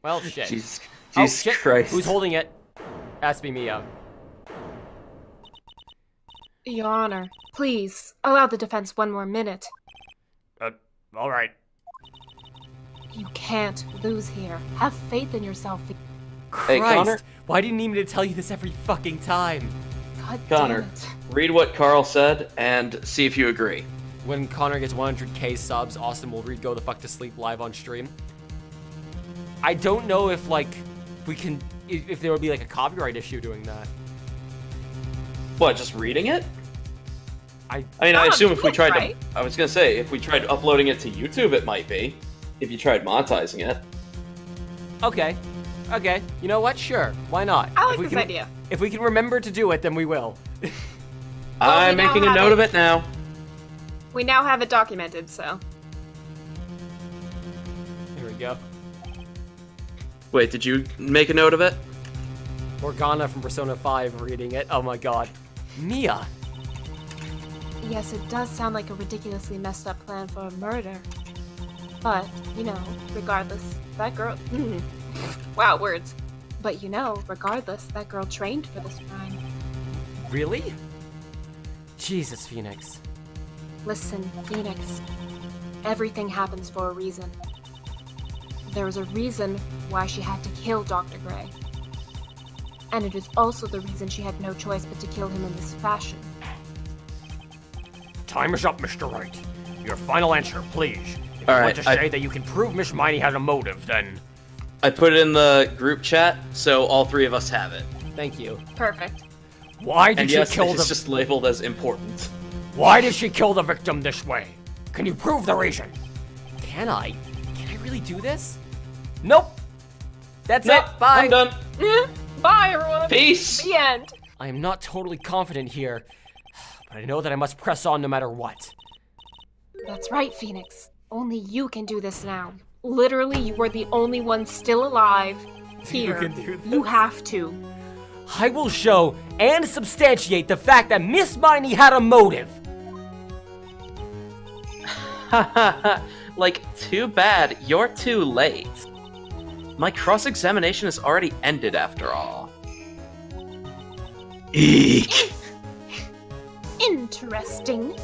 Well, shit. Jesus, Oh, Jesus shit. Christ. Who's holding it? Ask me out. Your Honor, please, allow the defense one more minute. Alright. You can't lose here. Have faith in yourself. Hey, Christ, Connor? why do you need me to tell you this every fucking time? God Connor. damn it. Read what Carl said and see if you agree. When Connor gets 100k subs, Austin will read Go the Fuck to Sleep live on stream. I don't know if like we can if there would be like a copyright issue doing that. What, just reading it? I I Oh, assume if we you tried right. to... I was gonna say, if we tried uploading it to YouTube, it might be. If you tried monetizing it. Okay. You know what? Sure. Why not? I If like we this can- idea. If we can remember to do it, then we will. I'm we now making a have note it. of it now. We now have it documented, so. Here we go. Wait, did you make a note of it? Morgana from Persona 5 reading it. Oh my god. Mia. Yes, it does sound like a ridiculously messed up plan for a murder. But, you know, regardless, that girl. Wow, words. But you know, regardless, that girl trained for this crime. Really? Jesus, Phoenix. Listen, Phoenix. Everything happens for a reason. There was a reason why she had to kill Dr. Gray. And it is also the reason she had no choice but to kill him in this fashion. Time is up, Mr. Wright. Your final answer, please. If All you right, want to say that you can prove Miss Miney had a motive, then I put it in the group chat, so all three of us have it. Thank you. Perfect. why did And she yes, kill it's the just labeled as important. why did she kill the victim this way? Can you prove the reason? Can I really do this? Nope. That's Nope, it. Bye. I'm done. Bye, everyone. Peace! The end. I am not totally confident here, but I know that I must press on no matter what. That's right, Phoenix. Only you can do this now. Literally, you are the only one still alive here. can do this? You have to. I will show and substantiate the fact that Miss Miney had a motive. Like, too bad. You're too late. My cross-examination has already ended after all. Eek! Interesting.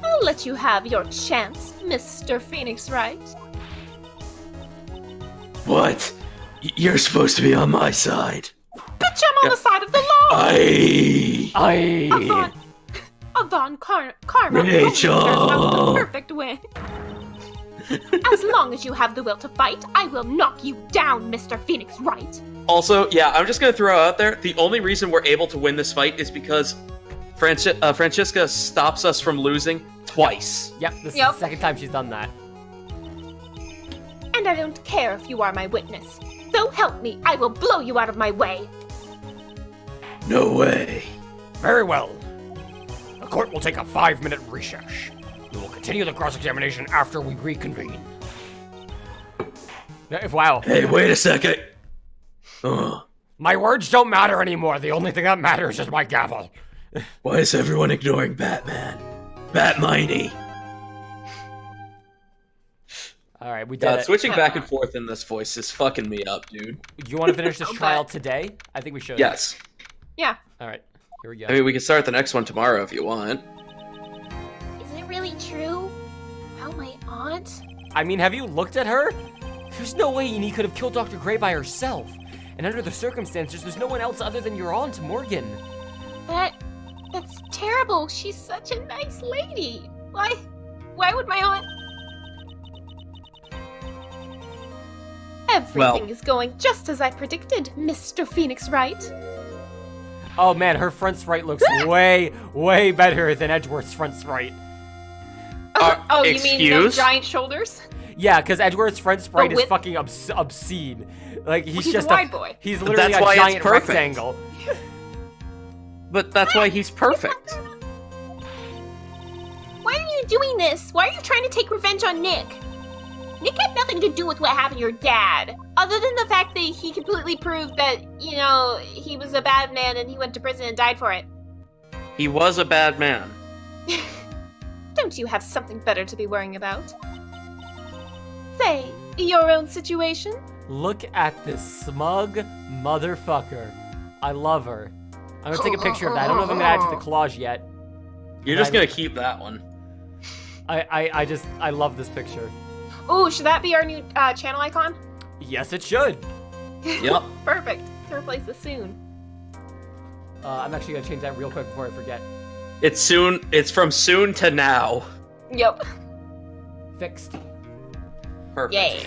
I'll let you have your chance, Mr. Phoenix Wright. What? You're supposed to be on my side. Bitch, I'm on the side of the law! I. Avon Karma. Rachel! The perfect win. As long as you have the will to fight, I will knock you down, Mr. Phoenix Wright. Also, yeah, I'm just gonna throw out there, the only reason we're able to win this fight is because Francisca stops us from losing twice. Yep, this is Yep. the second time she's done that. And I don't care if you are my witness. So help me, I will blow you out of my way. No way. Very well. The court will take a 5-minute recess. We will continue the cross-examination after we reconvene. Wow. Hey, wait a second. My words don't matter anymore. The only thing that matters is my gavel. Why is everyone ignoring Batman? Batminey. All right, we did God, it. switching back and forth in this voice is fucking me up, dude. You want to finish this Okay. trial today? I think we should. Yes. Yeah. All right, here we go. I mean, we can start the next one tomorrow if you want. Is it really true? About my aunt? I mean, have you looked at her? There's no way Eni could have killed Dr. Gray by herself. And under the circumstances, there's no one else other than your aunt, Morgan. That's terrible. She's such a nice lady. Why would my aunt... Everything is going just as I predicted, Mr. Phoenix Wright. Oh man, her front sprite looks way, way better than Edgeworth's front sprite. Oh, you mean no excuse? giant shoulders? Yeah, because Edgeworth's front sprite is with- fucking obscene. Like he's He's just a wide boy. He's literally That's a why it's giant perfect. rectangle. But that's why he's perfect. Why are you doing this? Why are you trying to take revenge on Nick? Nick had nothing to do with what happened to your dad, other than the fact that he completely proved that, you know, he was a bad man and he went to prison and died for it. He was a bad man. Don't you have something better to be worrying about? Say, your own situation? Look at this smug motherfucker. I love her. I'm gonna take a picture of that. I don't know if I'm gonna add it to the collage yet. You're just gonna keep that one. I love this picture. Ooh, should that be our new channel icon? Yes, it should. Yep. Perfect. To replace the soon. I'm actually gonna change that real quick before I forget. It's soon. It's from soon to now. Yep. Fixed. Perfect. Yay.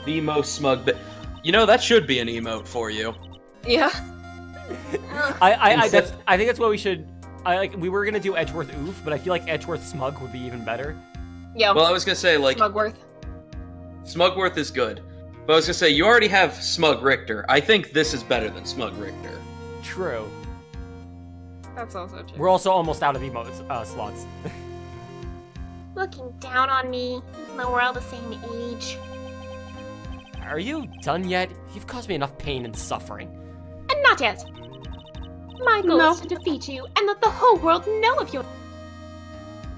The most smug bit. You know, that should be an emote for you. Yeah. I think that's what we should. We were gonna do Edgeworth Oof, but I feel like Edgeworth Smug would be even better. Yeah. Well, I was gonna say, like, Smugworth. Smugworth is good. But I was gonna say, you already have Smug Richter. I think this is better than Smug Richter. True. That's also true. We're also almost out of emotes slots. Looking down on me, even though we're all the same age. Are you done yet? You've caused me enough pain and suffering. And not yet. My goal is to defeat you and let the whole world know of your.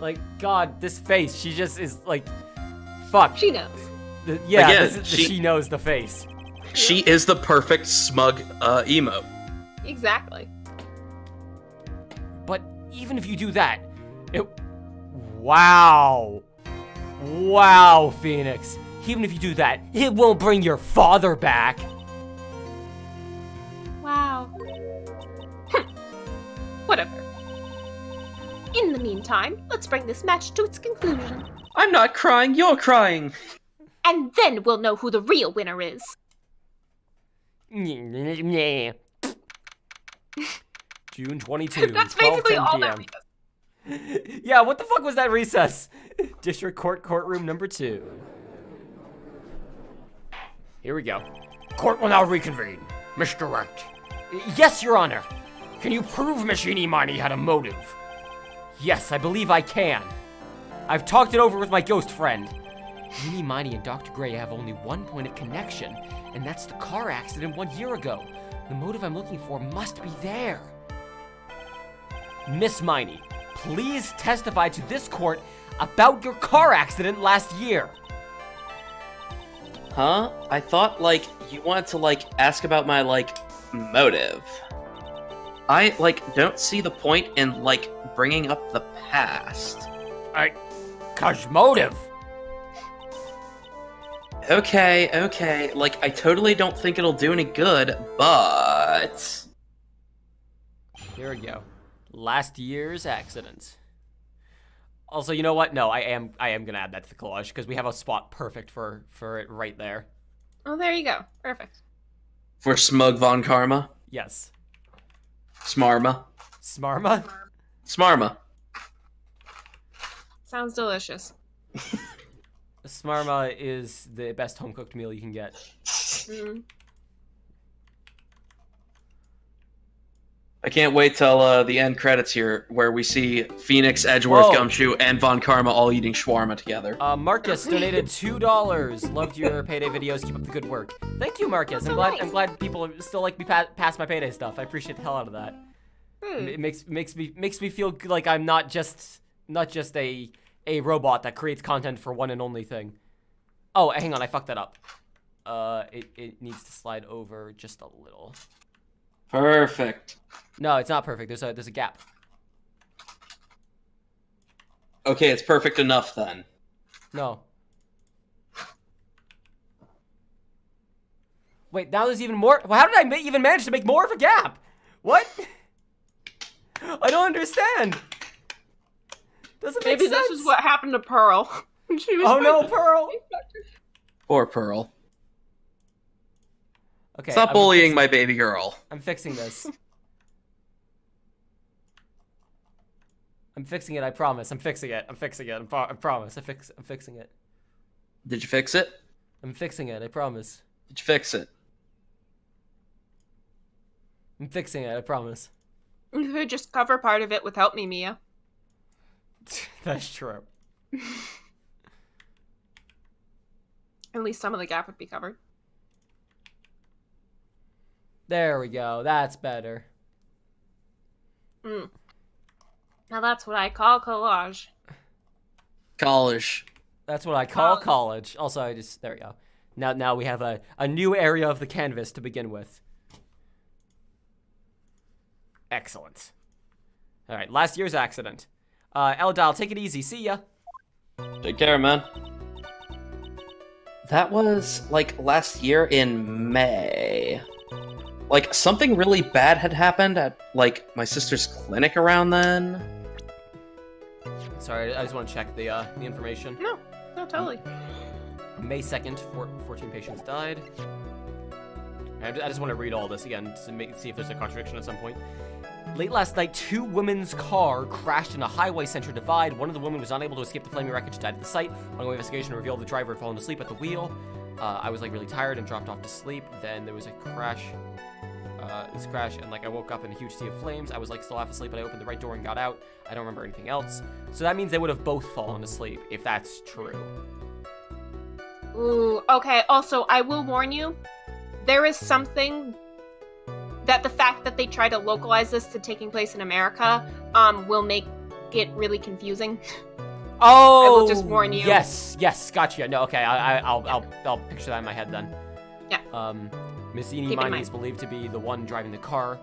Like, God, this face, she just is like, fuck. She knows. Yeah, Again, this is she knows the face. She is the perfect smug emote. Exactly. But even if you do that, wow. Wow, Phoenix. Even if you do that, it won't bring your father back. Wow. Whatever. In the meantime, let's bring this match to its conclusion. I'm not crying, you're crying. And then we'll know who the real winner is. June 22, That's 12, basically 10 all p.m. that we Yeah, what the fuck was that recess? District Court courtroom number 2. Here we go. Court will now reconvene. Mr. Wright, Yes, Your Honor. can you prove Miss Eenie Miney had a motive? Yes, I believe I can. I've talked it over with my ghost friend. Eenie Miney and Dr. Gray have only one point of connection, and that's the car accident 1 year ago. The motive I'm looking for must be there. Miss Miney, please testify to this court about your car accident last year. Huh? I thought, like, you wanted to, like, ask about my, like, motive. I, like, don't see the point in, like, bringing up the past. Cause motive. Okay, like, I totally don't think it'll do any good, but... Here we go. Last year's accident. Also, you know what? No, I am gonna add that to the collage because we have a spot perfect for it right there. Oh, there you go. Perfect. For Smug Von Karma? Yes. Smarma? Smarma? Smarma. Sounds delicious. Smarma is the best home cooked meal you can get. Mm. I can't wait till the end credits here, where we see Phoenix, Edgeworth, Whoa. Gumshoe, and Von Karma all eating shawarma together. Marcus donated $2. Loved your payday videos. Keep up the good work. Thank you, Marcus. I'm glad people still like me past my payday stuff. I appreciate the hell out of that. It makes me feel like I'm not just a robot that creates content for one and only thing. Oh, hang on, I fucked that up. It needs to slide over just a little. Perfect. No, it's not perfect. There's a gap. Okay, it's perfect enough then. No. Wait, now there's even more. Well, how did I even manage to make more of a gap? What? I don't understand. Doesn't make Maybe sense. this is what happened to Pearl. She was Oh no, Pearl. Poor Pearl. Okay. Stop bullying my baby girl. I'm fixing this. I'm fixing it. I promise. I'm fixing it. I promise. I'm fixing it. Did you fix it? I'm fixing it. I promise. Did you fix it? I'm fixing it. I promise. You could just cover part of it without me, Mia. That's true. At least some of the gap would be covered. There we go. That's better. Now that's what I call collage. College. That's what I call college. Also, there we go. Now we have a new area of the canvas to begin with. Excellent. All right, last year's accident. Eldal, take it easy. See ya. Take care, man. That was, like, last year in May. Like, something really bad had happened at, like, my sister's clinic around then. Sorry, I just want to check the information. No, totally. May 2nd, 14 patients died. I just want to read all this again to see if there's a contradiction at some point. Late last night, 2 women's car crashed in a highway center divide. One of the women was unable to escape the flaming wreckage, died at the site. Ongoing investigation revealed the driver had fallen asleep at the wheel. I was like really tired and dropped off to sleep. Then there was a crash. This crash, and like I woke up in a huge sea of flames. I was like still half asleep, but I opened the right door and got out. I don't remember anything else. So that means they would have both fallen asleep, if that's true. Ooh, okay. Also, I will warn you, there is something that the fact that they try to localize this to taking place in America, will make it really confusing. Oh, I will just warn you. Yes, gotcha. No, okay, I'll picture that in my head then. Yeah. Miss Keep Eenie in Miney mind. is believed to be the one driving the car.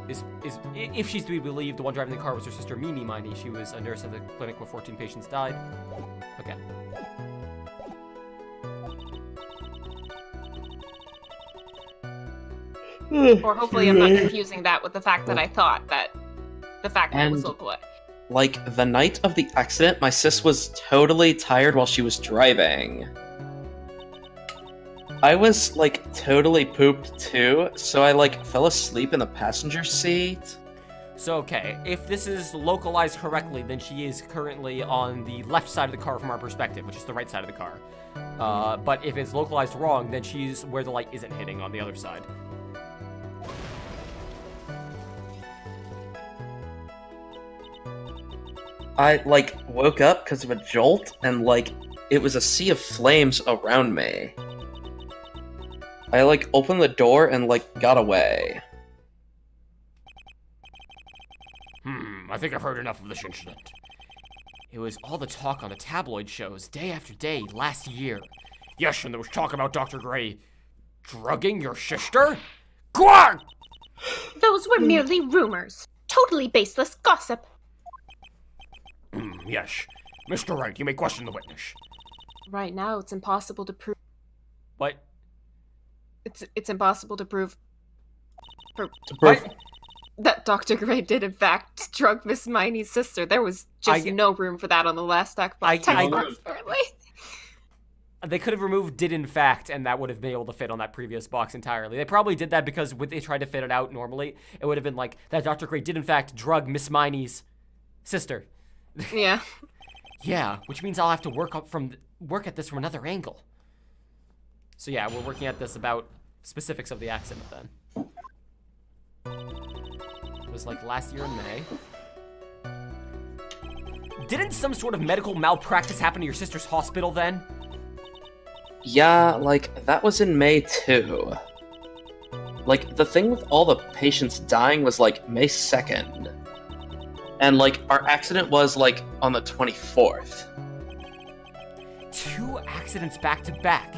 If she's to be believed, the one driving the car was her sister Mimi Miney. She was a nurse at the clinic where 14 patients died. Okay. Or hopefully I'm not confusing that with the fact that I thought that the fact that it was And- localized. Like, the night of the accident, my sis was totally tired while she was driving. I was, like, totally pooped too, so I, like, fell asleep in the passenger seat. So, okay, if this is localized correctly, then she is currently on the left side of the car from our perspective, which is the right side of the car. But if it's localized wrong, then she's where the light isn't hitting on the other side. I, like, woke up because of a jolt, and, like, it was a sea of flames around me. I, like, opened the door and, like, got away. I think I've heard enough of this incident. It was all the talk on the tabloid shows, day after day, last year. Yes, and there was talk about Dr. Gray drugging your sister? Quack! Those were merely rumors. Totally baseless gossip. Yes. Mr. Wright, you may question the witness. Right now, it's impossible to prove. What? It's impossible to prove What? that Dr. Gray did in fact drug Miss Miney's sister. There was just no room for that on the last act. Apparently. They could have removed did in fact, and that would have been able to fit on that previous box entirely. They probably did that because when they tried to fit it out normally, it would have been like, that Dr. Gray did in fact drug Miss Miney's sister. Yeah. Yeah, which means I'll have to work at this from another angle. So yeah, we're working at this about specifics of the accident then. It was like last year in May. Didn't some sort of medical malpractice happen to your sister's hospital then? Yeah, like, that was in May too. Like, the thing with all the patients dying was, like, May 2nd. And, like, our accident was, like, on the 24th. 2 accidents back to back.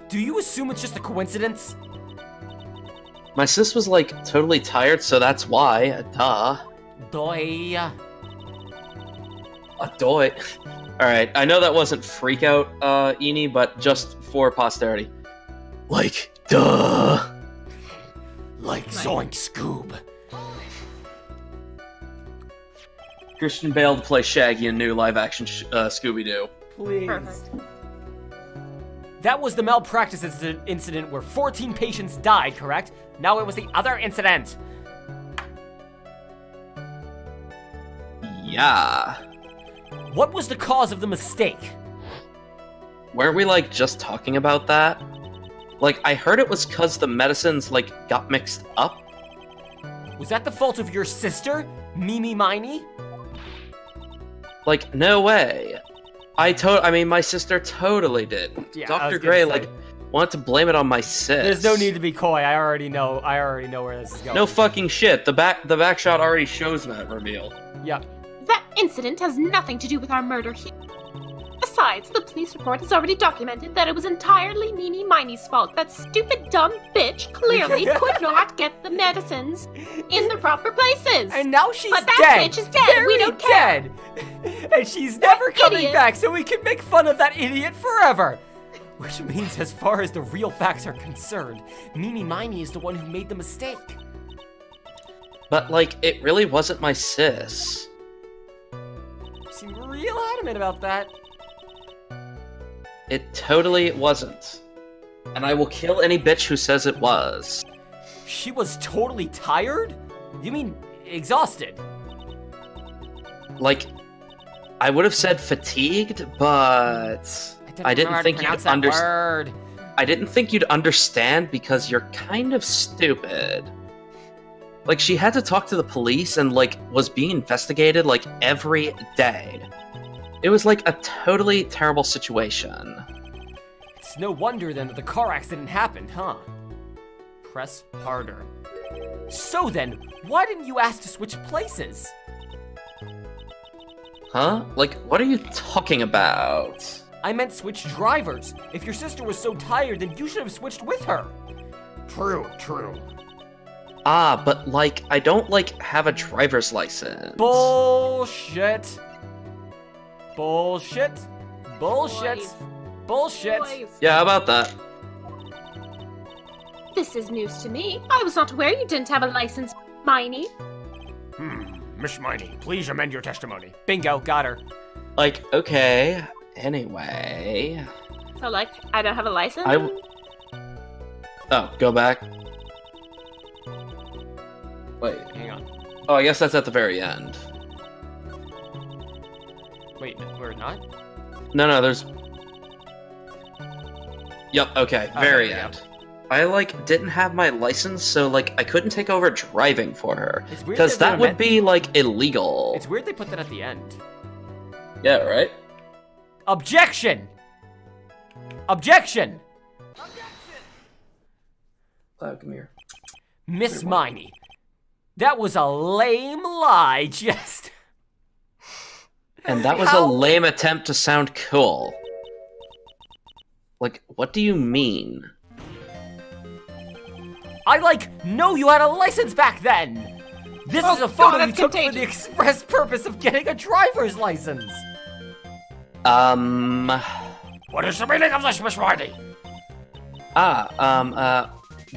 Do you assume it's just a coincidence? My sis was, like, totally tired, so that's why. Duh. Doy. A doy. Alright, I know that wasn't freak out, Eenie, but just for posterity. Like, duh. Like Zoink Scoob. Christian Bale to play Shaggy in new live-action Scooby-Doo. Please. Perfect. That was the malpractice incident where 14 patients died, correct? No, it was the other incident. Yeah. What was the cause of the mistake? Weren't we, like, just talking about that? Like, I heard it was cause the medicines, like, got mixed up. Was that the fault of your sister, Mimi Miney? Like, no way. I mean, my sister totally did. Yeah, I Dr. was Gray, gonna say. like, wanted to blame it on my sis. There's no need to be coy. I already know where this is going. No fucking shit. The back shot already shows that reveal. Yeah. That incident has nothing to do with our murder here. Besides, the police report has already documented that it was entirely Mimi Miney's fault. That stupid dumb bitch clearly could not get the medicines in the proper places. And now she's But that dead. bitch is dead. We don't care. Dead. And she's never coming idiot. back, so we can make fun of that idiot forever. Which means, as far as the real facts are concerned, Mimi Miney is the one who made the mistake. But, like, it really wasn't my sis. You seem real adamant about that. It totally wasn't. And I will kill any bitch who says it was. She was totally tired? You mean exhausted? Like, I would have said fatigued, but I didn't think you'd understand. I didn't think you'd understand because you're kind of stupid. Like, she had to talk to the police and, like, was being investigated, like, every day. It was, like, a totally terrible situation. It's no wonder then that the car accident happened, huh? Press harder. So then, why didn't you ask to switch places? Huh? Like, what are you talking about? I meant switch drivers. If your sister was so tired, then you should have switched with her. True. Ah, but, like, I don't, like, have a driver's license. Bullshit. Bullshit. Bullshit. Boys. Bullshit. Boys. Yeah, how about that? This is news to me. I was not aware you didn't have a license, Miney. Miss Miney, please amend your testimony. Bingo, got her. Like, okay, anyway... So, like, I don't have a license? Oh, go back. Wait. Hang on. Oh, I guess that's at the very end. Wait, we're not? No, there's... Yep, okay, Oh, very there we go. end. I, like, didn't have my license, so, like, I couldn't take over driving for her. It's weird Because that that they would be, like, illegal. It's weird they put that at the end. Yeah, right? Objection! Objection! Cloud, come here. Miss Miney, that was a lame lie, just... And that was How? a lame attempt to sound cool. Like, what do you mean? know you had a license back then! This is a photo you that's took for the contagious. express purpose of getting a driver's license! What is the meaning of this, Miss Miney?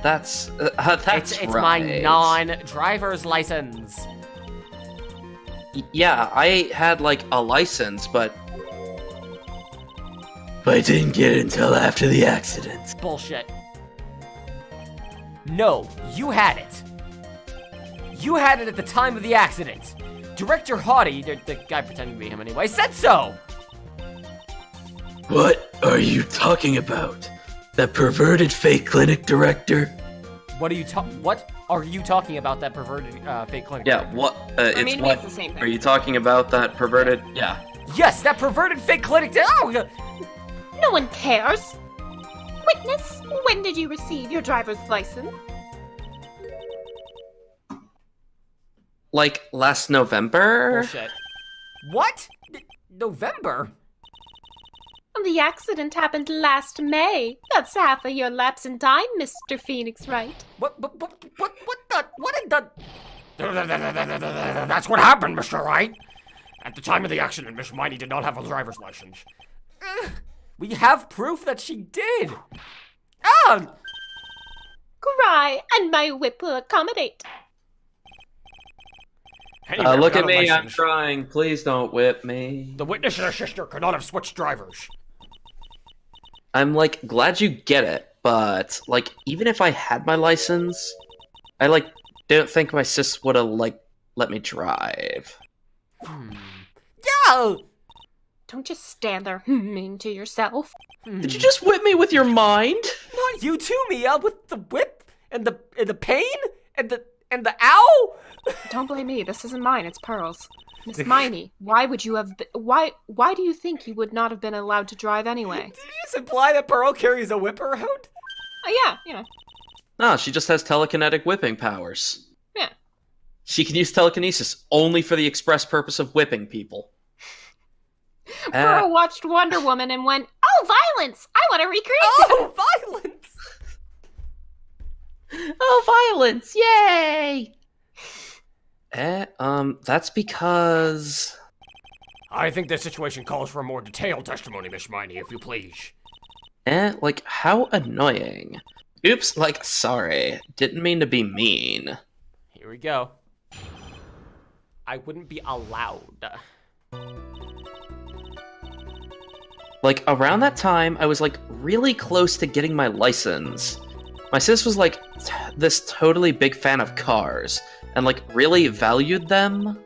That's It's my right. non-driver's license. Yeah, I had, like, a license, but... But I didn't get it until after the accident. Bullshit. No, you had it. You had it at the time of the accident. Director Haughty, the guy pretending to be him anyway, said so! What are you talking about? That perverted fake clinic director? What are you talking about, that perverted fake clinic? Yeah, what, I mean, what... it's the same Are thing. you talking about that perverted... Yeah. Yes, that perverted fake clinic. Oh, No one cares. Witness, when did you receive your driver's license? Like, last November? bullshit. What? November? The accident happened last May. That's half a year lapse in time, Mr. Phoenix Wright. What in the... That's what happened, Mr. Wright. At the time of the accident, Miss Miney did not have a driver's license. We have proof that she did. Ah! Cry, and my whip will accommodate. Anyway, Look at without a me, I'm license, trying. Please don't whip me. The witness and her sister could not have switched drivers. I'm, like, glad you get it, but, like, even if I had my license, I, like, don't think my sis would have, like, let me drive. Yeah! Don't just stand there humming to yourself. Did you just whip me with your mind? Not you too, Mia, with the whip and the pain and the ow. Don't blame me. This isn't mine. It's Pearl's. Miss Miney, why would you have... Why do you think you would not have been allowed to drive anyway? Did you just imply that Pearl carries a whip around? Oh, yeah, you know. No, she just has telekinetic whipping powers. Yeah. She can use telekinesis only for the express purpose of whipping people. Pearl watched Wonder Woman and went, "Oh, violence! I want to recreate that!" Oh, violence! Oh, violence! Yay! That's because... I think this situation calls for a more detailed testimony, Miss Miney, if you please. Like, how annoying. Oops, like, sorry. Didn't mean to be mean. Here we go. I wouldn't be allowed. like around that time, I was like really close to getting my license. My sis was like this totally big fan of cars and like really valued them.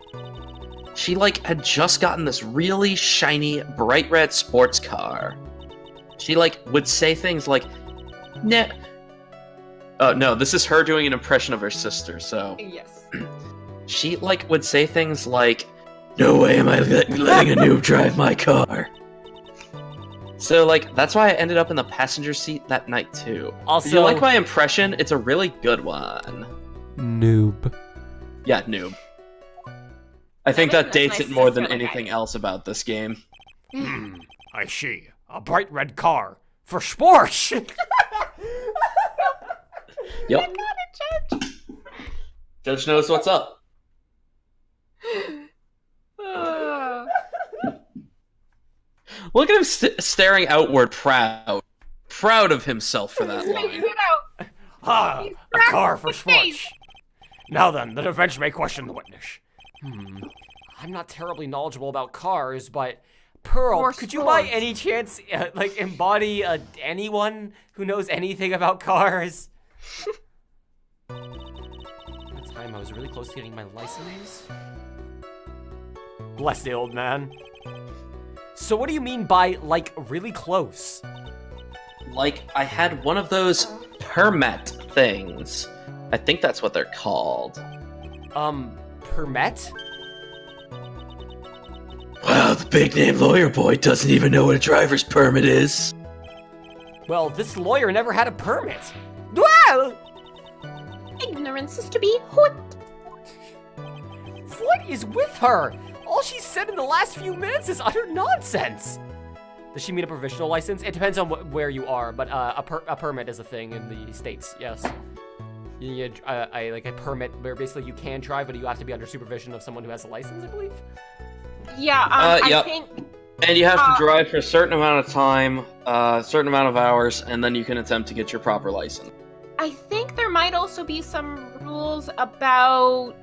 She like had just gotten this really shiny, bright red sports car. She like would say things like, "Nah." Oh no, this is her doing an impression of her sister. So Yes. she like would say things like, No way am I letting a noob drive my car. so like that's why I ended up in the passenger seat that night too. Also, Did you like my impression? It's a really good one. noob. Yeah, noob. I think That's that dates my it more than sister, like anything else about this game. I see. A bright red car for sports. Yep. Judge knows what's up. Look at him staring outward, proud of himself for that line. Ah, a car for sports. Now then, the defense may question the witness. I'm not terribly knowledgeable about cars, but Pearl, Or could you by sports. any chance like embody anyone who knows anything about cars? That time I was really close to getting my license. Bless the old man. So what do you mean by like really close? Like, I had one of those permit things. I think that's what they're called. Permit? Wow, the big name lawyer boy doesn't even know what a driver's permit is. Well, this lawyer never had a permit. Well, Ignorance is to be whipped. what is with her? All she's said in the last few minutes is utter nonsense. Does she mean a provisional license? It depends on where you are, but a permit is a thing in the States, yes. I like a permit where basically you can drive, but you have to be under supervision of someone who has a license, I believe. Yeah, Yep. I think And you have to drive for a certain amount of time, a certain amount of hours, and then you can attempt to get your proper license. I think there might also be some rules about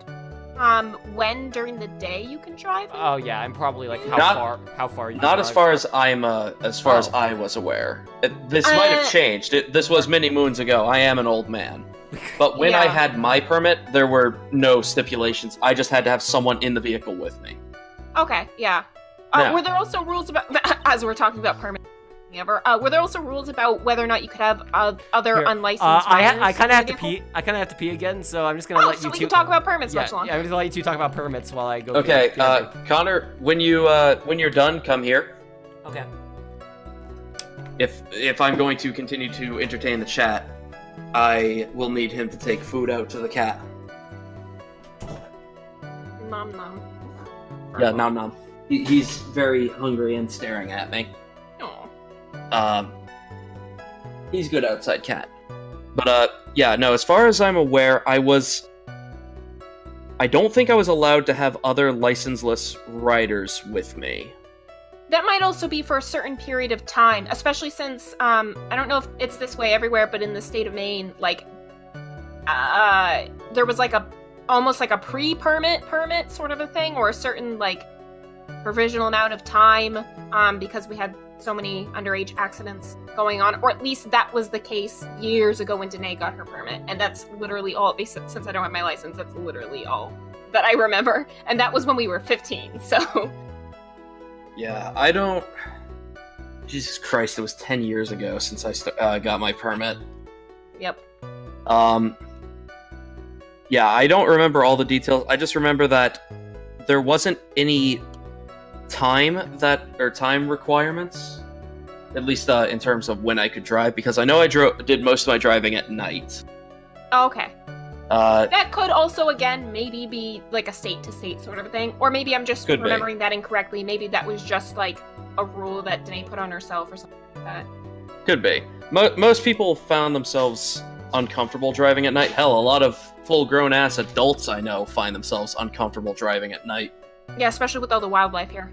when during the day you can drive. Oh yeah, I'm probably like how far you can Not as drive. far as as Oh. I was aware. This might have changed. This was many moons ago. I am an old man. But when I Yeah. had my permit, there were no stipulations. I just had to have someone in the vehicle with me. Okay, yeah. Yeah. Were there also rules about, as we're talking about permits, were there also rules about whether or not you could have other Here, unlicensed I minors kind in of have the to vehicle? pee. I kind of have to pee again, so I'm just gonna Oh, let so you we two can talk about permits yeah, much longer. yeah, I'm gonna let you two talk about permits while I go. Okay, get Connor, when you're done, come here. okay. If I'm going to continue to entertain the chat, I will need him to take food out to the cat. Nom nom. Yeah, nom nom. He's very hungry and staring at me. Aw. He's good outside cat. But yeah, no, as far as I'm aware, I don't think I was allowed to have other licenseless riders with me. That might also be for a certain period of time, especially since I don't know if it's this way everywhere, but in the state of Maine, like there was like almost like a permit sort of a thing, or a certain like provisional amount of time because we had so many underage accidents going on, or at least that was the case years ago when Danae got her permit, and that's literally all. Since I don't have my license, that's literally all that I remember, and that was when we were 15. So. Yeah, I don't... Jesus Christ, it was 10 years ago since I got my permit. Yep. Yeah, I don't remember all the details. I just remember that there wasn't any time requirements, at least in terms of when I could drive, because I know I did most of my driving at night. Okay. That could also, again, maybe be like a state-to-state sort of a thing. Or maybe I'm just Could be. remembering that incorrectly. Maybe that was just like a rule that Danae put on herself or something like that. Could be. Most people found themselves uncomfortable driving at night. Hell, a lot of full-grown-ass adults I know find themselves uncomfortable driving at night. Yeah, especially with all the wildlife here.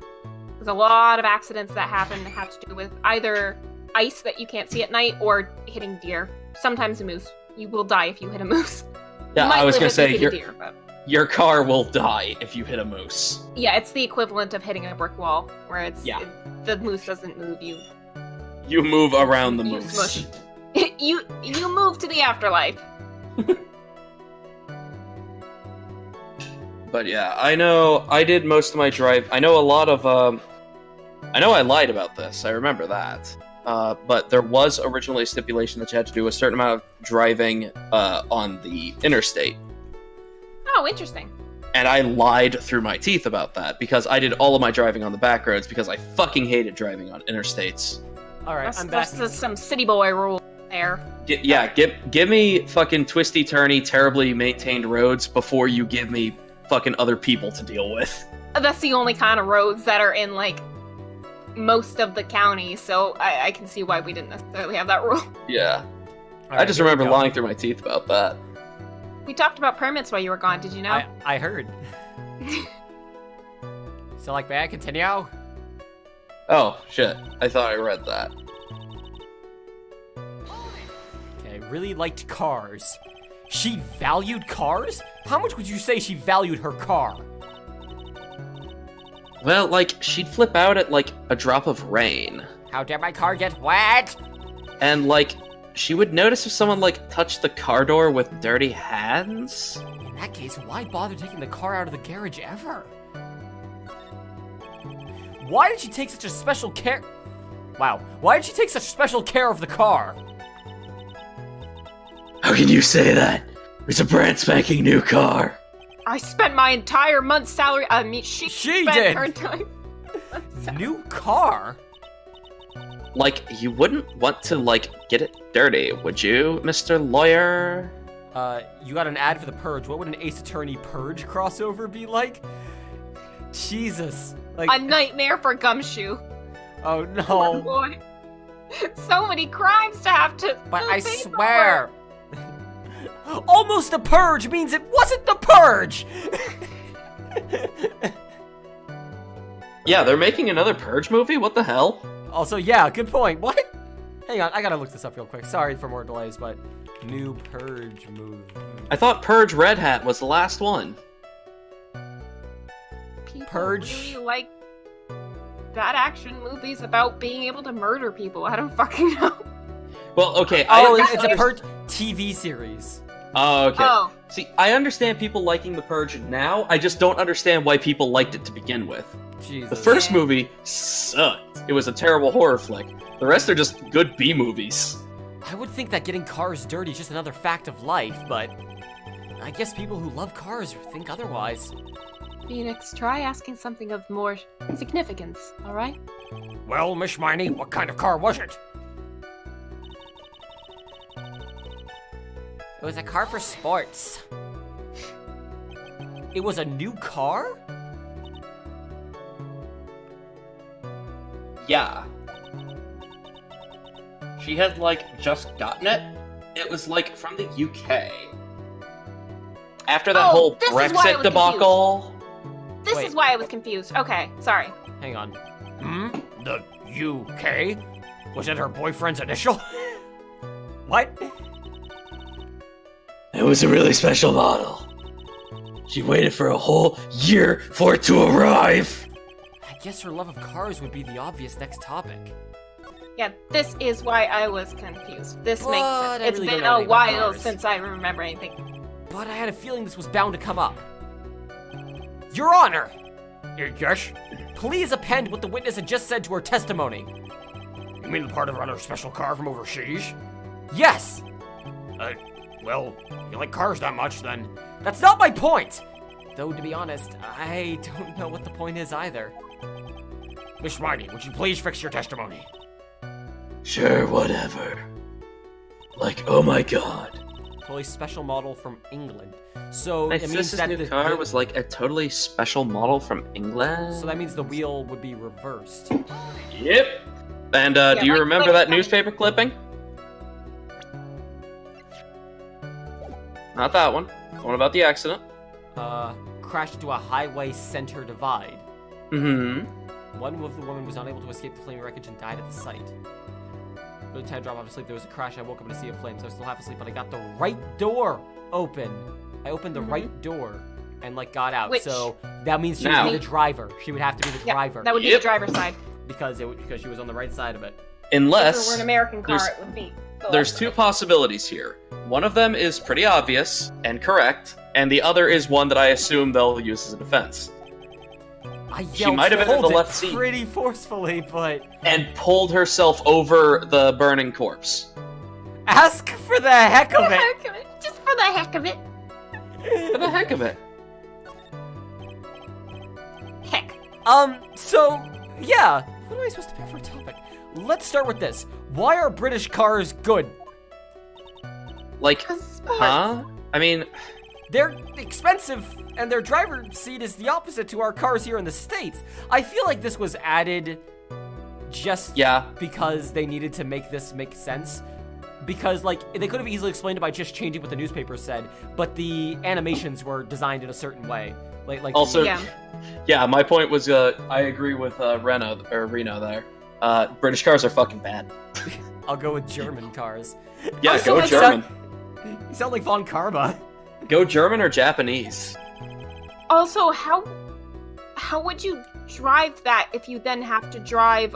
There's a lot of accidents that happen that have to do with either ice that you can't see at night or hitting deer. Sometimes a moose. You will die if you hit a moose. Yeah, You might I was live gonna if you say, hit a here, deer, but... your car will die if you hit a moose. Yeah, it's the equivalent of hitting a brick wall, where it's Yeah. the moose doesn't move you. You move around the You moose. smush. you move to the afterlife. But yeah, I know I did most of my drive. I know a lot of. I know I lied about this. I remember that. But there was originally a stipulation that you had to do a certain amount of driving on the interstate. Oh, interesting. And I lied through my teeth about that because I did all of my driving on the back roads because I fucking hated driving on interstates. All right, I'm back. That's some city boy rule there. Give me fucking twisty turny, terribly maintained roads before you give me fucking other people to deal with. That's the only kind of roads that are in, like, most of the county, so I can see why we didn't necessarily have that rule. Yeah. All I right, just here we remember go. lying through my teeth about that. We talked about permits while you were gone, did you know? I heard. So, like, may I continue? Oh, shit. I thought I read that. Okay, really liked cars. She valued cars? How much would you say she valued her car? Well, like, she'd flip out at, like, a drop of rain. How dare my car get wet? And, like, she would notice if someone, like, touched the car door with dirty hands. In that case, why bother taking the car out of the garage ever? Why did she take such a special care? Wow, why did she take such special care of the car? How can you say that? It's a brand spanking new car. I spent my entire month's salary. I mean, she spent did. her entire month's salary. New car? Like, you wouldn't want to, like, get it dirty, would you, Mr. Lawyer? You got an ad for the Purge. What would an Ace Attorney Purge crossover be like? Jesus. Like, A nightmare for Gumshoe. oh Poor no. boy. So many crimes to have to. But fill I paperwork. swear. Almost the Purge means it wasn't the Purge! Yeah, they're making another Purge movie? What the hell? Also, yeah, good point. What? Hang on, I gotta look this up real quick. Sorry for more delays, but new Purge movie. I thought Purge Red Hat was the last one. People Purge. really like bad action movies about being able to murder people. I don't fucking know. Well, okay, Oh, I it's a Purge TV series. Oh, okay. Oh, See, I understand people liking The Purge now, I just don't understand why people liked it to begin with. Jesus. The first movie sucked. It was a terrible horror flick. The rest are just good B-movies. I would think that getting cars dirty is just another fact of life, but I guess people who love cars think otherwise. Phoenix, try asking something of more significance, alright? Well, Miss Miney, what kind of car was it? It was a car for sports. It was a new car? Yeah. She had, like, just gotten it. It was, like, from the UK. After that Oh, whole this is why I Brexit was debacle. This Wait. is why I was confused. Okay, sorry. Hang on. Hmm? The UK? Was it her boyfriend's initial? What? It was a really special model. She waited for a whole year for it to arrive. I guess her love of cars would be the obvious next topic. Yeah, this is why I was confused. This makes But sense. I It's really been don't know a anything about while cars. since I remember anything. But I had a feeling this was bound to come up. Your Honor! Yes? Please append what the witness had just said to her testimony. You mean the part of her special car from overseas? Yes! Well, you like cars that much, then. That's not my point! Though, to be honest, I don't know what the point is either. Miss Miney, would you please fix your testimony? Sure, whatever. Like, oh my god. Totally special model from England. So, My it means sister's that new the car was, like, a totally special model from England. So that means the wheel would be reversed. Yep. And, Yeah, do you like- remember like- that newspaper clipping? Not that one. The one about the accident. Crashed into a highway center divide. Mm-hmm. One of the women was unable to escape the flaming wreckage and died at the site. By the time I dropped off to sleep, there was a crash. I woke up in a sea of flames. I was still half asleep, but I got the right door open. I opened the right door. and like got out. Which- So that means she Now- would be the driver. She would have to be the Yeah, driver that would be Yep. the driver's side. because she was on the right side of it. If it Unless were an American car, there's- it would be. the there's left two side. possibilities here. One of them is pretty obvious and correct, and the other is one that I assume they'll use as a defense. I She yelled might have been in "Hold the it" left seat. pretty forcefully, but And pulled herself over the burning corpse. ask for the heck of it. Heck of it. Just for the heck of it. For the heck of it. Heck. So yeah, what am I supposed to pick for a topic? Let's start with this. Why are British cars good? Like, 'Cause sports. huh? I mean, They're expensive, and their driver's seat is the opposite to our cars here in the States. I feel like this was added just yeah. because they needed to make this make sense. Because, like, they could have easily explained it by just changing what the newspaper said, but the animations were designed in a certain way. Like Also, Yeah. yeah, my point was, I agree with Reno there. British cars are fucking bad. I'll go with German cars. Yeah, Also, go I German. You sound like Von Karma. Go German or Japanese. Also, how would you drive that if you then have to drive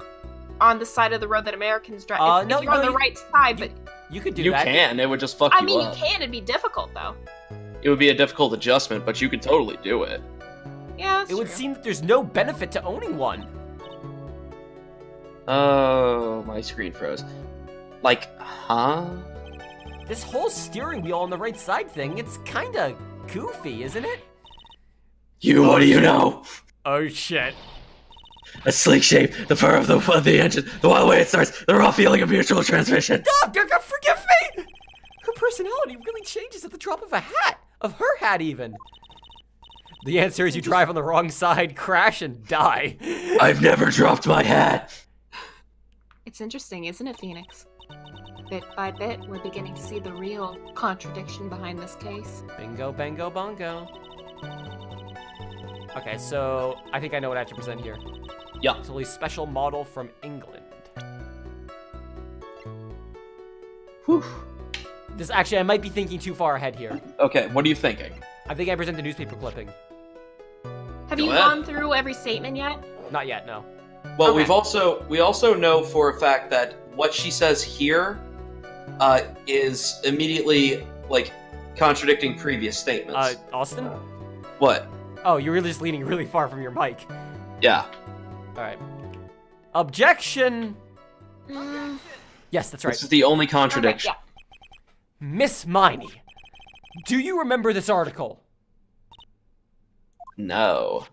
on the side of the road that Americans drive? If No, you're on no, the right side, but You could do You that. can. It would just fuck I you mean, you up. can. It'd be difficult though. It would be a difficult adjustment, but you could totally do it. Yeah, that's It would true. seem that there's no benefit to owning one. Oh, my screen froze. Like, huh? This whole steering wheel on the right side thing, it's kinda goofy, isn't it? You, what do you know? Oh shit. A sleek shape, the fur of the engine, the wild way it starts, the raw feeling of mutual transmission. Forgive me! Her personality really changes at the drop of a hat. Of her hat, even. The answer is you drive on the wrong side, crash, and die. I've never dropped my hat. It's interesting, isn't it, Phoenix? Bit by bit, we're beginning to see the real contradiction behind this case. Bingo, bango, bongo. Okay, so I think I know what I have to present here. Yeah. It's a special model from England. Whew. This actually, I might be thinking too far ahead here. Okay, what are you thinking? I think I present the newspaper clipping. Have Go you ahead. gone through every statement yet? Not yet, no. Well, Okay. we also know for a fact that what she says here is immediately like contradicting previous statements. Austin? What? Oh, you're really just leaning really far from your mic. Yeah. Alright. Objection! Yes, that's right. This is the only contradiction. Okay, Miss Miney, do you remember this article? No.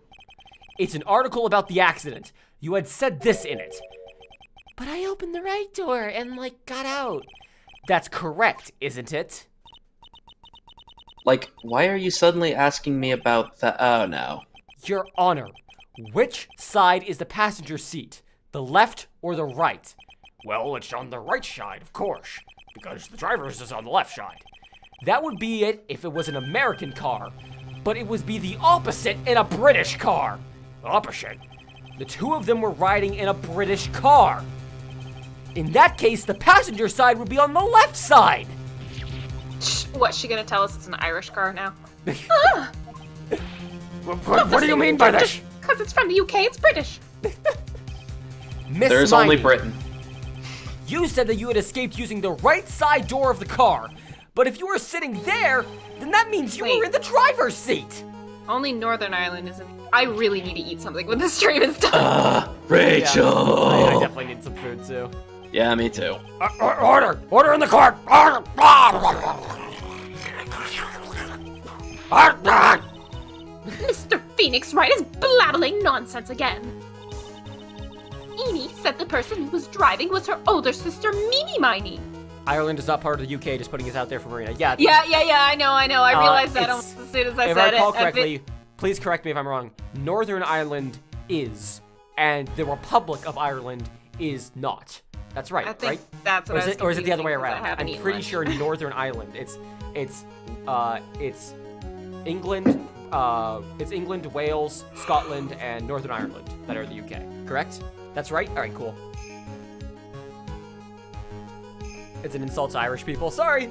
It's an article about the accident. You had said this in it. But I opened the right door and, got out. That's correct, isn't it? Like, why are you suddenly asking me about that? Oh, no. Your Honor, which side is the passenger seat? The left or the right? Well, it's on the right side, of course, because the driver's is on the left side. That would be it if it was an American car, but it would be the opposite in a British car. Opposite. The two of them were riding in a British car. In that case, the passenger side would be on the left side. What's she gonna tell us? It's an Irish car now? What do you mean by this? Because it's from the UK, it's British. Miss There's only Miney, Britain. you said that you had escaped using the right side door of the car. But if you were sitting there, then that means you were Wait. in the driver's seat. Only Northern Ireland isn't. I really need to eat something when this stream is done. Rachel. I definitely need some food too. Yeah, me too. Order in the court! Order! Mr. Phoenix Wright is blabbling nonsense again. Amy said the person who was driving was her older sister, Mimi Miney. Ireland is not part of the UK, just putting this out there for Marina. Yeah. Yeah, I know. I realized that it's- almost as soon as I If said I recall it. correctly, please correct me if I'm wrong, Northern Ireland is, and the Republic of Ireland is not. That's right, I think right? that's what Or I is was it, or is it the other way confusing 'cause I around? haven't I'm eaten pretty lunch. sure Northern Ireland. It's England. It's England, Wales, Scotland, and Northern Ireland that are the UK. Correct? That's right. All right, cool. It's an insult to Irish people. Sorry.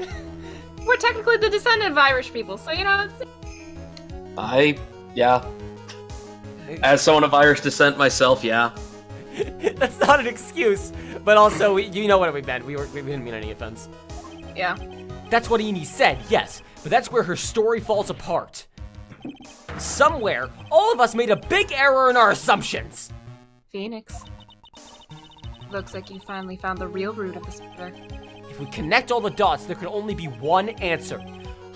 We're technically the descendant of Irish people, so you know. It's... Yeah. As someone of Irish descent myself, yeah. That's not an excuse, but also, you know what we meant. We didn't mean any offense. Yeah. That's what Eni said, yes, but that's where her story falls apart. Somewhere, all of us made a big error in our assumptions. Phoenix. Looks like you finally found the real root of this matter. If we connect all the dots, there can only be one answer.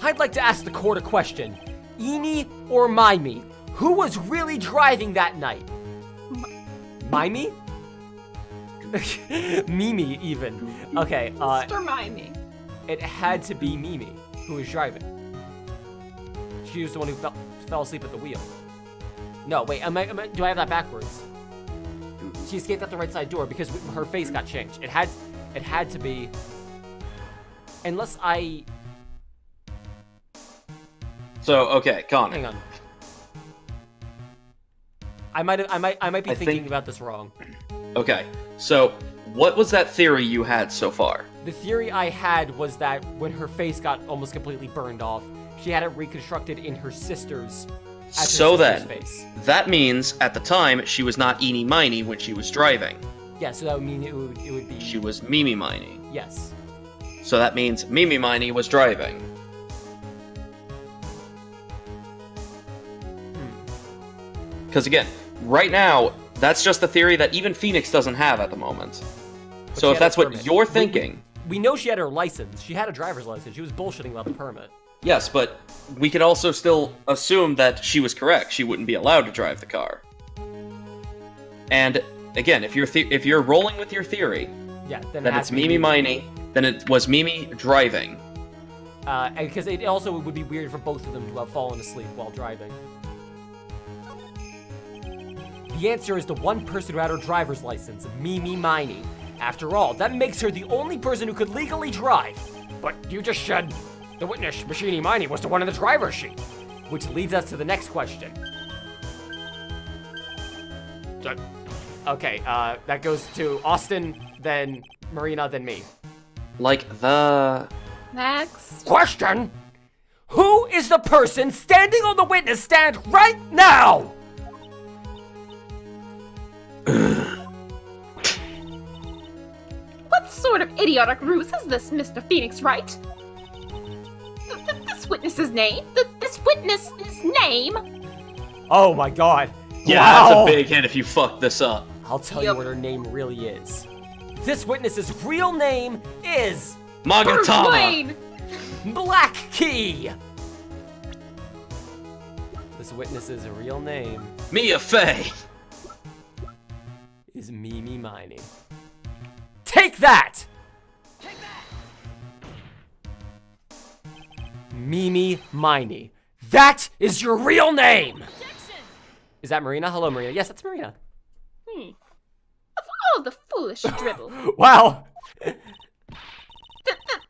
I'd like to ask the court a question. Eni or Mimey? Who was really driving that night? Mimey? Mimi, even. Okay, Mr. Mimey. it had to be Mimi who was driving. She was the one who fell asleep at the wheel. No, wait, do I have that backwards? She escaped out the right side door because her face got changed. It had to be, unless I. So, okay, Connor. Hang on. I might be thinking about this wrong. Okay, so what was that theory you had so far? The theory I had was that when her face got almost completely burned off, she had it reconstructed in her sister's. So then, face. that means at the time she was not Eeny Miny when she was driving. Yeah, so that would mean it would be. She was Mimi Miny. Yes. So that means Mimi Miny was driving. Because again, right now, that's just the theory that even Phoenix doesn't have at the moment. But So she if had that's a what permit. you're thinking, We know she had her license. She had a driver's license. She was bullshitting about the permit. yes, but we could also still assume that she was correct. She wouldn't be allowed to drive the car. And again, if you're rolling with your theory Yeah, then that it has it's to be Mimi Miny, then it was Mimi driving. Because it also would be weird for both of them to have fallen asleep while driving. The answer is the one person who had her driver's license, Mimi Miny. After all, that makes her the only person who could legally drive. But you just said the witness, Machine Miney, was the one in the driver's seat. Which leads us to the next question. Okay, that goes to Austin, then Marina, then me. Like the... Next. Question? Who is the person standing on the witness stand right now? What sort of idiotic ruse is this, Mr. Phoenix Wright? This witness's name? This witness's name? Oh my god. Yeah, Wow. that's a big hit if you fuck this up. I'll tell you what her name really is. This witness's real name is Magatama! Wayne! Black Key. This witness's real name Mia Fey! is Mimi Miny. Take that! Mimi Miny. That is your real name! Is that Marina? Hello, Marina. Yes, that's Marina. Of all the foolish dribble. Wow. Then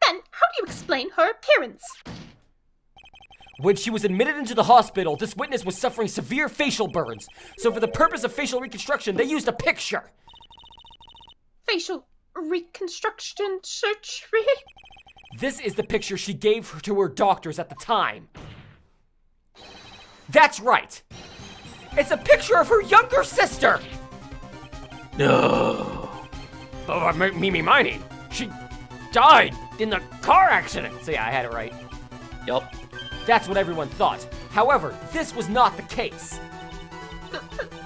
how do you explain her appearance? When she was admitted into the hospital, this witness was suffering severe facial burns. So for the purpose of facial reconstruction, they used a picture. Facial reconstruction surgery? This is the picture she gave to her doctors at the time. That's right. It's a picture of her younger sister. No. But Mimi Miney, she died in the car accident. So yeah, I had it right. Yup. That's what everyone thought. However, this was not the case.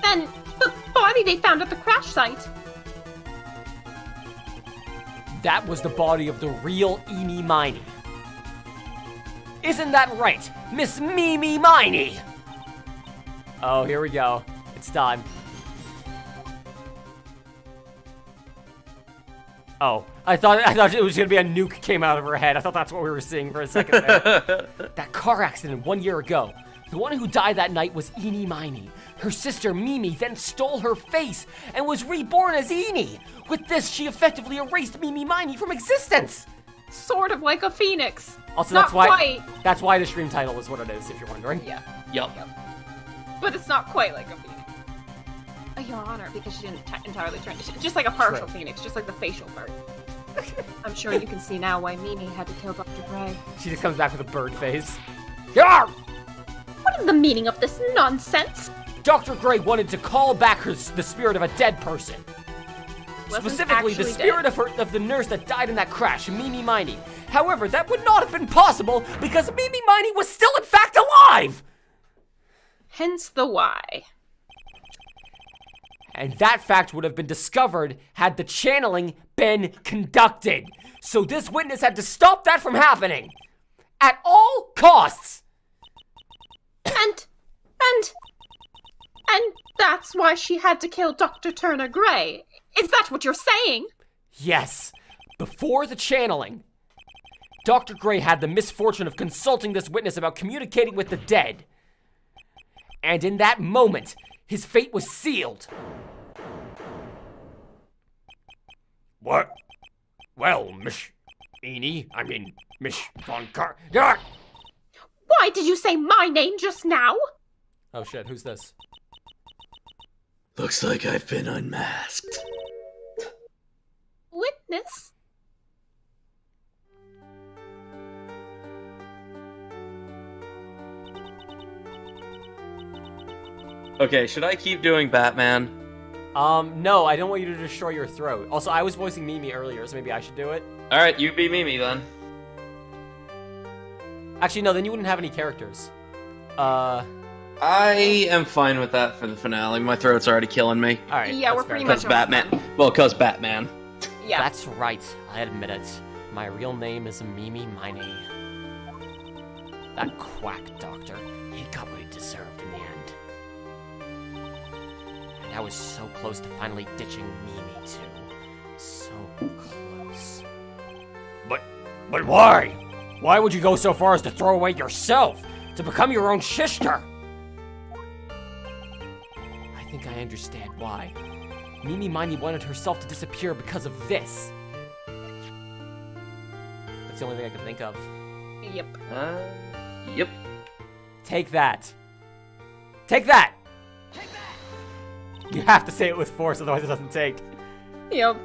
Then the body they found at the crash site. That was the body of the real Eeny Miny. Isn't that right, Miss Mimi Miny? Oh, here we go. It's done. Oh, I thought it was gonna be a nuke came out of her head. I thought that's what we were seeing for a second there. That car accident 1 year ago. The one who died that night was Eeny Miny. Her sister Mimi then stole her face and was reborn as Eeny. With this, she effectively erased Mimi Miny from existence. Sort of like a phoenix. Also, Not that's why quite. that's why the stream title is what it is, if you're wondering. Yeah, Yup. but it's not quite like a phoenix. Your Honor, because she didn't entirely turn. Just like a partial True. phoenix, just like the facial part. I'm sure you can see now why Mimi had to kill Dr. Gray. She just comes back with a bird face. Here! What What's the meaning of this nonsense? Dr. Gray wanted to call back the spirit of a dead person. Wasn't Specifically, the actually spirit dead. of the nurse that died in that crash, Mimi Miney. However, that would not have been possible because Mimi Miney was still in fact alive! Hence the why. And that fact would have been discovered had the channeling been conducted. So this witness had to stop that from happening. At all costs! And that's why she had to kill Dr. Turner Gray. Is that what you're saying? Yes. Before the channeling, Dr. Gray had the misfortune of consulting this witness about communicating with the dead. And in that moment, his fate was sealed. What? Well, Miss Von Car. Why did you say my name just now? Oh shit, who's this? Looks like I've been unmasked. Witness? Okay, should I keep doing Batman? No, I don't want you to destroy your throat. Also, I was voicing Mimi earlier, so maybe I should do it. Alright, you be Mimi then. Actually, no, then you wouldn't have any characters. I am fine with that for the finale. My throat's already killing me. Alright. Yeah, we're that's fair. pretty Cause much Batman. Well, cause Batman. Yeah. That's right, I admit it. My real name is Mimi Miney. That quack doctor, he got what he deserved in the end. And I was so close to finally ditching Mimi, too. So close. But why? Why would you go so far as to throw away yourself? To become your own sister? I think I understand why. Mimi Miney wanted herself to disappear because of this. That's the only thing I can think of. Yep. Yep. Take that. Take that! You have to say it with force, otherwise it doesn't take. Yep.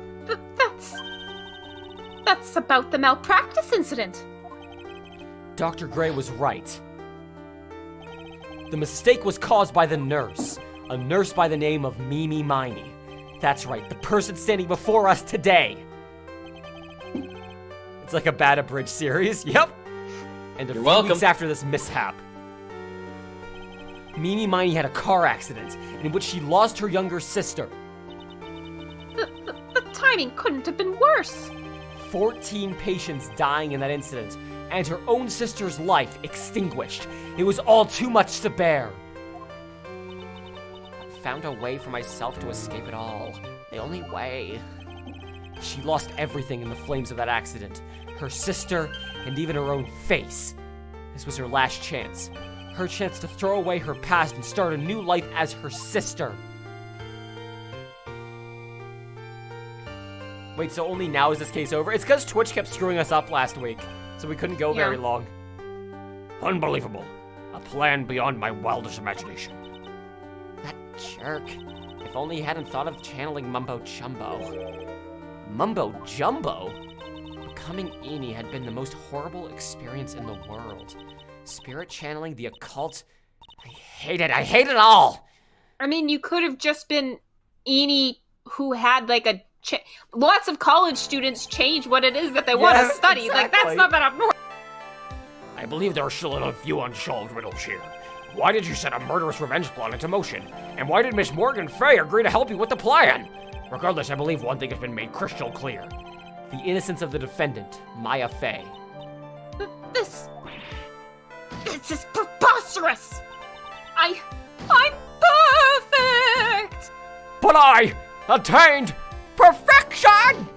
That's about the malpractice incident. Dr. Gray was right. The mistake was caused by the nurse. A nurse by the name of Mimi Miney. That's right, the person standing before us today. It's like a bad abridged series, yep. And a few welcome. weeks after this mishap, Mimi Miney had a car accident in which she lost her younger sister. The timing couldn't have been worse. 14 patients dying in that incident, and her own sister's life extinguished. It was all too much to bear. I found a way for myself to escape it all. The only way. She lost everything in the flames of that accident. Her sister, and even her own face. This was her last chance. Her chance to throw away her past and start a new life as her sister. Wait, so only now is this case over? It's because Twitch kept screwing us up last week, so we couldn't go very long. Unbelievable. A plan beyond my wildest imagination. That jerk. If only he hadn't thought of channeling Mumbo Jumbo. Mumbo Jumbo? Becoming Eni had been the most horrible experience in the world. Spirit channeling, the occult. I hate it. I hate it all! I mean, you could have just been Eni who had like a... Lots of college students change what it is that they want to study. Exactly. Like, that's not that abnormal. I believe there are still a few unsolved riddles here. Why did you set a murderous revenge plot into motion? And why did Miss Morgan Fay agree to help you with the plan? Regardless, I believe one thing has been made crystal clear. The innocence of the defendant, Maya Fey. This is preposterous. I'm perfect. But I attained perfection!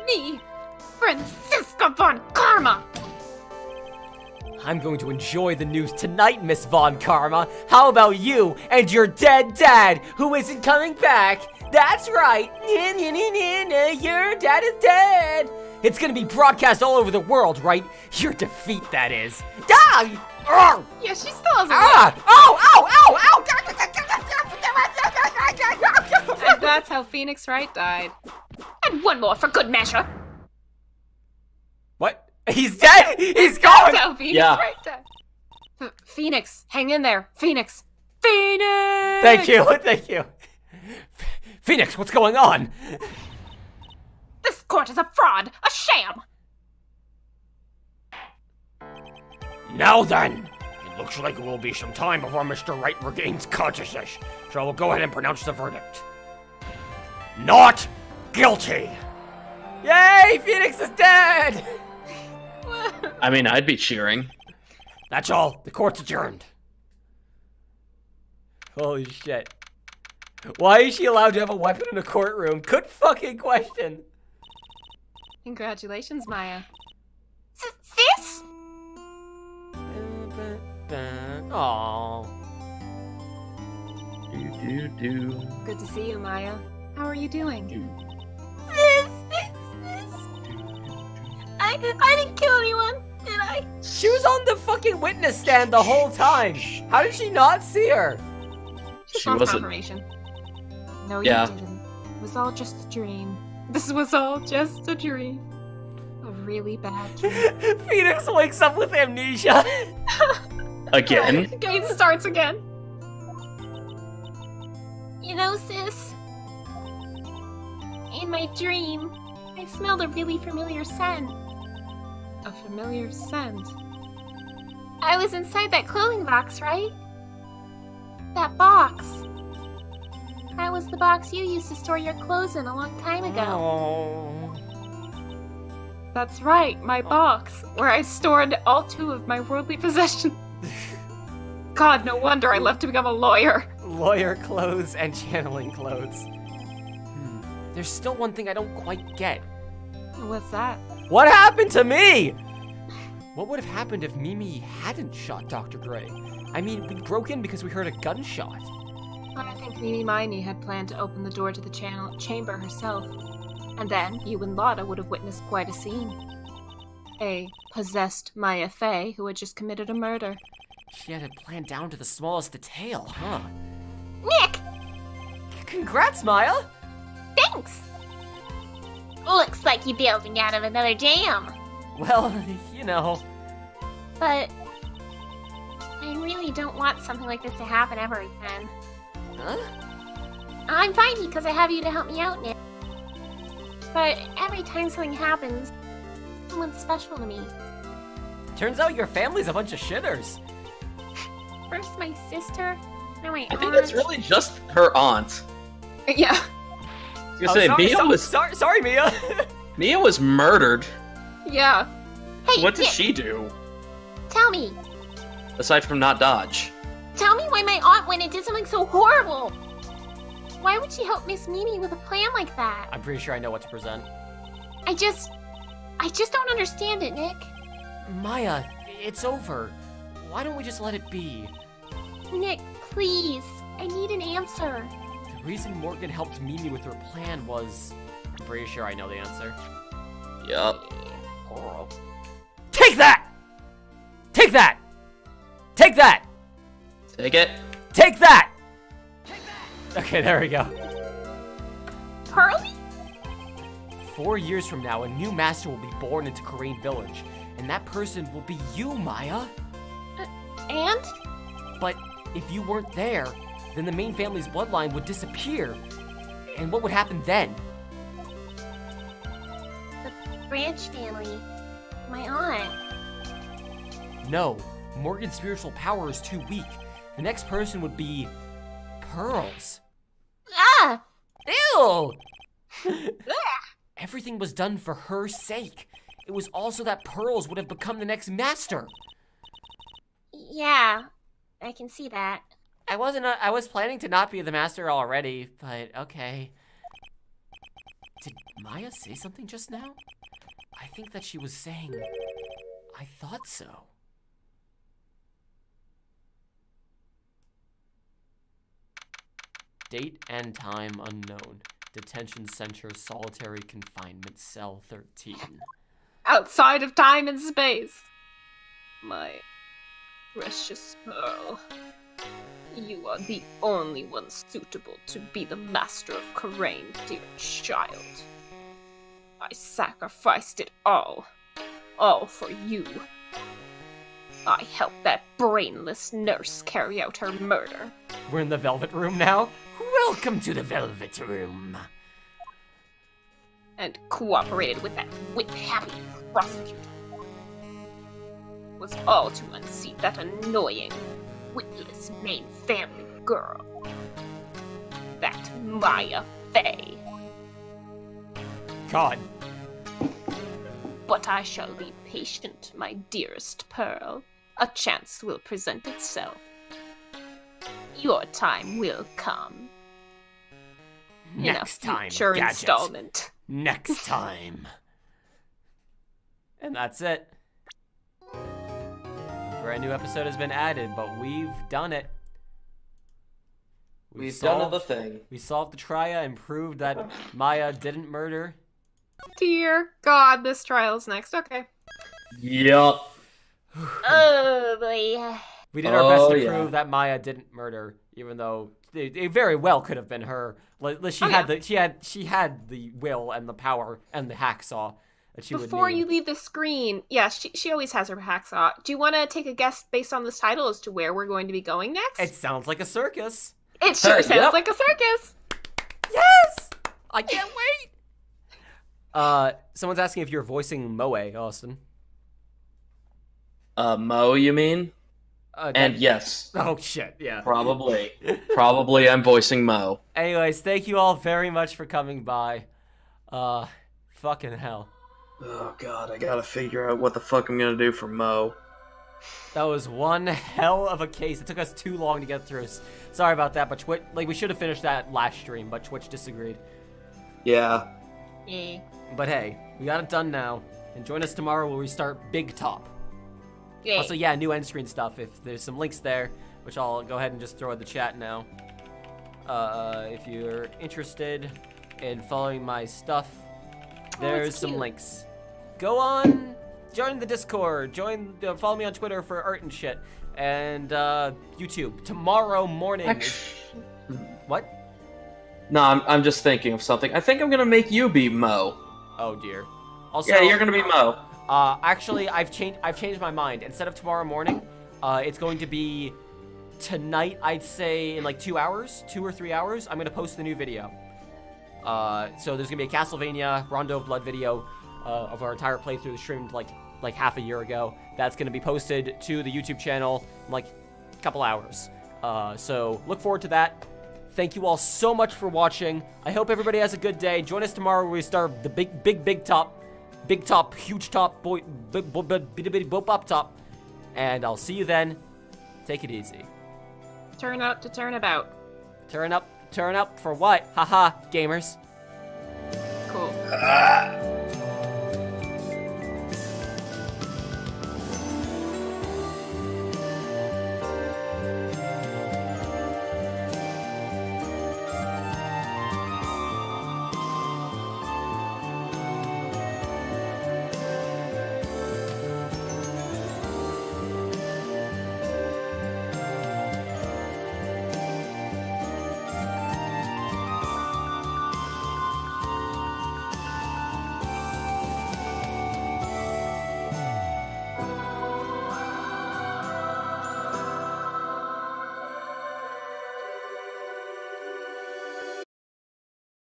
Me, Franziska von Karma. I'm going to enjoy the news tonight, Miss Von Karma. How about you and your dead dad, who isn't coming back? That's right. Your dad is dead. It's gonna be broadcast all over the world, right? Your defeat, that is. Die! Oh! Yeah, she still hasn't. Ah! Ow! Ow! Ow! Ow! And that's how Phoenix Wright died. And one more for good measure. What? He's dead? He's gone! That's how Phoenix Yeah. Wright died. Phoenix, hang in there. Phoenix! Phoenix! Thank you, thank you. Phoenix, what's going on? This court is a fraud, a sham! Now then, it looks like it will be some time before Mr. Wright regains consciousness, so I will go ahead and pronounce the verdict. Not guilty! Yay, Phoenix is dead! I mean, I'd be cheering. That's all. The court's adjourned. Holy shit. Why is she allowed to have a weapon in a courtroom? Good fucking question. Congratulations, Maya. Sis? Aww. Do. Good to see you, Maya. How are you doing? I didn't kill anyone, did I? She was on the fucking witness stand the whole time. How did she not see her? Just She wants wasn't- confirmation. No, Yeah. you didn't. It was all just a dream. This was all just a dream. A really bad dream. Phoenix wakes up with amnesia. Again? The game starts again. You know, sis, in my dream, I smelled a really familiar scent. A familiar scent? I was inside that clothing box, right? That box. That was the box you used to store your clothes in a long time ago. Oh. That's right, my box, where I stored all 2 of my worldly possessions. God, no wonder I left to become a lawyer. Lawyer clothes and channeling clothes. There's still one thing I don't quite get. What's that? What happened to me? What would have happened if Mimi hadn't shot Dr. Gray? I mean, we broke in because we heard a gunshot. I think Mimi Miney had planned to open the door to the chamber herself. And then you and Lotta would have witnessed quite a scene. A possessed Maya Fey who had just committed a murder. She had it planned down to the smallest detail, huh? Nick! Congrats, Maya! Thanks! Looks like you're building out of another dam. Well, you know. But I really don't want something like this to happen ever again. Huh? I'm fine because I have you to help me out, Nick. But every time something happens, someone's special to me. Turns out your family's a bunch of shitters. First my sister, now my aunt. I think that's really just her aunt. Yeah. I was gonna say, sorry, Mia. Mia was murdered. Yeah. Hey, What did Nick, she do? tell me. Aside from not dodge. Tell me why my aunt went and did something so horrible. Why would she help Miss Mimi with a plan like that? I'm pretty sure I know what to present. I just don't understand it, Nick. Maya, it's over. Why don't we just let it be? Nick, please. I need an answer. The reason Morgan helped Mimi with her plan was... I'm pretty sure I know the answer. Yup. Take that! Take that! Take that! Take it. Take that! Okay, there we go. Pearlie? 4 years from now, a new master will be born into Karain Village, and that person will be you, Maya. And? But if you weren't there, then the main family's bloodline would disappear. And what would happen then? The Branch family. My aunt. No, Morgan's spiritual power is too weak. The next person would be... Pearls. Ah! Ew! Everything was done for her sake. It was also that Pearls would have become the next master. Yeah, I can see that. I was planning to not be the master already, but okay. Did Maya say something just now? I think that she was saying, I thought so. Date and time unknown. Detention center, solitary confinement, cell 13. Outside of time and space. My precious Pearl. You are the only one suitable to be the master of Karain, dear child. I sacrificed it all. All for you. I helped that brainless nurse carry out her murder. We're in the Velvet Room now. Welcome to the Velvet Room. And cooperated with that whip-happy prosecutor. Was all to unseat that annoying, witless main family girl. That Maya Fey. God. But I shall be patient, my dearest Pearl. A chance will present itself. Your time will come. Next in a time, future Gadget. installment. Next time. And that's it. A brand new episode has been added, but we've done it. We've done the thing. We solved the trial and proved that Maya didn't murder. Dear God, this trial's next. Okay. Yup. Oh boy. We did our best to yeah. prove that Maya didn't murder, even though it very well could have been her. Like, she Oh, had yeah. she had the will and the power and the hacksaw that she Before would need. you leave the screen, yeah, she always has her hacksaw. Do you want to take a guess based on this title as to where we're going to be going next? It sounds like a circus. It sure sounds Yep. like a circus. Yes! I can't wait. Someone's asking if you're voicing Moe, Austin. Mo, you mean? And yes, Oh shit, yeah. probably. Probably I'm voicing Mo. Anyways, thank you all very much for coming by. Fucking hell. Oh god, I gotta figure out what the fuck I'm gonna do for Mo. That was one hell of a case. It took us too long to get through. Sorry about that, but Twitch, we should have finished that last stream, but Twitch disagreed. Yeah. Yeah. But hey, we got it done now. And join us tomorrow where we start Big Top. Yeah. Also, yeah, new end screen stuff. If there's some links there, which I'll go ahead and just throw in the chat now. If you're interested in following my stuff, there's some cute. links. Go on, join the Discord, follow me on Twitter for art and shit, and YouTube. Tomorrow morning. What? No, I'm just thinking of something. I think I'm gonna make you be Mo. Oh dear. Also, Yeah, you're gonna be Mo. Actually, I've changed my mind. Instead of tomorrow morning, it's going to be tonight. I'd say in like 2 hours, 2 or 3 hours. I'm gonna post the new video. So there's gonna be a Castlevania Rondo of Blood video of our entire playthrough streamed like half a year ago. That's gonna be posted to the YouTube channel in like a couple hours. So look forward to that. Thank you all so much for watching. I hope everybody has a good day. Join us tomorrow where we start the big top, huge top, bop top. And I'll see you then. Take it easy. Turn out to turn about. Turn up for what? Haha, gamers. Cool. Ah.